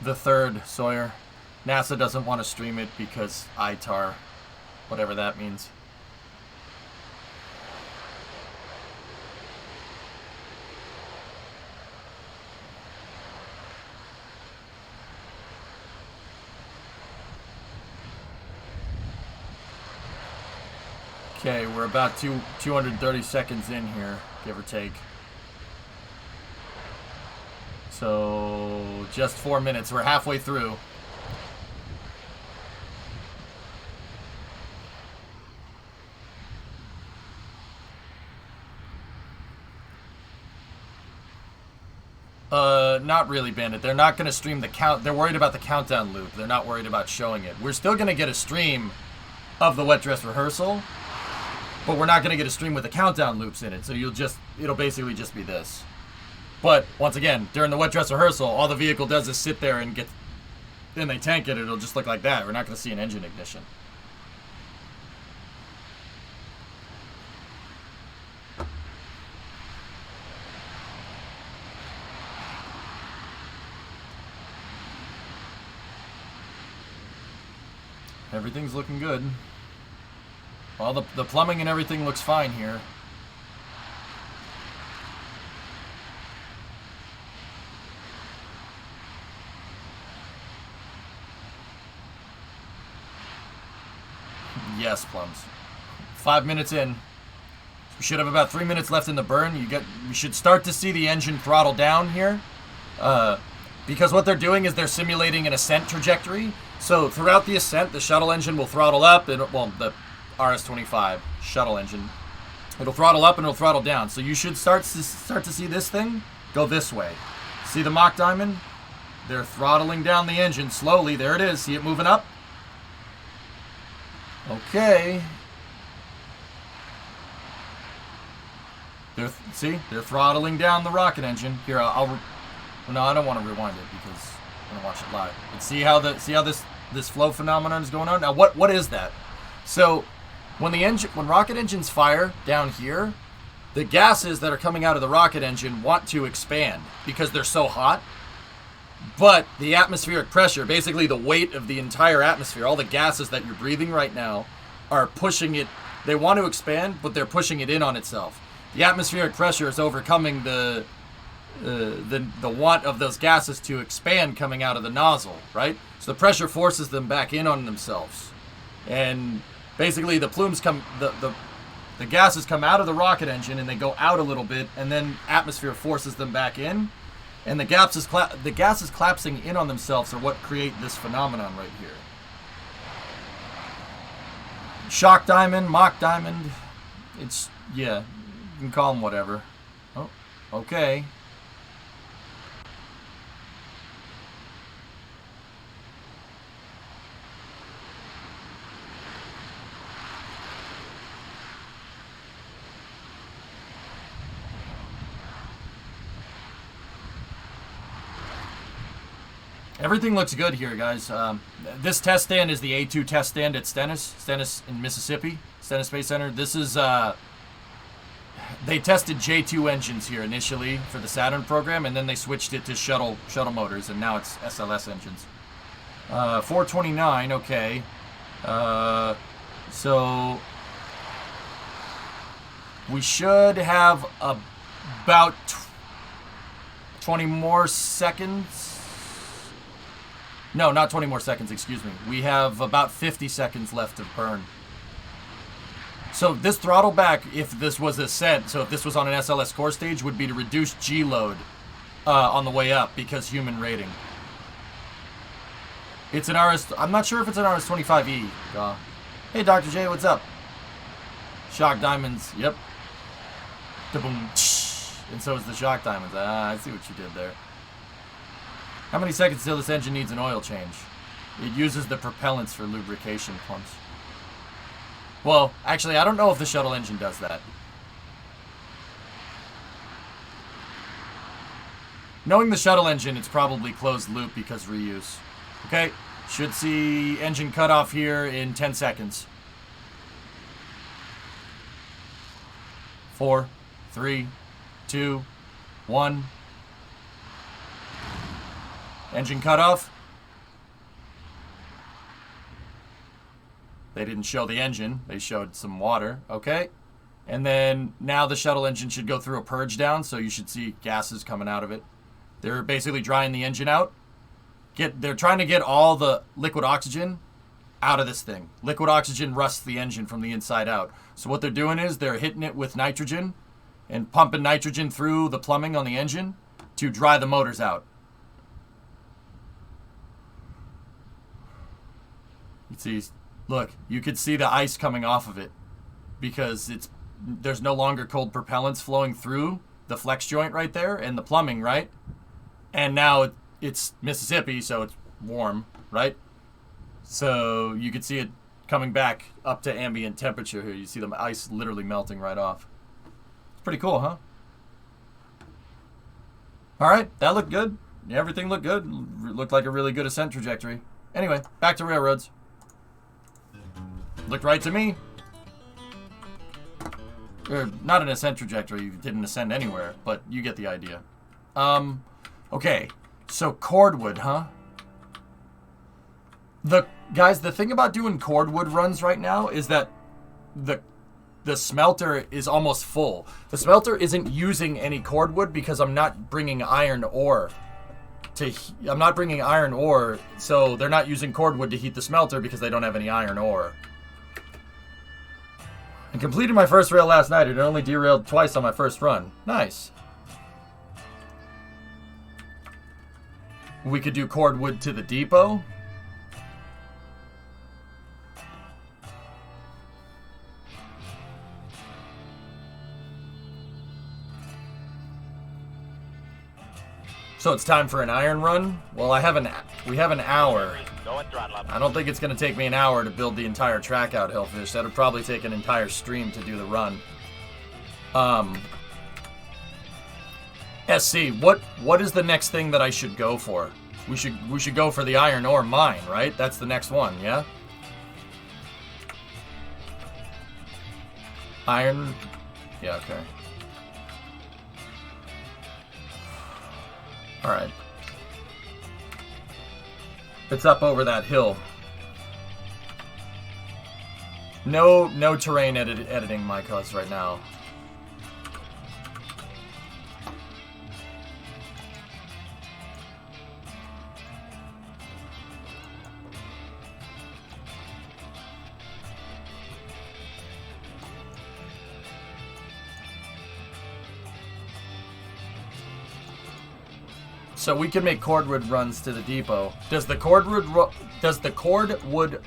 The third, Sawyer. NASA doesn't want to stream it because ITAR, whatever that means. Okay, we're about 230 seconds in here, give or take. So, just 4 minutes. We're halfway through. Not really, Bandit. They're not going to stream the count. They're worried about the countdown loop. They're not worried about showing it. We're still going to get a stream of the wet dress rehearsal, but we're not going to get a stream with the countdown loops in it. So it'll basically just be this. But once again, during the wet dress rehearsal, all the vehicle does is sit there and then they tank it. It'll just look like that. We're not going to see an engine ignition. Everything's looking good. All the plumbing and everything looks fine here. Yes, Plums. 5 minutes in. We should have about 3 minutes left in the burn. We should start to see the engine throttle down here. Because what they're doing is they're simulating an ascent trajectory. So throughout the ascent, the shuttle engine will throttle up. The RS-25 shuttle engine. It'll throttle up and it'll throttle down. So you should start to see this thing go this way. See the Mach Diamond? They're throttling down the engine slowly. There it is. See it moving up? Okay. They're throttling down the rocket engine. Here, no, I don't want to rewind it because I'm gonna watch it live. And see how this flow phenomenon is going on. Now, what is that? So, when rocket engines fire down here, the gases that are coming out of the rocket engine want to expand because they're so hot. But the atmospheric pressure, basically the weight of the entire atmosphere, all the gases that you're breathing right now, are pushing it. They want to expand, but they're pushing it in on itself. The atmospheric pressure is overcoming the want of those gases to expand coming out of the nozzle, right? So the pressure forces them back in on themselves, and basically the plumes the gases come out of the rocket engine and they go out a little bit, and then atmosphere forces them back in. And the gases collapsing in on themselves are what create this phenomenon right here. Shock diamond, Mach diamond. Yeah, you can call them whatever. Oh, okay. Everything looks good here, guys. This test stand is the A2 test stand at Stennis in Mississippi, Stennis Space Center. This is, they tested J2 engines here initially for the Saturn program, and then they switched it to shuttle motors, and now it's SLS engines. 429, okay. So we should have about 20 more seconds. No, not 20 more seconds, excuse me. We have about 50 seconds left to burn. So this throttle back, if this was ascent, so if this was on an SLS core stage, would be to reduce G load on the way up because human rating. It's an I'm not sure if it's an RS-25E. Hey, Dr. J, what's up? Shock diamonds. Yep. Da-boom. And so is the shock diamonds. Ah, I see what you did there. How many seconds till this engine needs an oil change? It uses the propellants for lubrication pumps. Well, actually, I don't know if the shuttle engine does that. Knowing the shuttle engine, it's probably closed loop because reuse. Okay, should see engine cutoff here in 10 seconds. 4, 3, 2, 1. Engine cutoff. They didn't show the engine. They showed some water. Okay. And then now the shuttle engine should go through a purge down, so you should see gases coming out of it. They're basically drying the engine out. They're trying to get all the liquid oxygen out of this thing. Liquid oxygen rusts the engine from the inside out. So what they're doing is they're hitting it with nitrogen and pumping nitrogen through the plumbing on the engine to dry the motors out. You see, look, you could see the ice coming off of it because there's no longer cold propellants flowing through the flex joint right there and the plumbing, right? And now it's Mississippi, so it's warm, right? So you could see it coming back up to ambient temperature here. You see the ice literally melting right off. It's pretty cool, huh? All right, that looked good. Everything looked good. Looked like a really good ascent trajectory. Anyway, back to railroads. Looked right to me. Or not an ascent trajectory. You didn't ascend anywhere, but you get the idea. Okay, so cordwood, huh? Guys, the thing about doing cordwood runs right now is that the smelter is almost full. The smelter isn't using any cordwood because I'm not bringing iron ore. I'm not bringing iron ore, so they're not using cordwood to heat the smelter because they don't have any iron ore. I completed my first rail last night. It only derailed twice on my first run. Nice. We could do cordwood to the depot. So it's time for an iron run? Well, we have an hour. I don't think it's going to take me an hour to build the entire track out, Hellfish. That would probably take an entire stream to do the run. SC, what is the next thing that I should go for? We should go for the iron ore mine, right? That's the next one, yeah? Iron? Yeah, okay. Alright. It's up over that hill. No terrain editing my cause right now. So we can make cordwood runs to the depot. Does the cordwood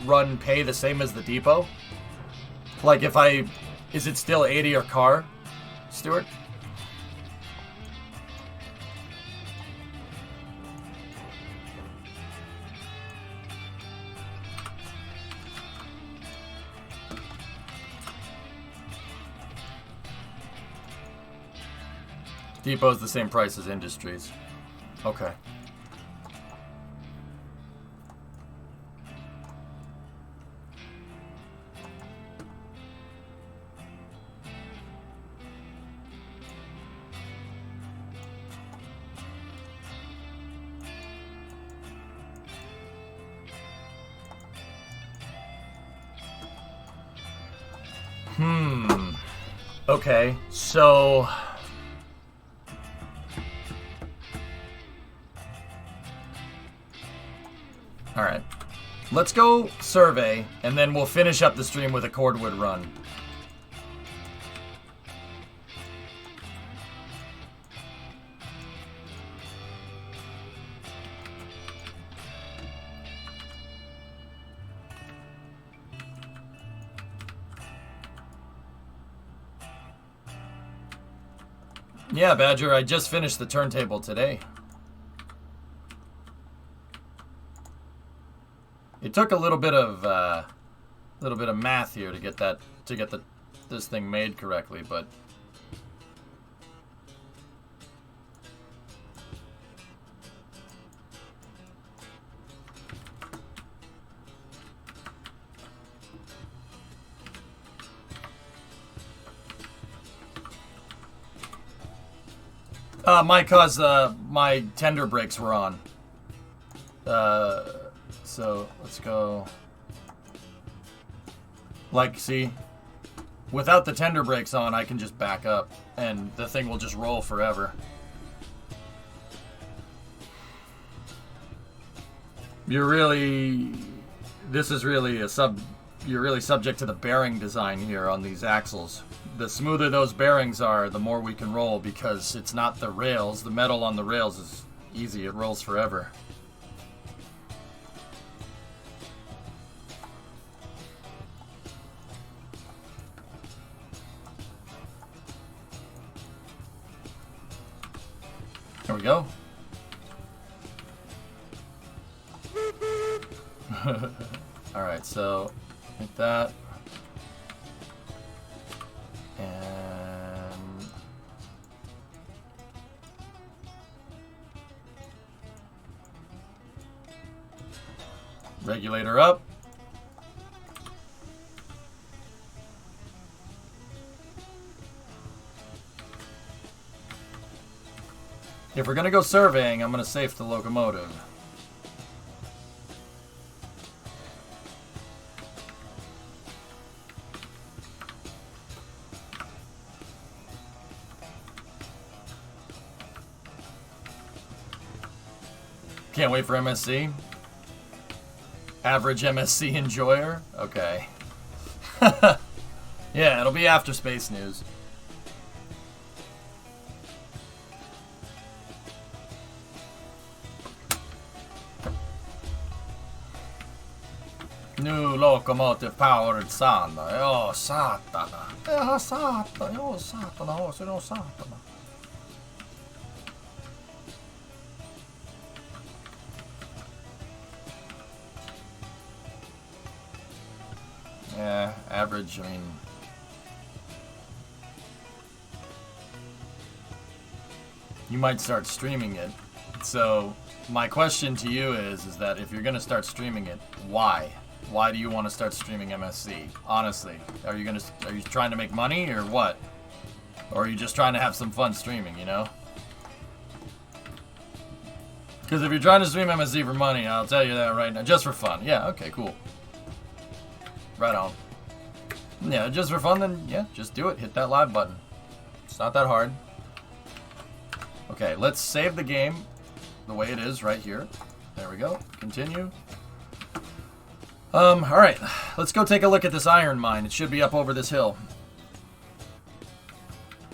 run pay the same as the depot? Like is it still 80 or car, Stuart? Depot's the same price as Industries. Okay. Okay, so alright. Let's go survey, and then we'll finish up the stream with a cordwood run. Yeah, Badger, I just finished the turntable today. It took a little bit of math here to get this thing made correctly, but Mike, cause my tender brakes were on. So let's go. Like, see, without the tender brakes on, I can just back up, and the thing will just roll forever. You're really subject to the bearing design here on these axles. The smoother those bearings are, the more we can roll, because it's not the rails. The metal on the rails is easy. It rolls forever. There we go. Alright, so like that. And regulator up. If we're gonna go surveying, I'm gonna safe the locomotive. Can't wait for MSC. Average MSC enjoyer? Okay. Yeah, it'll be after Space News. New locomotive powered Sanda. Oh, satana. Ja, satana. Oh, satana. Oh, satana. Yeah, average, I mean... You might start streaming it. So, my question to you is that if you're gonna start streaming it, why? Why do you want to start streaming MSC? Honestly, are you trying to make money or what? Or are you just trying to have some fun streaming, you know? Because if you're trying to stream MSC for money, I'll tell you that right now. Just for fun. Yeah, okay, cool. Right on. Yeah, just for fun, then yeah, just do it. Hit that live button. It's not that hard. Okay, let's save the game the way it is right here. There we go. Continue. Alright. Let's go take a look at this iron mine. It should be up over this hill.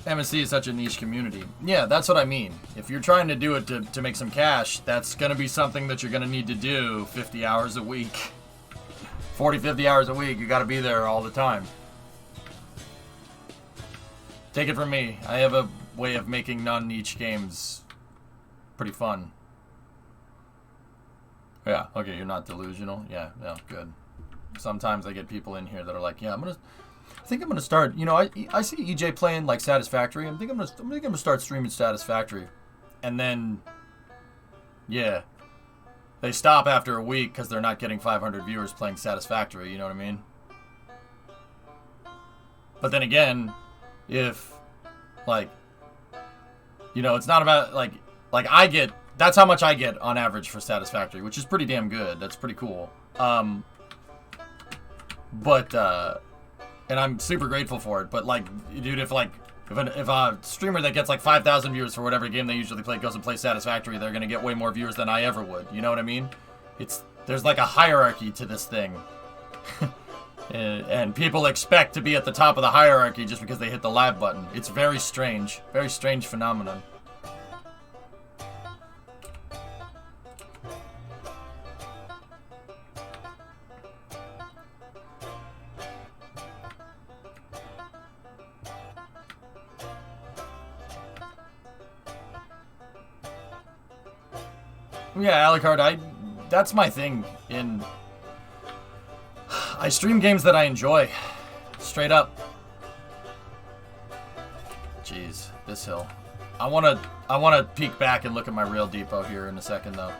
MSC is such a niche community. Yeah, that's what I mean. If you're trying to do it to make some cash, that's going to be something that you're going to need to do 50 hours a week. 40, 50 hours a week. You got to be there all the time. Take it from me. I have a way of making non-niche games pretty fun. Yeah, okay, you're not delusional. Yeah, good. Sometimes I get people in here that are like, yeah, I think I'm gonna start. You know, I see EJ playing like Satisfactory. I'm gonna start streaming Satisfactory, and then, yeah, they stop after a week because they're not getting 500 viewers playing Satisfactory. You know what I mean? But then again, if like, you know, it's not about like I get. That's how much I get on average for Satisfactory, which is pretty damn good. That's pretty cool. And I'm super grateful for it. But like, dude, if a streamer that gets like 5,000 viewers for whatever game they usually play goes and plays Satisfactory, they're gonna get way more viewers than I ever would. You know what I mean? There's like a hierarchy to this thing, and people expect to be at the top of the hierarchy just because they hit the live button. It's very strange phenomenon. Yeah, Alucard, that's my thing in... I stream games that I enjoy. Straight up. Jeez, this hill. I wanna peek back and look at my real depot here in a second, though.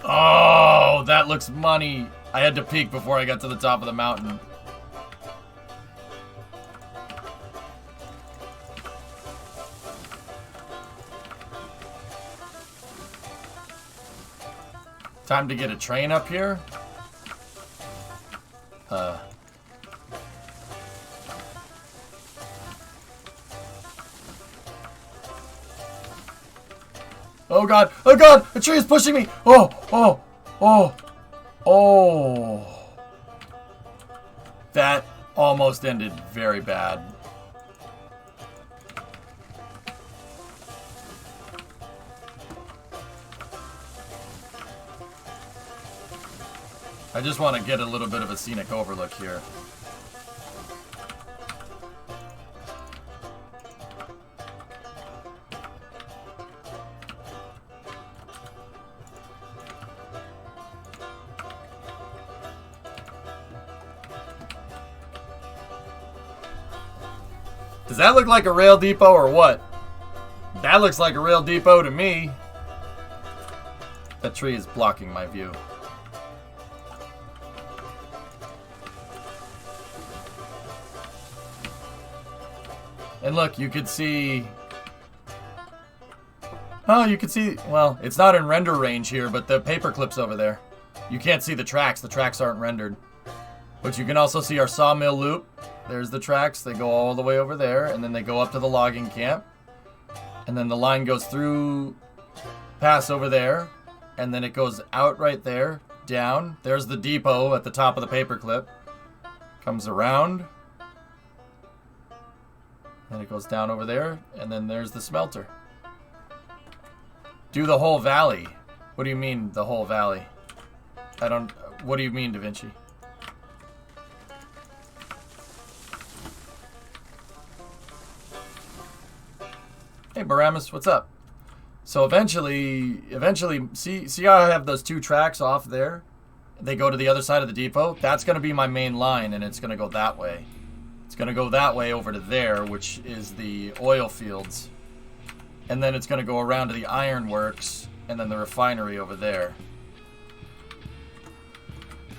Oh, that looks money. I had to peek before I got to the top of the mountain. Time to get a train up here. Oh god! Oh god! A tree is pushing me! Oh! Oh! Oh! Oh! That almost ended very bad. I just want to get a little bit of a scenic overlook here. Does that look like a rail depot or what? That looks like a rail depot to me. That tree is blocking my view. And look, you could see... Oh, you could see... Well, it's not in render range here, but the paperclip's over there. You can't see the tracks. The tracks aren't rendered. But you can also see our sawmill loop. There's the tracks. They go all the way over there, and then they go up to the logging camp. And then the line goes through, pass over there, and then it goes out right there, down. There's the depot at the top of the paperclip. Comes around. Then it goes down over there, and then there's the smelter. Do the whole valley. What do you mean, the whole valley? I don't... What do you mean, Da Vinci? Hey, Baramus, what's up? So eventually, see how I have those two tracks off there? They go to the other side of the depot? That's going to be my main line, and it's going to go that way. It's going to go that way over to there, which is the oil fields. And then it's going to go around to the ironworks, and then the refinery over there.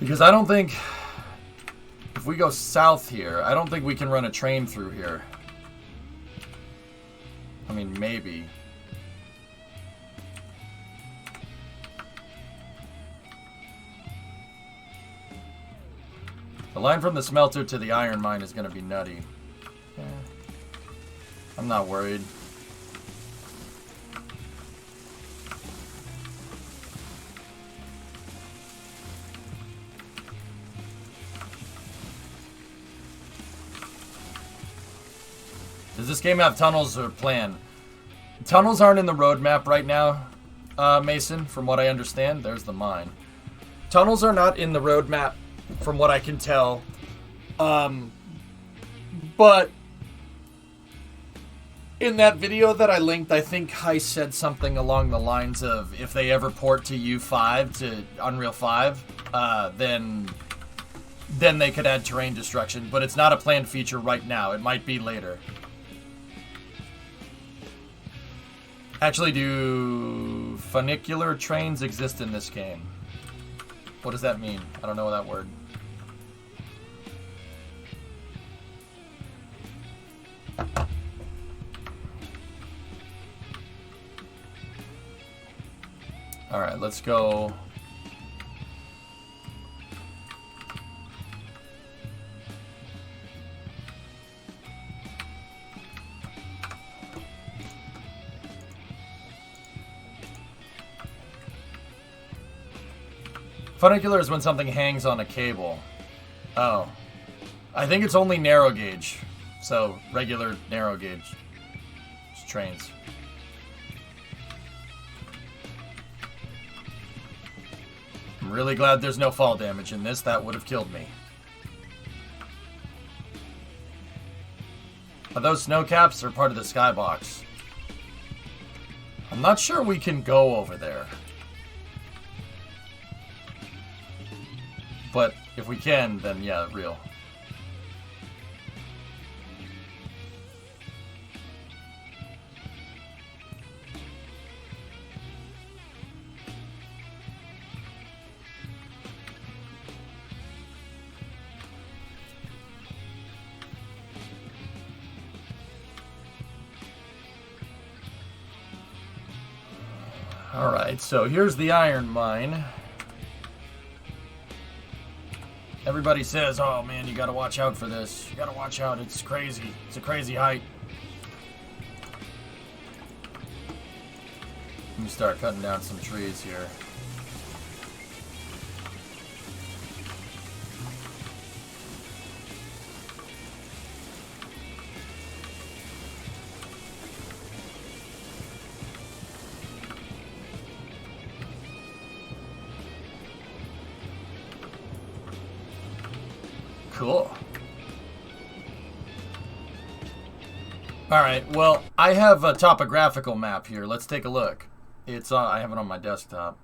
Because I don't think... If we go south here, I don't think we can run a train through here. I mean, maybe. The line from the smelter to the iron mine is going to be nutty. Yeah. I'm not worried. Does this game have tunnels or plan? Tunnels aren't in the roadmap right now, Mason, from what I understand. There's the mine. Tunnels are not in the roadmap, from what I can tell. But in that video that I linked, I think Heist said something along the lines of if they ever port to U5, to Unreal 5, then they could add terrain destruction. But it's not a planned feature right now. It might be later. Actually, do funicular trains exist in this game? What does that mean? I don't know that word. Alright, let's go. Funicular is when something hangs on a cable. Oh. I think it's only narrow gauge. So, regular narrow gauge trains. I'm really glad there's no fall damage in this. That would have killed me. Are those snow caps or part of the skybox? I'm not sure we can go over there. But if we can, then yeah, real. Alright, so here's the iron mine. Everybody says, oh man, you gotta watch out for this. You gotta watch out, it's crazy. It's a crazy height. Let me start cutting down some trees here. Cool. Alright, well, I have a topographical map here. Let's take a look. It's I have it on my desktop.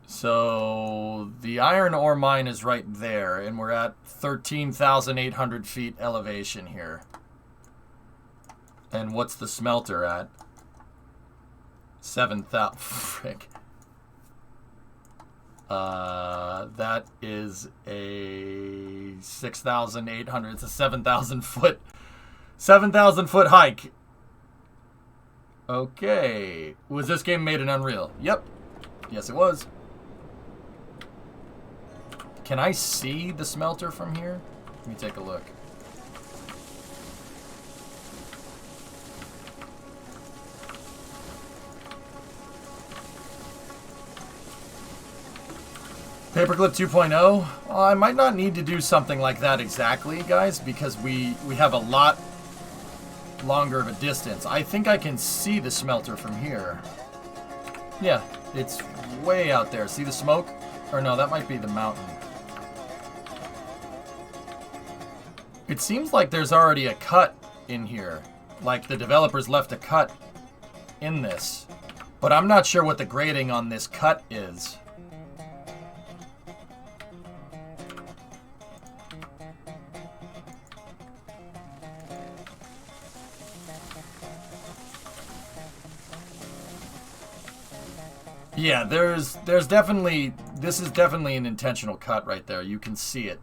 So the iron ore mine is right there, and we're at 13,800 feet elevation here. And what's the smelter at? 7,000. Frick. That is a 6,800. It's a 7,000 foot hike. Okay. Was this game made in Unreal? Yep. Yes, it was. Can I see the smelter from here? Let me take a look. Paperclip 2.0? Well, I might not need to do something like that exactly, guys, because we have a lot longer of a distance. I think I can see the smelter from here. Yeah, it's way out there. See the smoke? Or no, that might be the mountain. It seems like there's already a cut in here. Like the developers left a cut in this. But I'm not sure what the grading on this cut is. Yeah, there's definitely, this is definitely an intentional cut right there. You can see it.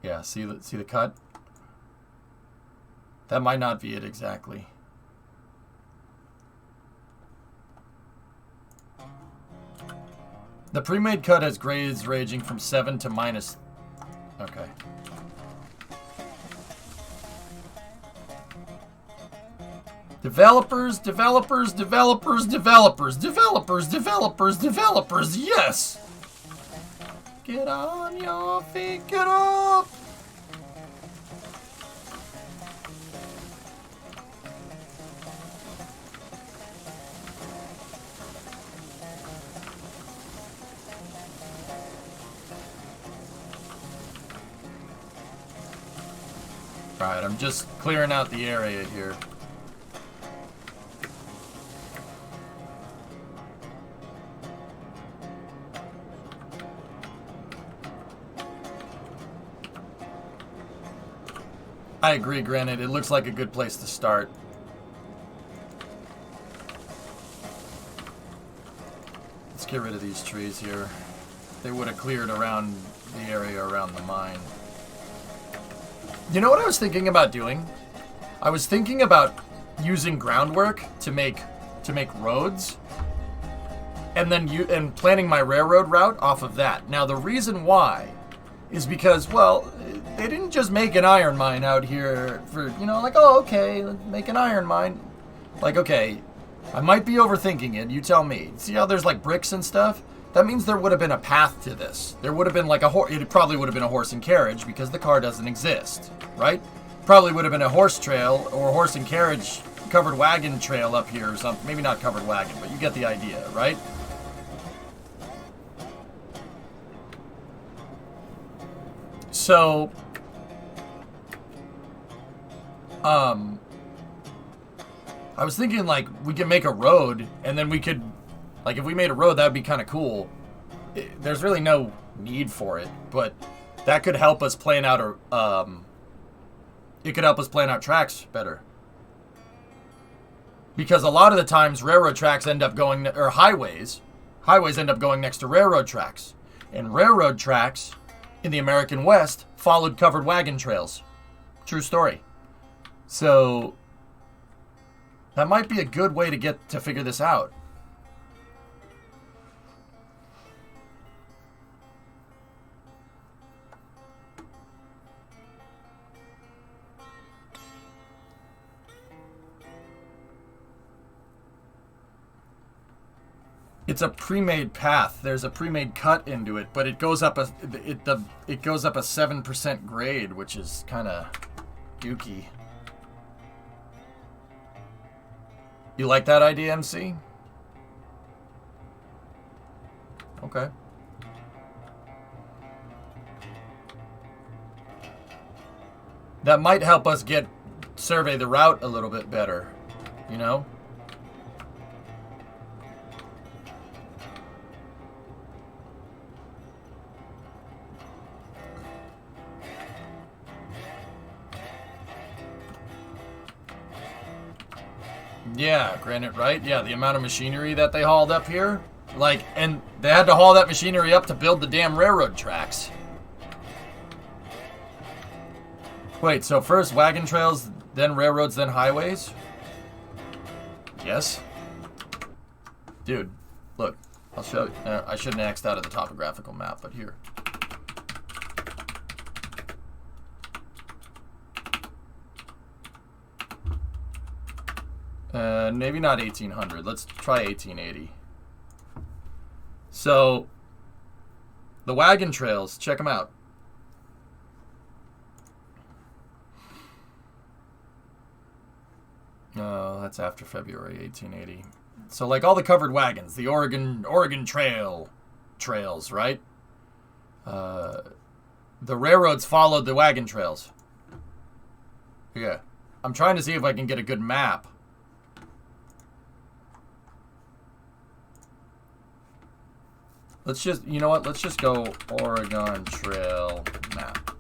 Yeah, see the cut? That might not be it exactly. The pre-made cut has grades ranging from 7 to minus. Okay. Developers, developers, developers, developers, developers, developers, developers, yes! Get on your feet, get up! Alright, I'm just clearing out the area here. I agree, Granite. It looks like a good place to start. Let's get rid of these trees here. They would have cleared around the area around the mine. You know what I was thinking about doing? I was thinking about using groundwork to make roads, and then planning my railroad route off of that. Now the reason why is because, well, they didn't just make an iron mine out here for, you know, like, oh, okay, let's make an iron mine. Like, okay, I might be overthinking it, you tell me. See how there's, like, bricks and stuff? That means there would have been a path to this. There would have been, like, it probably would have been a horse and carriage because the car doesn't exist, right? Probably would have been a horse trail or horse and carriage covered wagon trail up here or something. Maybe not covered wagon, but you get the idea, right? So, I was thinking, like, we could make a road, and then we could, like, if we made a road, that would be kind of cool. There's really no need for it, but that could help us plan out it could help us plan out tracks better. Because a lot of the times, railroad tracks end up going, or highways end up going next to railroad tracks. And railroad tracks in the American West followed covered wagon trails. True story. So that might be a good way to figure this out. It's a pre-made path. There's a pre-made cut into it, but it goes up a 7% grade, which is kind of dookie. You like that idea, MC? Okay. That might help us survey the route a little bit better, you know? Yeah, granted, right? Yeah, the amount of machinery that they hauled up here. Like, and they had to haul that machinery up to build the damn railroad tracks. Wait, so first wagon trails, then railroads, then highways? Yes. Dude, look, I'll show you. I shouldn't have X'd out of the topographical map, but here. Maybe not 1800. Let's try 1880. So, the wagon trails, check them out. Oh, that's after February 1880. So, like all the covered wagons, the Oregon trails, right? The railroads followed the wagon trails. Yeah. I'm trying to see if I can get a good map. Let's just, you know what? Let's just go Oregon Trail map.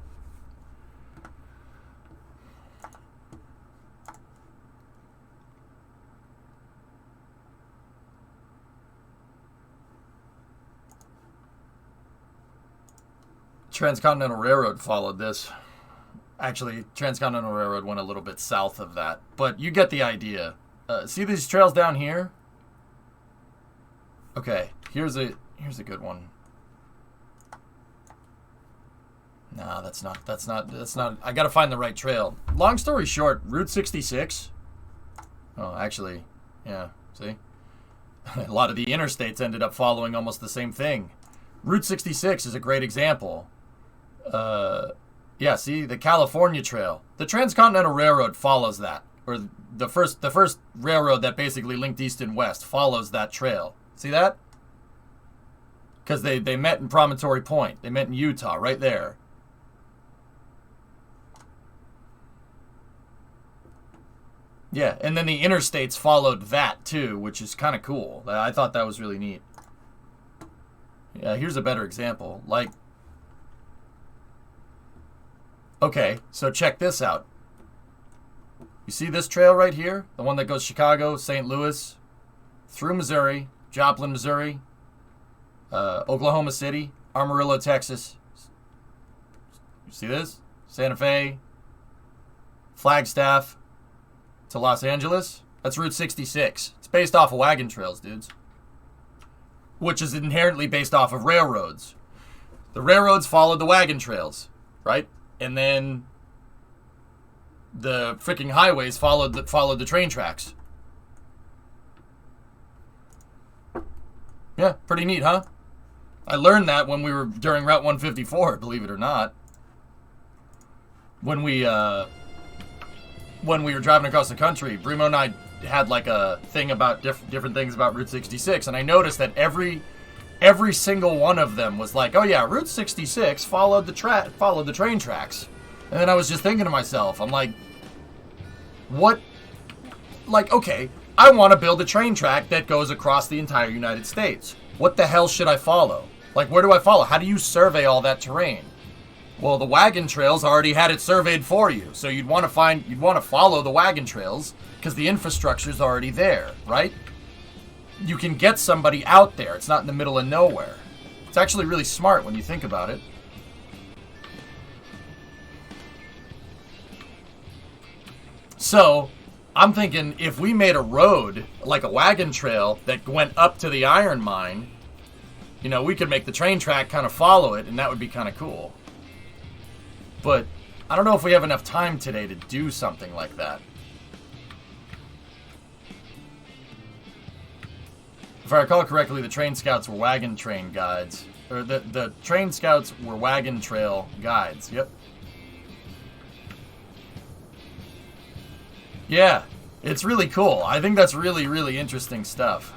Transcontinental Railroad followed this. Actually, Transcontinental Railroad went a little bit south of that. But you get the idea. See these trails down here? Okay, here's a good one. No, that's not. I gotta find the right trail. Long story short, Route 66. Oh, actually, yeah, see? A lot of the interstates ended up following almost the same thing. Route 66 is a great example. Yeah, see, the California Trail. The Transcontinental Railroad follows that. Or the first railroad that basically linked east and west follows that trail. See that? Because they met in Promontory Point. They met in Utah, right there. Yeah, and then the interstates followed that, too, which is kind of cool. I thought that was really neat. Yeah, here's a better example. Like, okay, so check this out. You see this trail right here? The one that goes Chicago, St. Louis, through Missouri, Joplin, Missouri, Oklahoma City, Amarillo, Texas. You see this? Santa Fe, Flagstaff to Los Angeles. That's Route 66. It's based off of wagon trails, dudes. Which is inherently based off of railroads. The railroads followed the wagon trails, right? And then the freaking highways followed the train tracks. Yeah, pretty neat, huh? I learned that when we were during Route 154, believe it or not. When we were driving across the country, Bremo and I had like a thing about different things about Route 66, and I noticed that every single one of them was like, oh yeah, Route 66 followed the train tracks. And then I was just thinking to myself, I'm like, what? Like, okay, I want to build a train track that goes across the entire United States. What the hell should I follow? Like, where do I follow? How do you survey all that terrain? Well, the wagon trails already had it surveyed for you, so you'd want to follow the wagon trails because the infrastructure's already there, right? You can get somebody out there. It's not in the middle of nowhere. It's actually really smart when you think about it. So, I'm thinking if we made a road, like a wagon trail, that went up to the iron mine, you know, we could make the train track kind of follow it, and that would be kind of cool. But I don't know if we have enough time today to do something like that. If I recall correctly, the train scouts were wagon train guides. Or the train scouts were wagon trail guides. Yep. Yeah, it's really cool. I think that's really, really interesting stuff.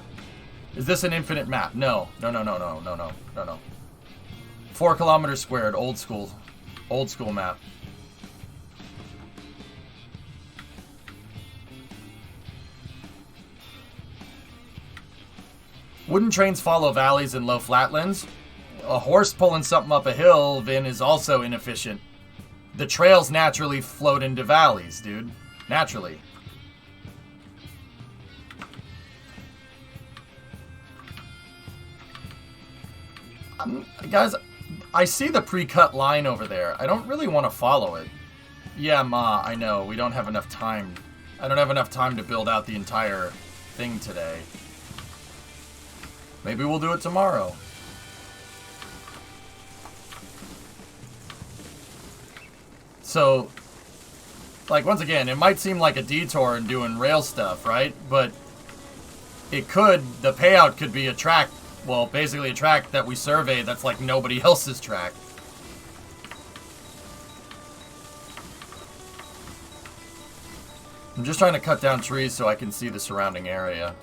Is this an infinite map? No. No. 4 kilometers squared, old school map. Wouldn't trains follow valleys and low flatlands? A horse pulling something up a hill, Vin, is also inefficient. The trails naturally float into valleys, dude. Naturally. Guys, I see the pre-cut line over there. I don't really want to follow it. Yeah, Ma, I know. We don't have enough time. I don't have enough time to build out the entire thing today. Maybe we'll do it tomorrow. So, like, once again, it might seem like a detour in doing rail stuff, right? But it could, the payout could be a track, well, basically a track that we survey that's like nobody else's track. I'm just trying to cut down trees so I can see the surrounding area.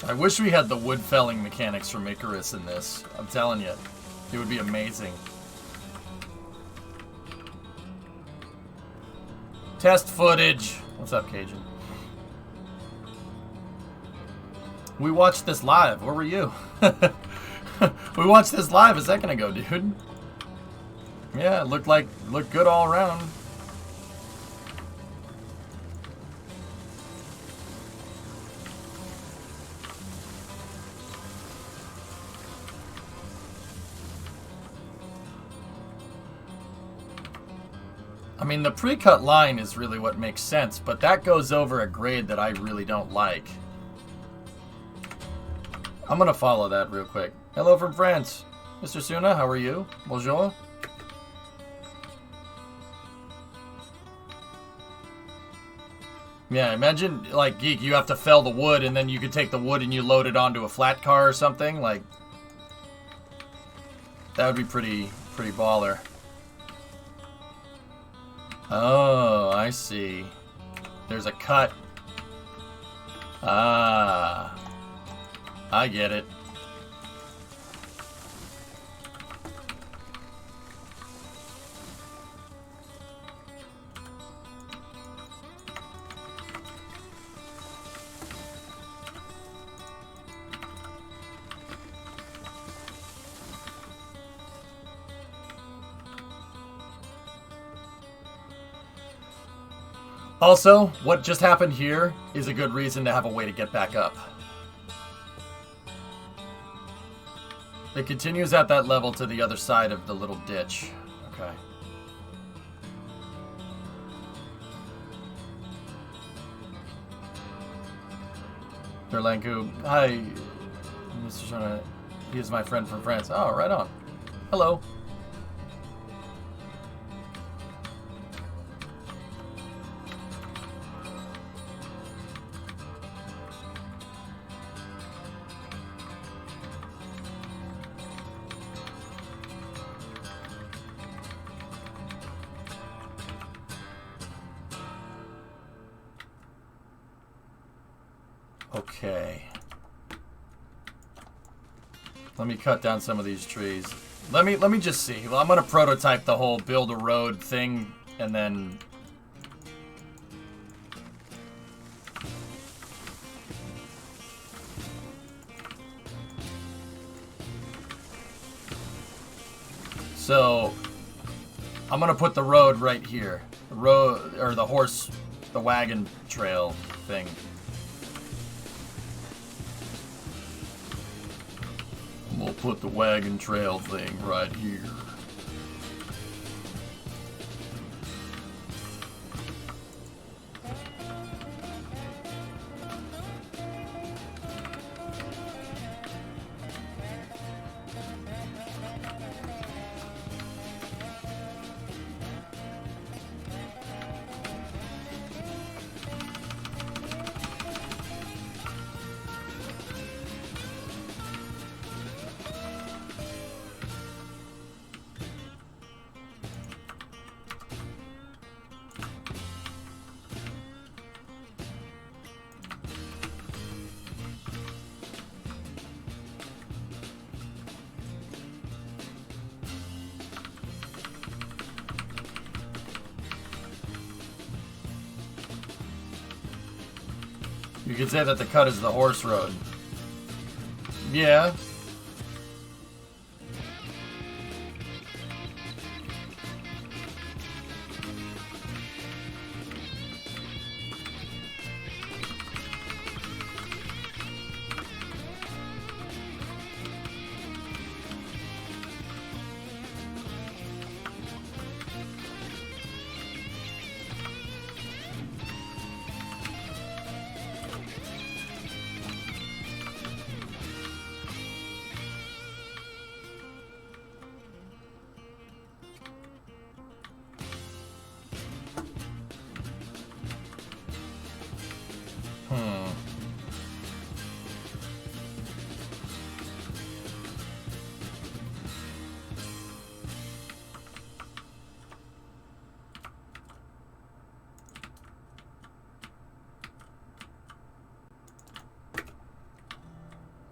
I wish we had the wood felling mechanics from Icarus in this. I'm telling you, it would be amazing. Test footage. What's up, Cajun? We watched this live. Where were you? We watched this live a second ago, dude. Yeah, it looked good all around. I mean, the pre-cut line is really what makes sense, but that goes over a grade that I really don't like. I'm gonna follow that real quick. Hello from France. Mr. Suna, how are you? Bonjour. Yeah, imagine, like, Geek, you have to fell the wood, and then you could take the wood and you load it onto a flat car or something. Like, that would be pretty baller. Oh, I see. There's a cut. Ah. I get it. Also, what just happened here is a good reason to have a way to get back up. It continues at that level to the other side of the little ditch. Okay. Berlanku, hi, Mr. Shona. He is my friend from France. Oh, right on. Hello. Okay. Let me cut down some of these trees. Let me just see. Well, I'm gonna prototype the whole build a road thing, and then so I'm gonna put the road right here. The road or the wagon trail thing. We'll put the wagon trail thing right here. You could say that the cut is the horse road. Yeah.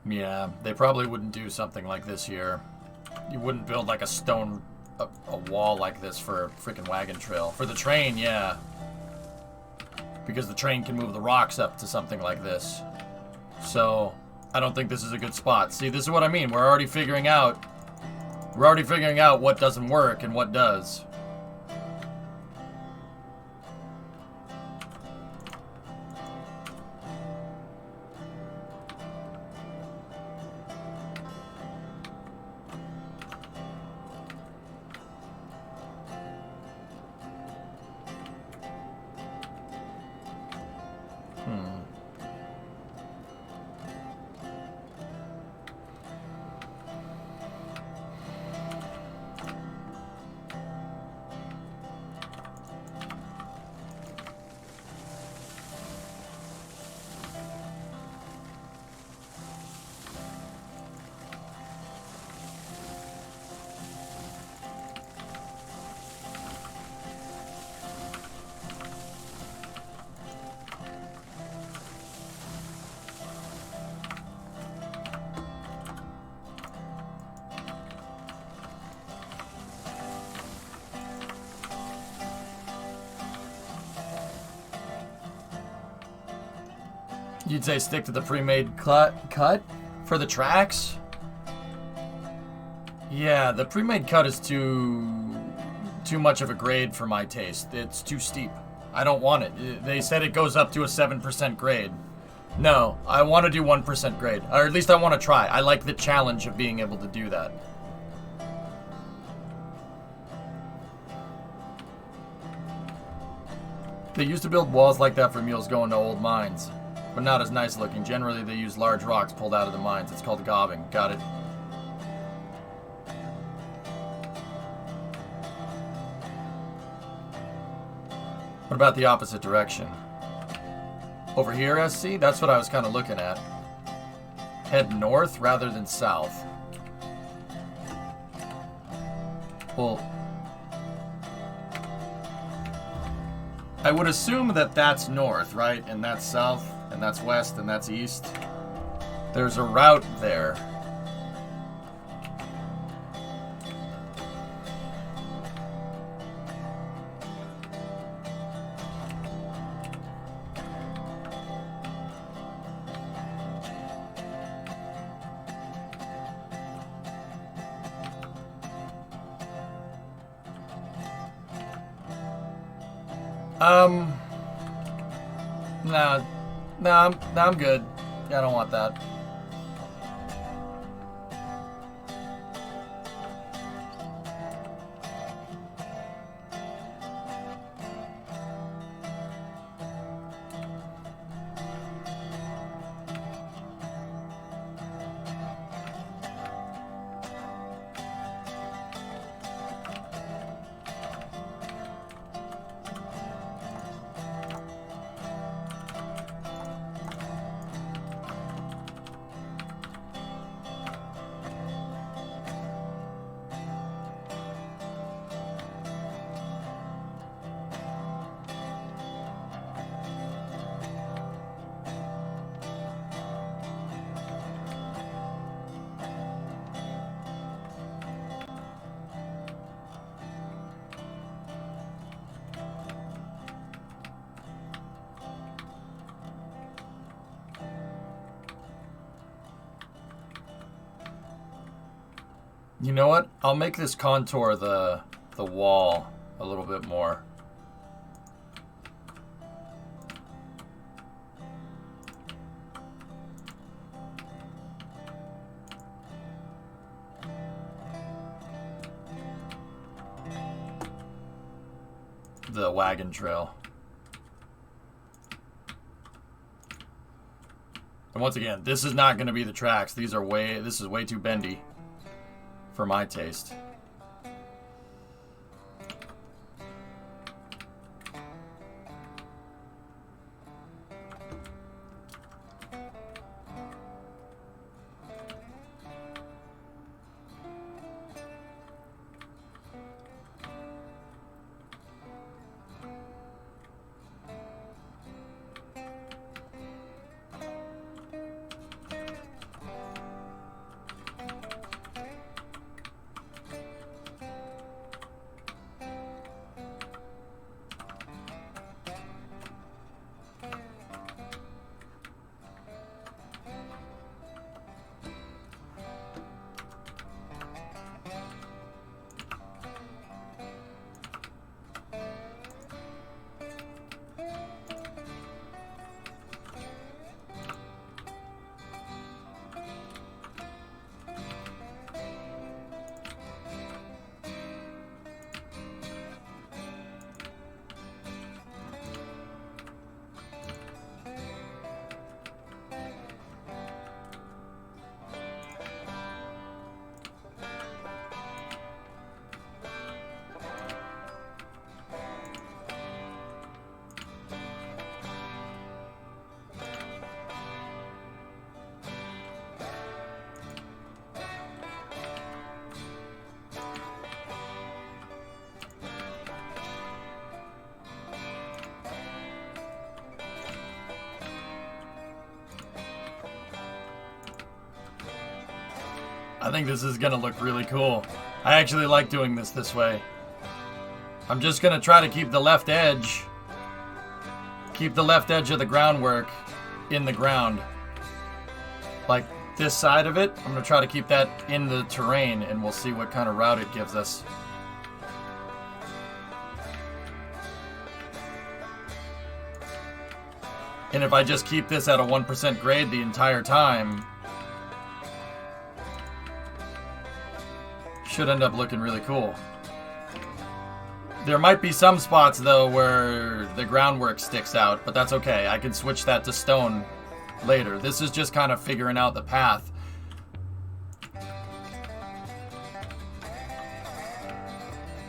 Yeah, they probably wouldn't do something like this here. You wouldn't build like a wall like this for a freaking wagon trail. For the train, yeah. Because the train can move the rocks up to something like this. So, I don't think this is a good spot. See, this is what I mean. We're already figuring out what doesn't work and what does. You'd say stick to the pre-made cut for the tracks? Yeah, the pre-made cut is too much of a grade for my taste. It's too steep. I don't want it. They said it goes up to a 7% grade. No, I want to do 1% grade. Or at least I want to try. I like the challenge of being able to do that. They used to build walls like that for mules going to old mines, but not as nice looking. Generally, they use large rocks pulled out of the mines. It's called gobbing. Got it. What about the opposite direction? Over here, SC? That's what I was kind of looking at. Head north rather than south. Well, I would assume that that's north, right? And that's south, and that's west, and that's east. There's a route there. I'm good. Yeah, I don't want that. You know what? I'll make this contour the wall a little bit more. The wagon trail. And once again, this is not going to be the tracks. This is way too bendy for my taste. I think this is gonna look really cool. I actually like doing this way. I'm just gonna try to keep the left edge of the groundwork in the ground. Like this side of it, I'm gonna try to keep that in the terrain, and we'll see what kind of route it gives us. And if I just keep this at a 1% grade the entire time, should end up looking really cool. There might be some spots, though, where the groundwork sticks out, but that's okay. I can switch that to stone later. This is just kind of figuring out the path.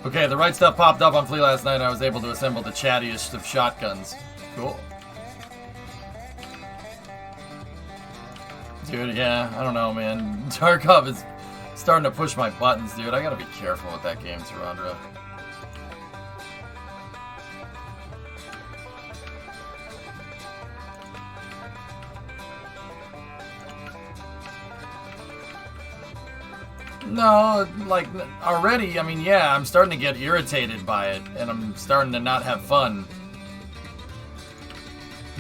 Okay, the right stuff popped up on Flea last night, and I was able to assemble the chattiest of shotguns. Cool. Dude, yeah, I don't know, man. Tarkov is starting to push my buttons, dude. I gotta be careful with that game, Sarandra. No, like, already, I mean, yeah, I'm starting to get irritated by it, and I'm starting to not have fun.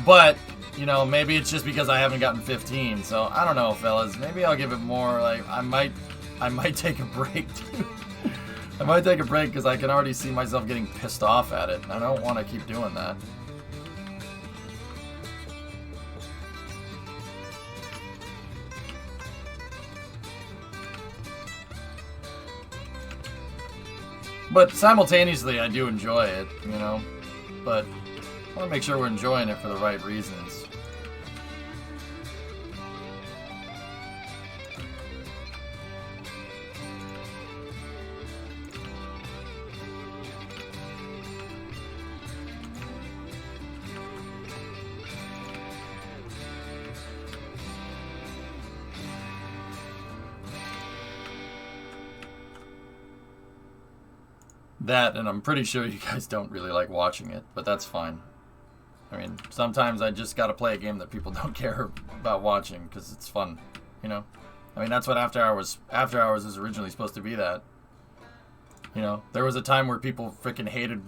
But, you know, maybe it's just because I haven't gotten 15, so I don't know, fellas. Maybe I'll give it more, like, I might take a break, dude. I might take a break because I can already see myself getting pissed off at it, and I don't want to keep doing that. But simultaneously, I do enjoy it, you know? But I want to make sure we're enjoying it for the right reasons. That, and I'm pretty sure you guys don't really like watching it, but that's fine. I mean, sometimes I just gotta play a game that people don't care about watching, because it's fun, you know? I mean, that's what After Hours is originally supposed to be, that. You know, there was a time where people freaking hated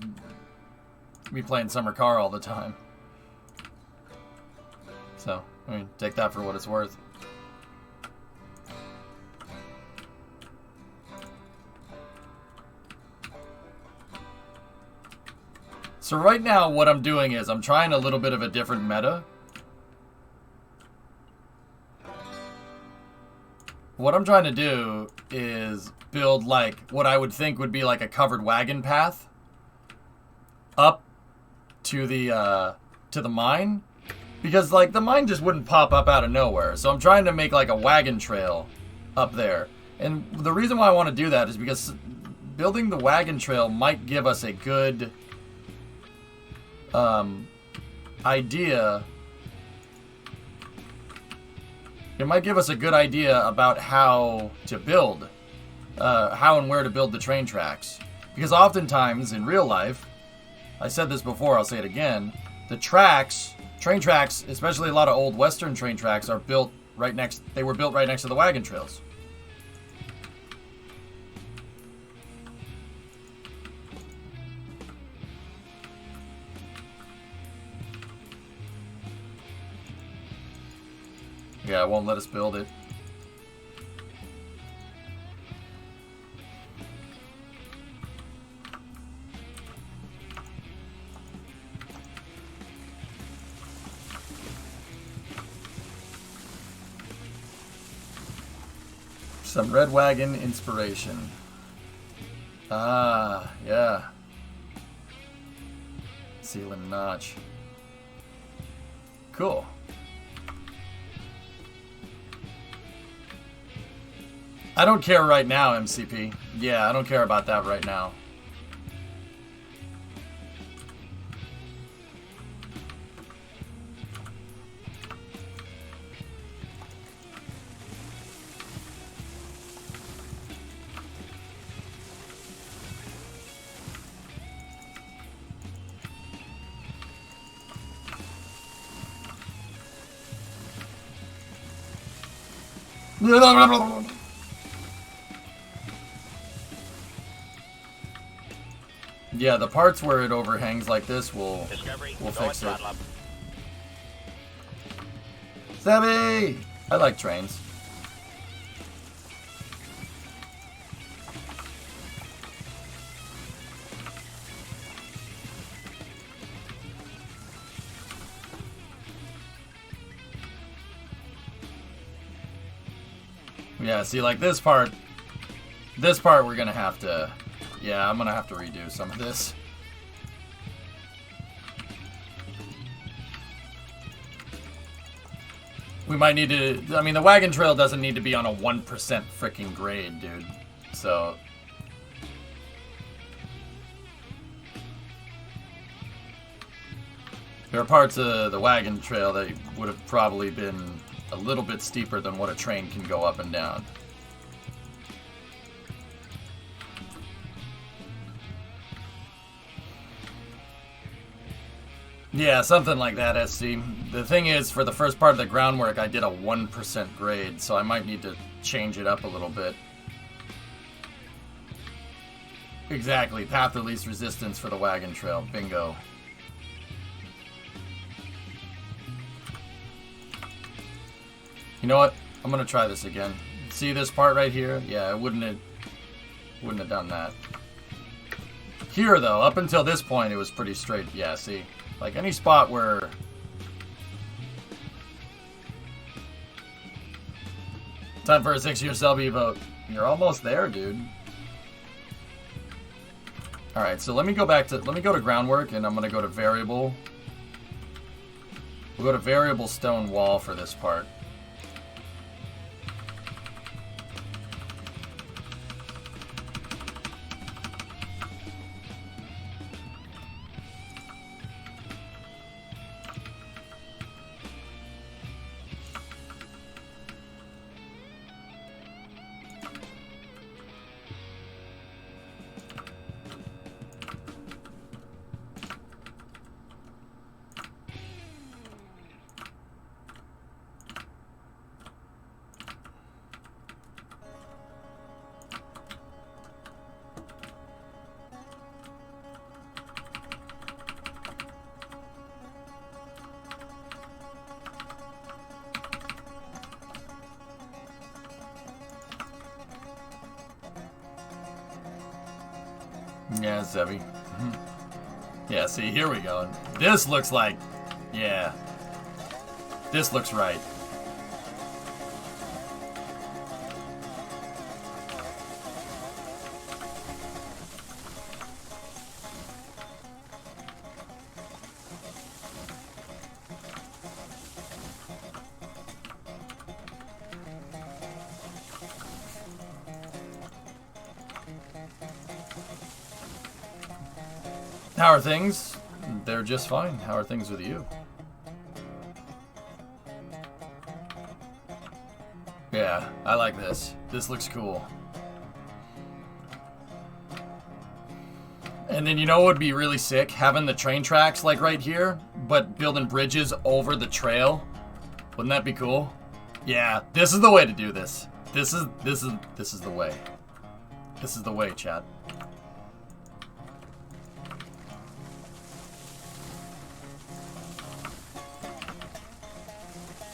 me playing Summer Car all the time. So, I mean, take that for what it's worth. So right now, what I'm doing is I'm trying a little bit of a different meta. What I'm trying to do is build, like, what I would think would be like a covered wagon path up to the mine. Because, like, the mine just wouldn't pop up out of nowhere. So I'm trying to make, like, a wagon trail up there. And the reason why I want to do that is because building the wagon trail might give us a good idea. It might give us a good idea about how to build, how and where to build the train tracks. Because oftentimes in real life, I said this before, I'll say it again, the tracks, train tracks, especially a lot of old Western train tracks, are built right next, they were built right next to the wagon trails. Yeah, it won't let us build it. Some Red Wagon inspiration. Ah, yeah. Seal and notch. Cool. I don't care right now, MCP. Yeah, I don't care about that right now. Yeah, the parts where it overhangs like this will fix it. Sammy! I like trains. Yeah, see, like this part we're gonna have to, yeah, I'm gonna have to redo some of this. We might need to... I mean, the wagon trail doesn't need to be on a 1% freaking grade, dude. So... there are parts of the wagon trail that would have probably been a little bit steeper than what a train can go up and down. Yeah, something like that, SC. The thing is, for the first part of the groundwork, I did a 1% grade, so I might need to change it up a little bit. Exactly, path of least resistance for the wagon trail. Bingo. You know what? I'm gonna try this again. See this part right here? Yeah, I wouldn't have done that. Here, though, up until this point, it was pretty straight. Yeah, see? Like, any spot where... time for a 6-year Selby vote. You're almost there, dude. Alright, so let me go to groundwork, and I'm gonna go to variable. We'll go to variable stone wall for this part. Yeah, Zevi. Yeah, see, here we go. This looks like... yeah. This looks right. How are things? They're just fine. How are things with you? Yeah, I like this. This looks cool. And then you know what would be really sick? Having the train tracks like right here, but building bridges over the trail. Wouldn't that be cool? Yeah, this is the way to do this. This is the way. This is the way, chat.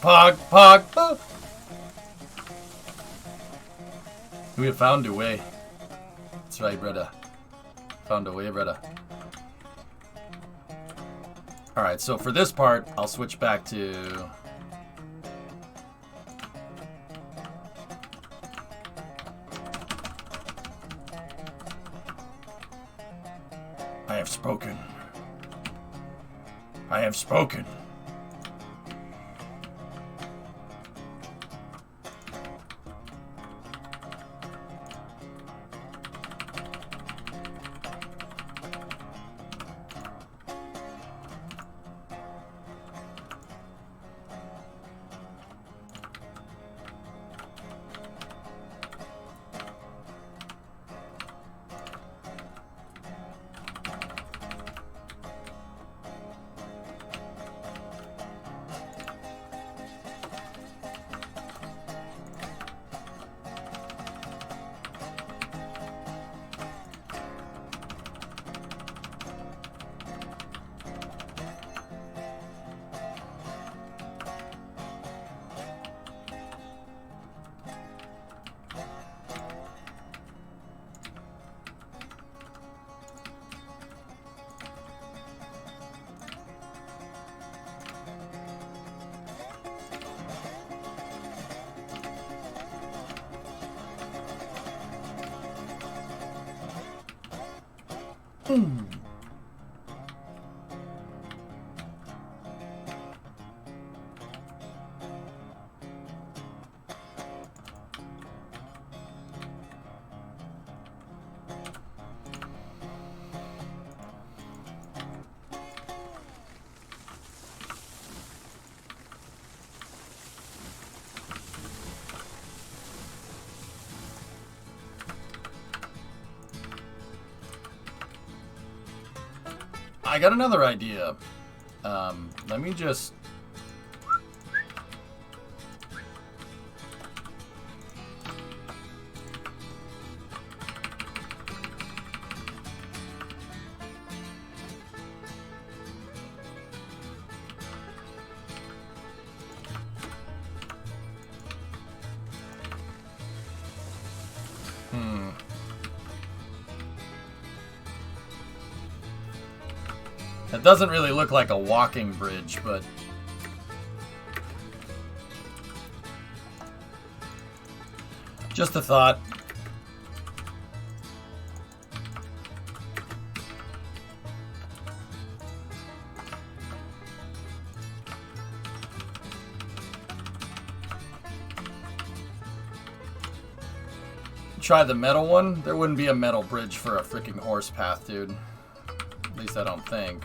Pog, pog, pog. We have found a way. That's right, brother. Found a way, brother. Alright, so for this part, I'll switch back to... I have spoken. I have spoken. I got another idea. Let me just... It doesn't really look like a walking bridge, but... just a thought. Try the metal one? There wouldn't be a metal bridge for a freaking horse path, dude. At least I don't think.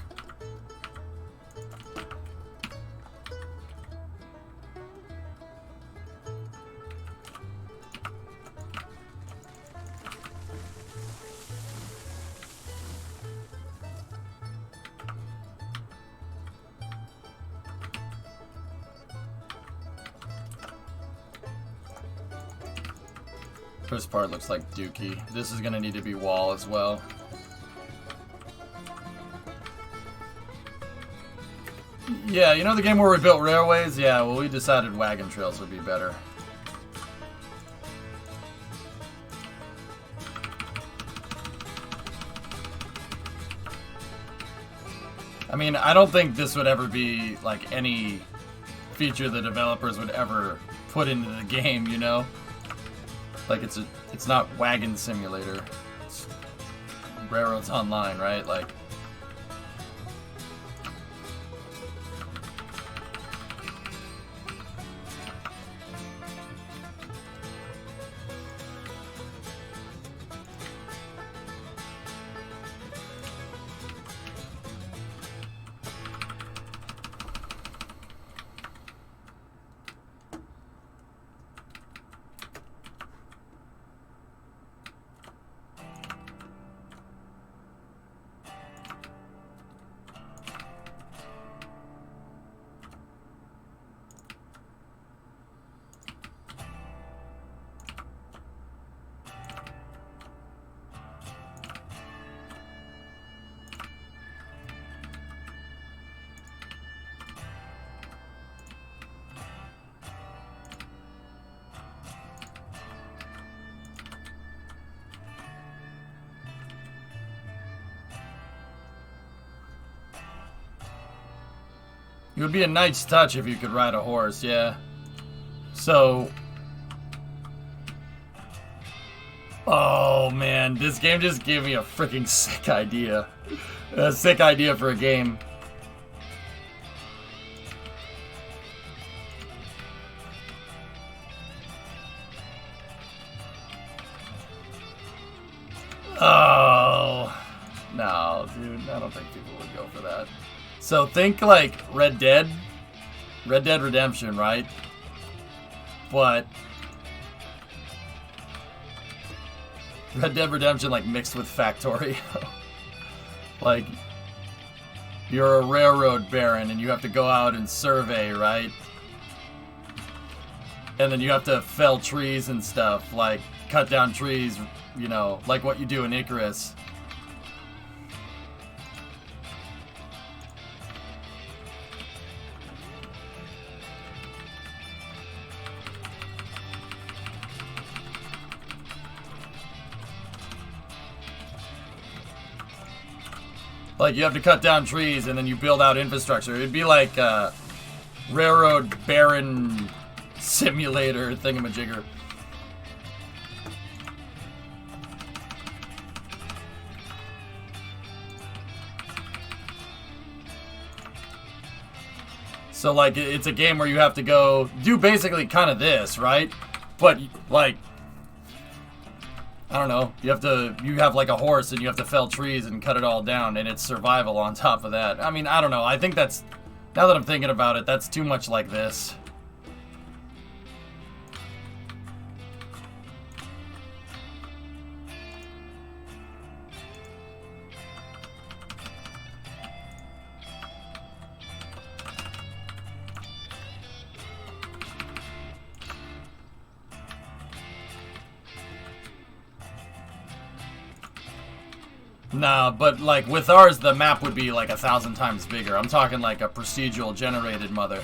First part looks like Dookie. This is gonna need to be wall as well. Yeah, you know the game where we built railways? Yeah, well, we decided wagon trails would be better. I mean, I don't think this would ever be, like, any feature the developers would ever put into the game, you know? Like, it's not Wagon Simulator. It's Railroads Online, right? Like... It would be a nice touch if you could ride a horse, yeah. So... oh, man. This game just gave me a freaking sick idea. A sick idea for a game. Oh. No, dude. I don't think people would go for that. So think like Red Dead Redemption, right? But Red Dead Redemption like mixed with Factorio. Like you're a railroad baron and you have to go out and survey, right? And then you have to fell trees and stuff, like cut down trees, you know, like what you do in Icarus. Like, you have to cut down trees, and then you build out infrastructure. It'd be like Railroad Baron Simulator thingamajigger. So, like, it's a game where you have to go do basically kind of this, right? But, like... I don't know, you have like a horse and you have to fell trees and cut it all down, and it's survival on top of that. I mean, I don't know, I think that's, now that I'm thinking about it, that's too much like this. Nah, but like with ours, the map would be like 1,000 times bigger. I'm talking like a procedural generated mother.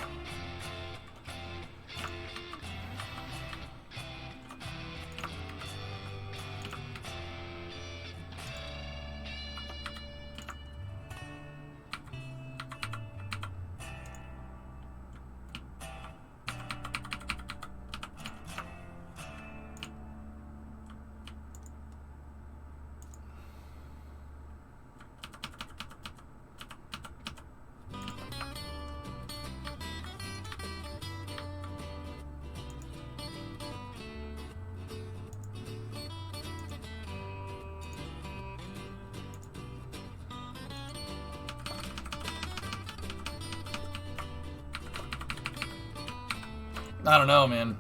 I don't know, man.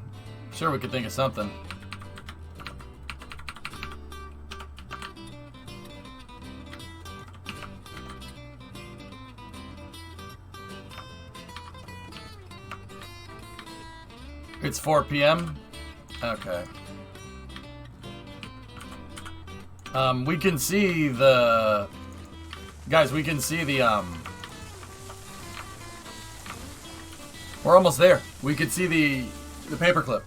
Sure, we could think of something. It's 4 p.m. Okay. We can see the... Guys, we can see the, We're almost there. We could see the paperclip,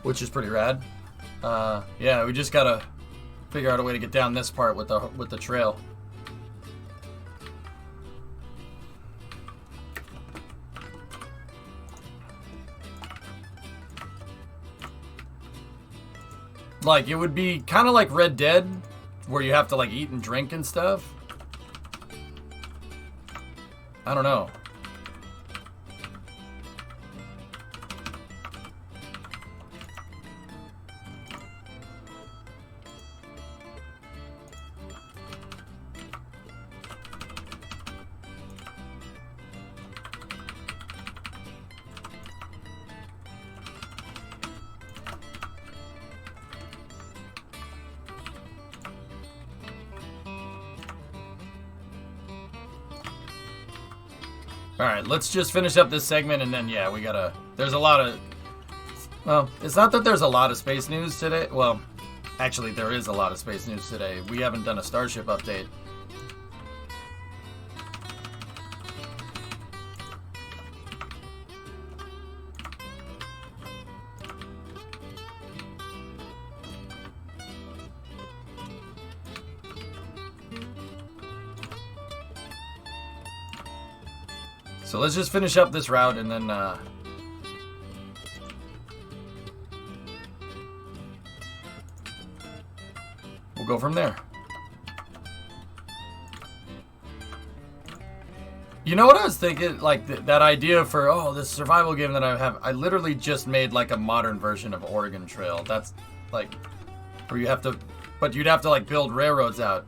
which is pretty rad. Yeah, we just gotta figure out a way to get down this part with the trail. Like, it would be kind of like Red Dead, where you have to, like, eat and drink and stuff. I don't know. Alright, let's just finish up this segment and then, yeah, we gotta... There's a lot of... Well, it's not that there's a lot of space news today. Well, actually, there is a lot of space news today. We haven't done a Starship update. So let's just finish up this route and then, we'll go from there. You know what I was thinking? Like, that idea for, oh, this survival game that I have, I literally just made, like, a modern version of Oregon Trail. That's, like, where you have to, but you'd have to, like, build railroads out.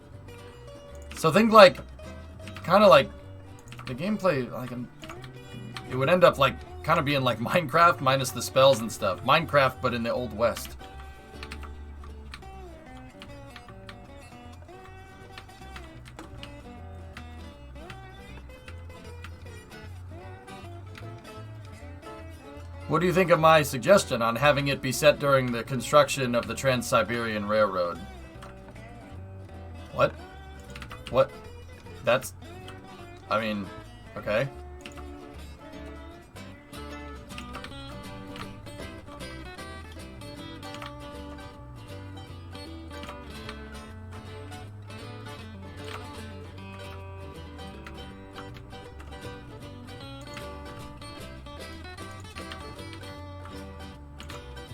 So think, like, kind of like, the gameplay, like, it would end up, like, kind of being like Minecraft, minus the spells and stuff. Minecraft, but in the Old West. What do you think of my suggestion on having it be set during the construction of the Trans-Siberian Railroad? What? What? That's... I mean, okay.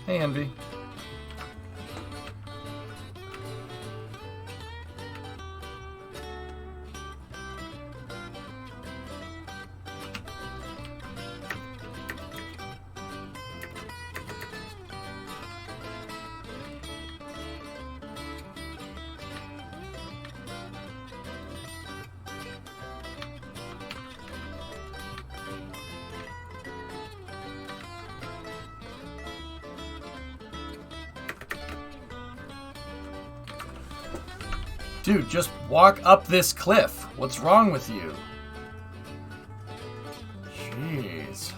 Hey, Envy. Dude, just walk up this cliff. What's wrong with you? Jeez.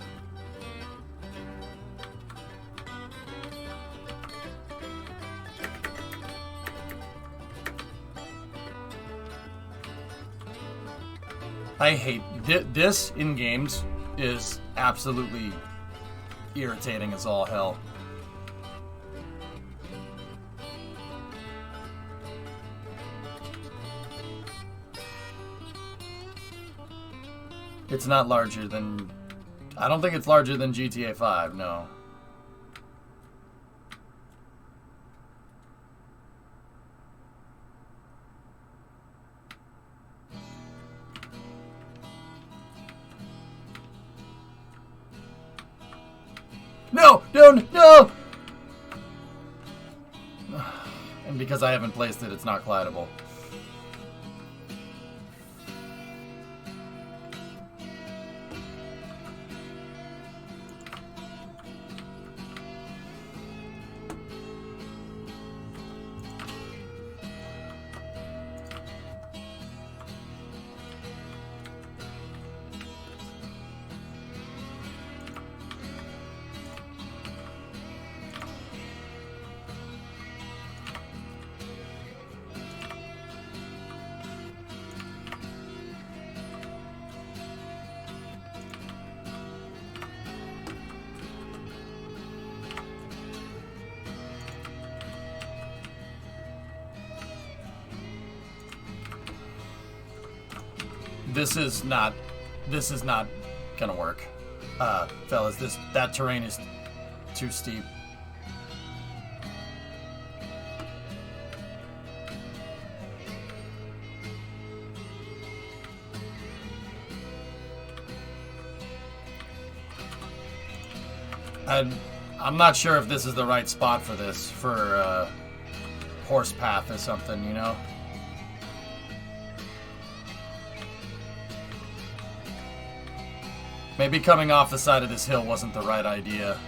I hate this in games is absolutely irritating as all hell. It's not larger than... I don't think it's larger than GTA 5, no. No! No! And because I haven't placed it, it's not collidable. This is not gonna work. Fellas, that terrain is too steep. I'm not sure if this is the right spot for this, for horse path or something, you know? Maybe coming off the side of this hill wasn't the right idea.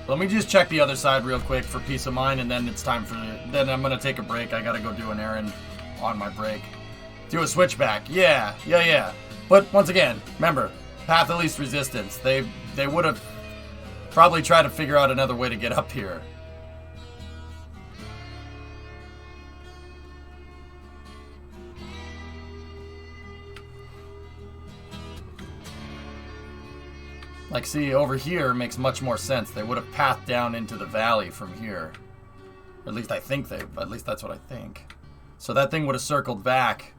Let me just check the other side real quick for peace of mind, and then it's time for... Then I'm gonna take a break. I gotta go do an errand on my break. Do a switchback. Yeah. But once again, remember, path of least resistance. They would have probably tried to figure out another way to get up here. Like, see, over here makes much more sense. They would have pathed down into the valley from here. Or at least I think at least that's what I think. So that thing would have circled back.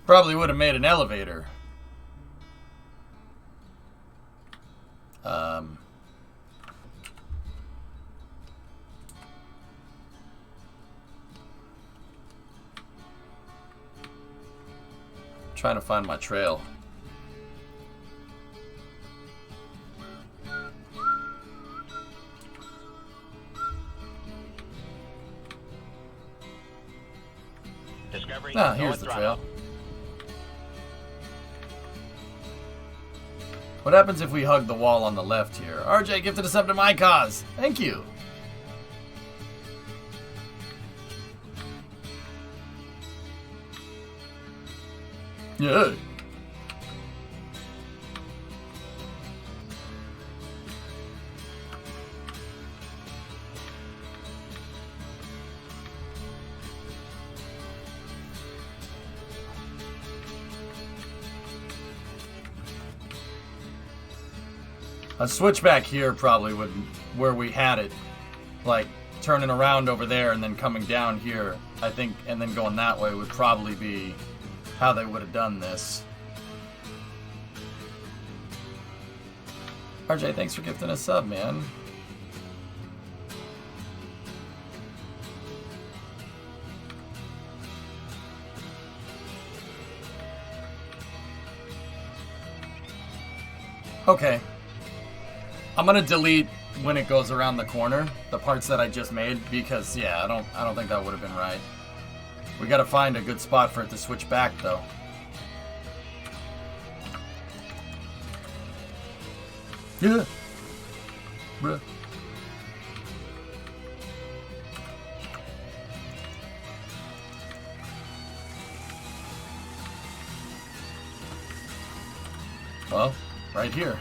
Probably would have made an elevator. Trying to find my trail. Discovery. Ah, here's the trail. What happens if we hug the wall on the left here? RJ gifted a sub to my cause. Thank you. Yeah. A switchback here probably would, where we had it, like turning around over there and then coming down here, I think, and then going that way would probably be how they would have done this. RJ, thanks for gifting a sub, man. Okay. I'm gonna delete when it goes around the corner, the parts that I just made, because yeah, I don't think that would have been right. We gotta find a good spot for it to switch back, though. Yeah. Bruh. Well, right here.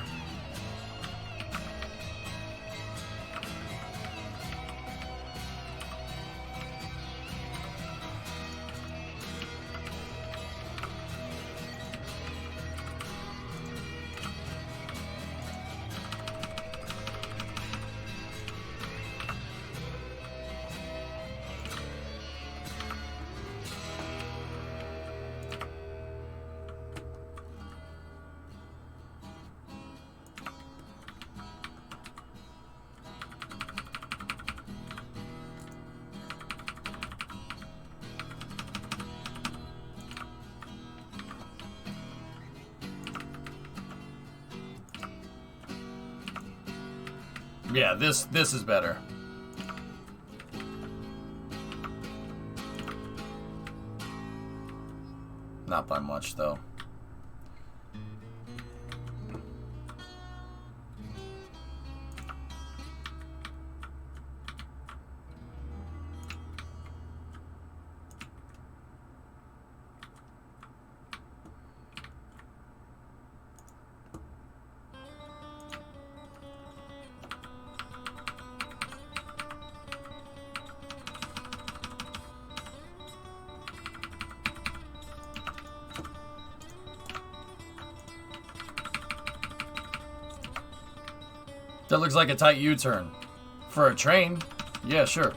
Yeah, this is better. Not by much, though. That looks like a tight U-turn. For a train? Yeah, sure.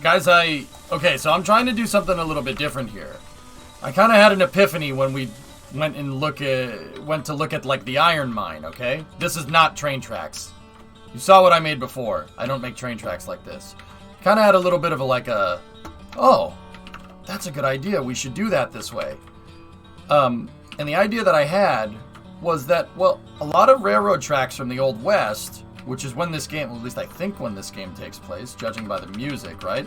Guys, okay, so I'm trying to do something a little bit different here. I kind of had an epiphany when we went to look at like the iron mine, okay? This is not train tracks. You saw what I made before. I don't make train tracks like this. Kind of had a little bit of oh, that's a good idea. We should do that this way. And the idea that I had was that, well, a lot of railroad tracks from the Old West, which is when this game, well, at least I think when this game takes place, judging by the music, right?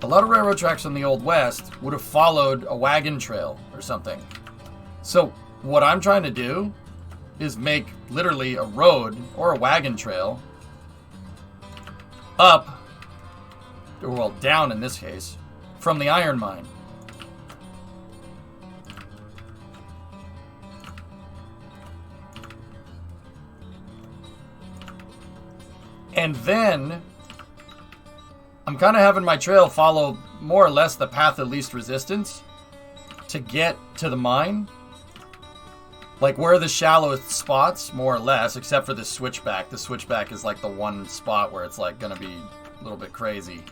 A lot of railroad tracks from the Old West would have followed a wagon trail or something. So what I'm trying to do is make literally a road or a wagon trail up, or well, down in this case, from the iron mine. And then I'm kind of having my trail follow more or less the path of least resistance to get to the mine. Like where are the shallowest spots, more or less, except for the switchback. The switchback is like the one spot where it's like going to be a little bit crazy.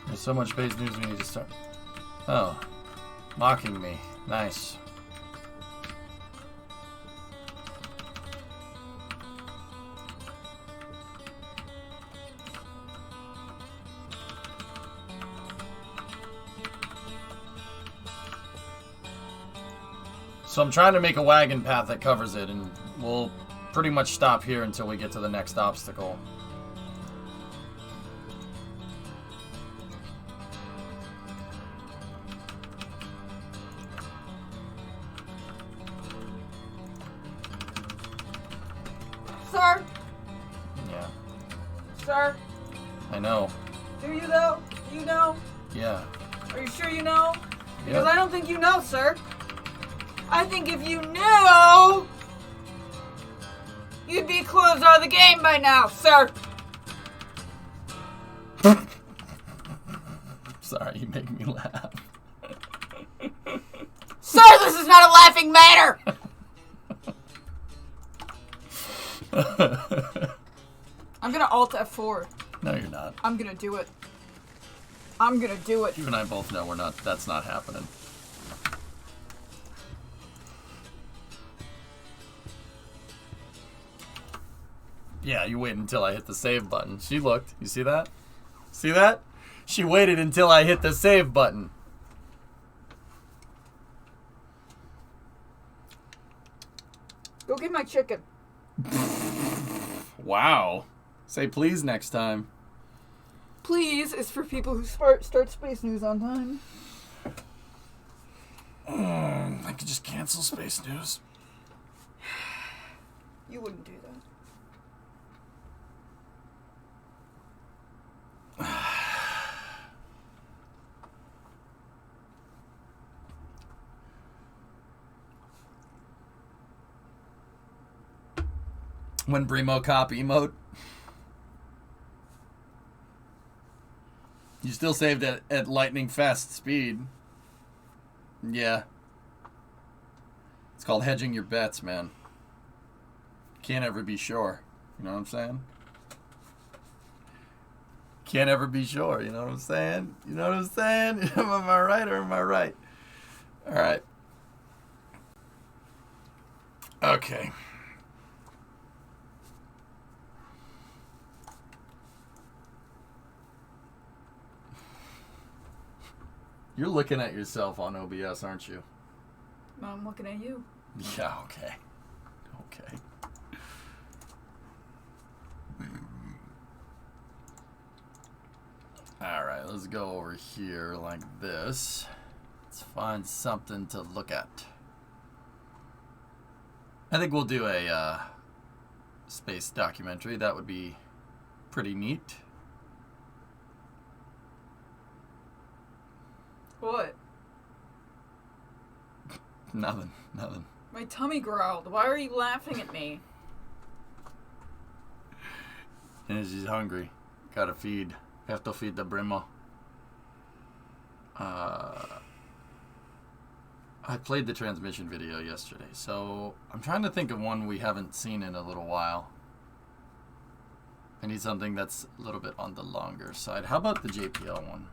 There's so much base news we need to start. Oh. Mocking me. Nice. So I'm trying to make a wagon path that covers it, and we'll pretty much stop here until we get to the next obstacle. Sir? Yeah. Sir? I know. Do you though? You know? Yeah. Are you sure you know? Because Yep. I don't think you know, sir. I think if you knew, you'd be closed out of the game by now, sir. Sorry, you make me laugh. this is not a laughing matter! I'm gonna Alt F4. No, you're not. I'm gonna do it. I'm gonna do it. You and I both know we're not. That's not happening. Yeah, you wait until I hit the save button. She looked. You see that? See that? She waited until I hit the save button. Go get my chicken. Wow. Say please next time. Please is for people who start Space News on time. I could just cancel Space News. You wouldn't do that. When Brimo cop emote. You still saved at lightning fast speed. Yeah. It's called hedging your bets, man. Can't ever be sure. You know what I'm saying? Can't ever be sure. You know what I'm saying? You know what I'm saying? Am I right or am I right? All right. Okay. You're looking at yourself on OBS, aren't you? No, I'm looking at you. Yeah, okay. Okay. Alright, let's go over here like this. Let's find something to look at. I think we'll do a space documentary. That would be pretty neat. What? Nothing. My tummy growled. Why are you laughing at me? And she's hungry. Gotta feed. Have to feed the Brimo. I played the transmission video yesterday, so I'm trying to think of one we haven't seen in a little while. I need something that's a little bit on the longer side. How about the JPL one?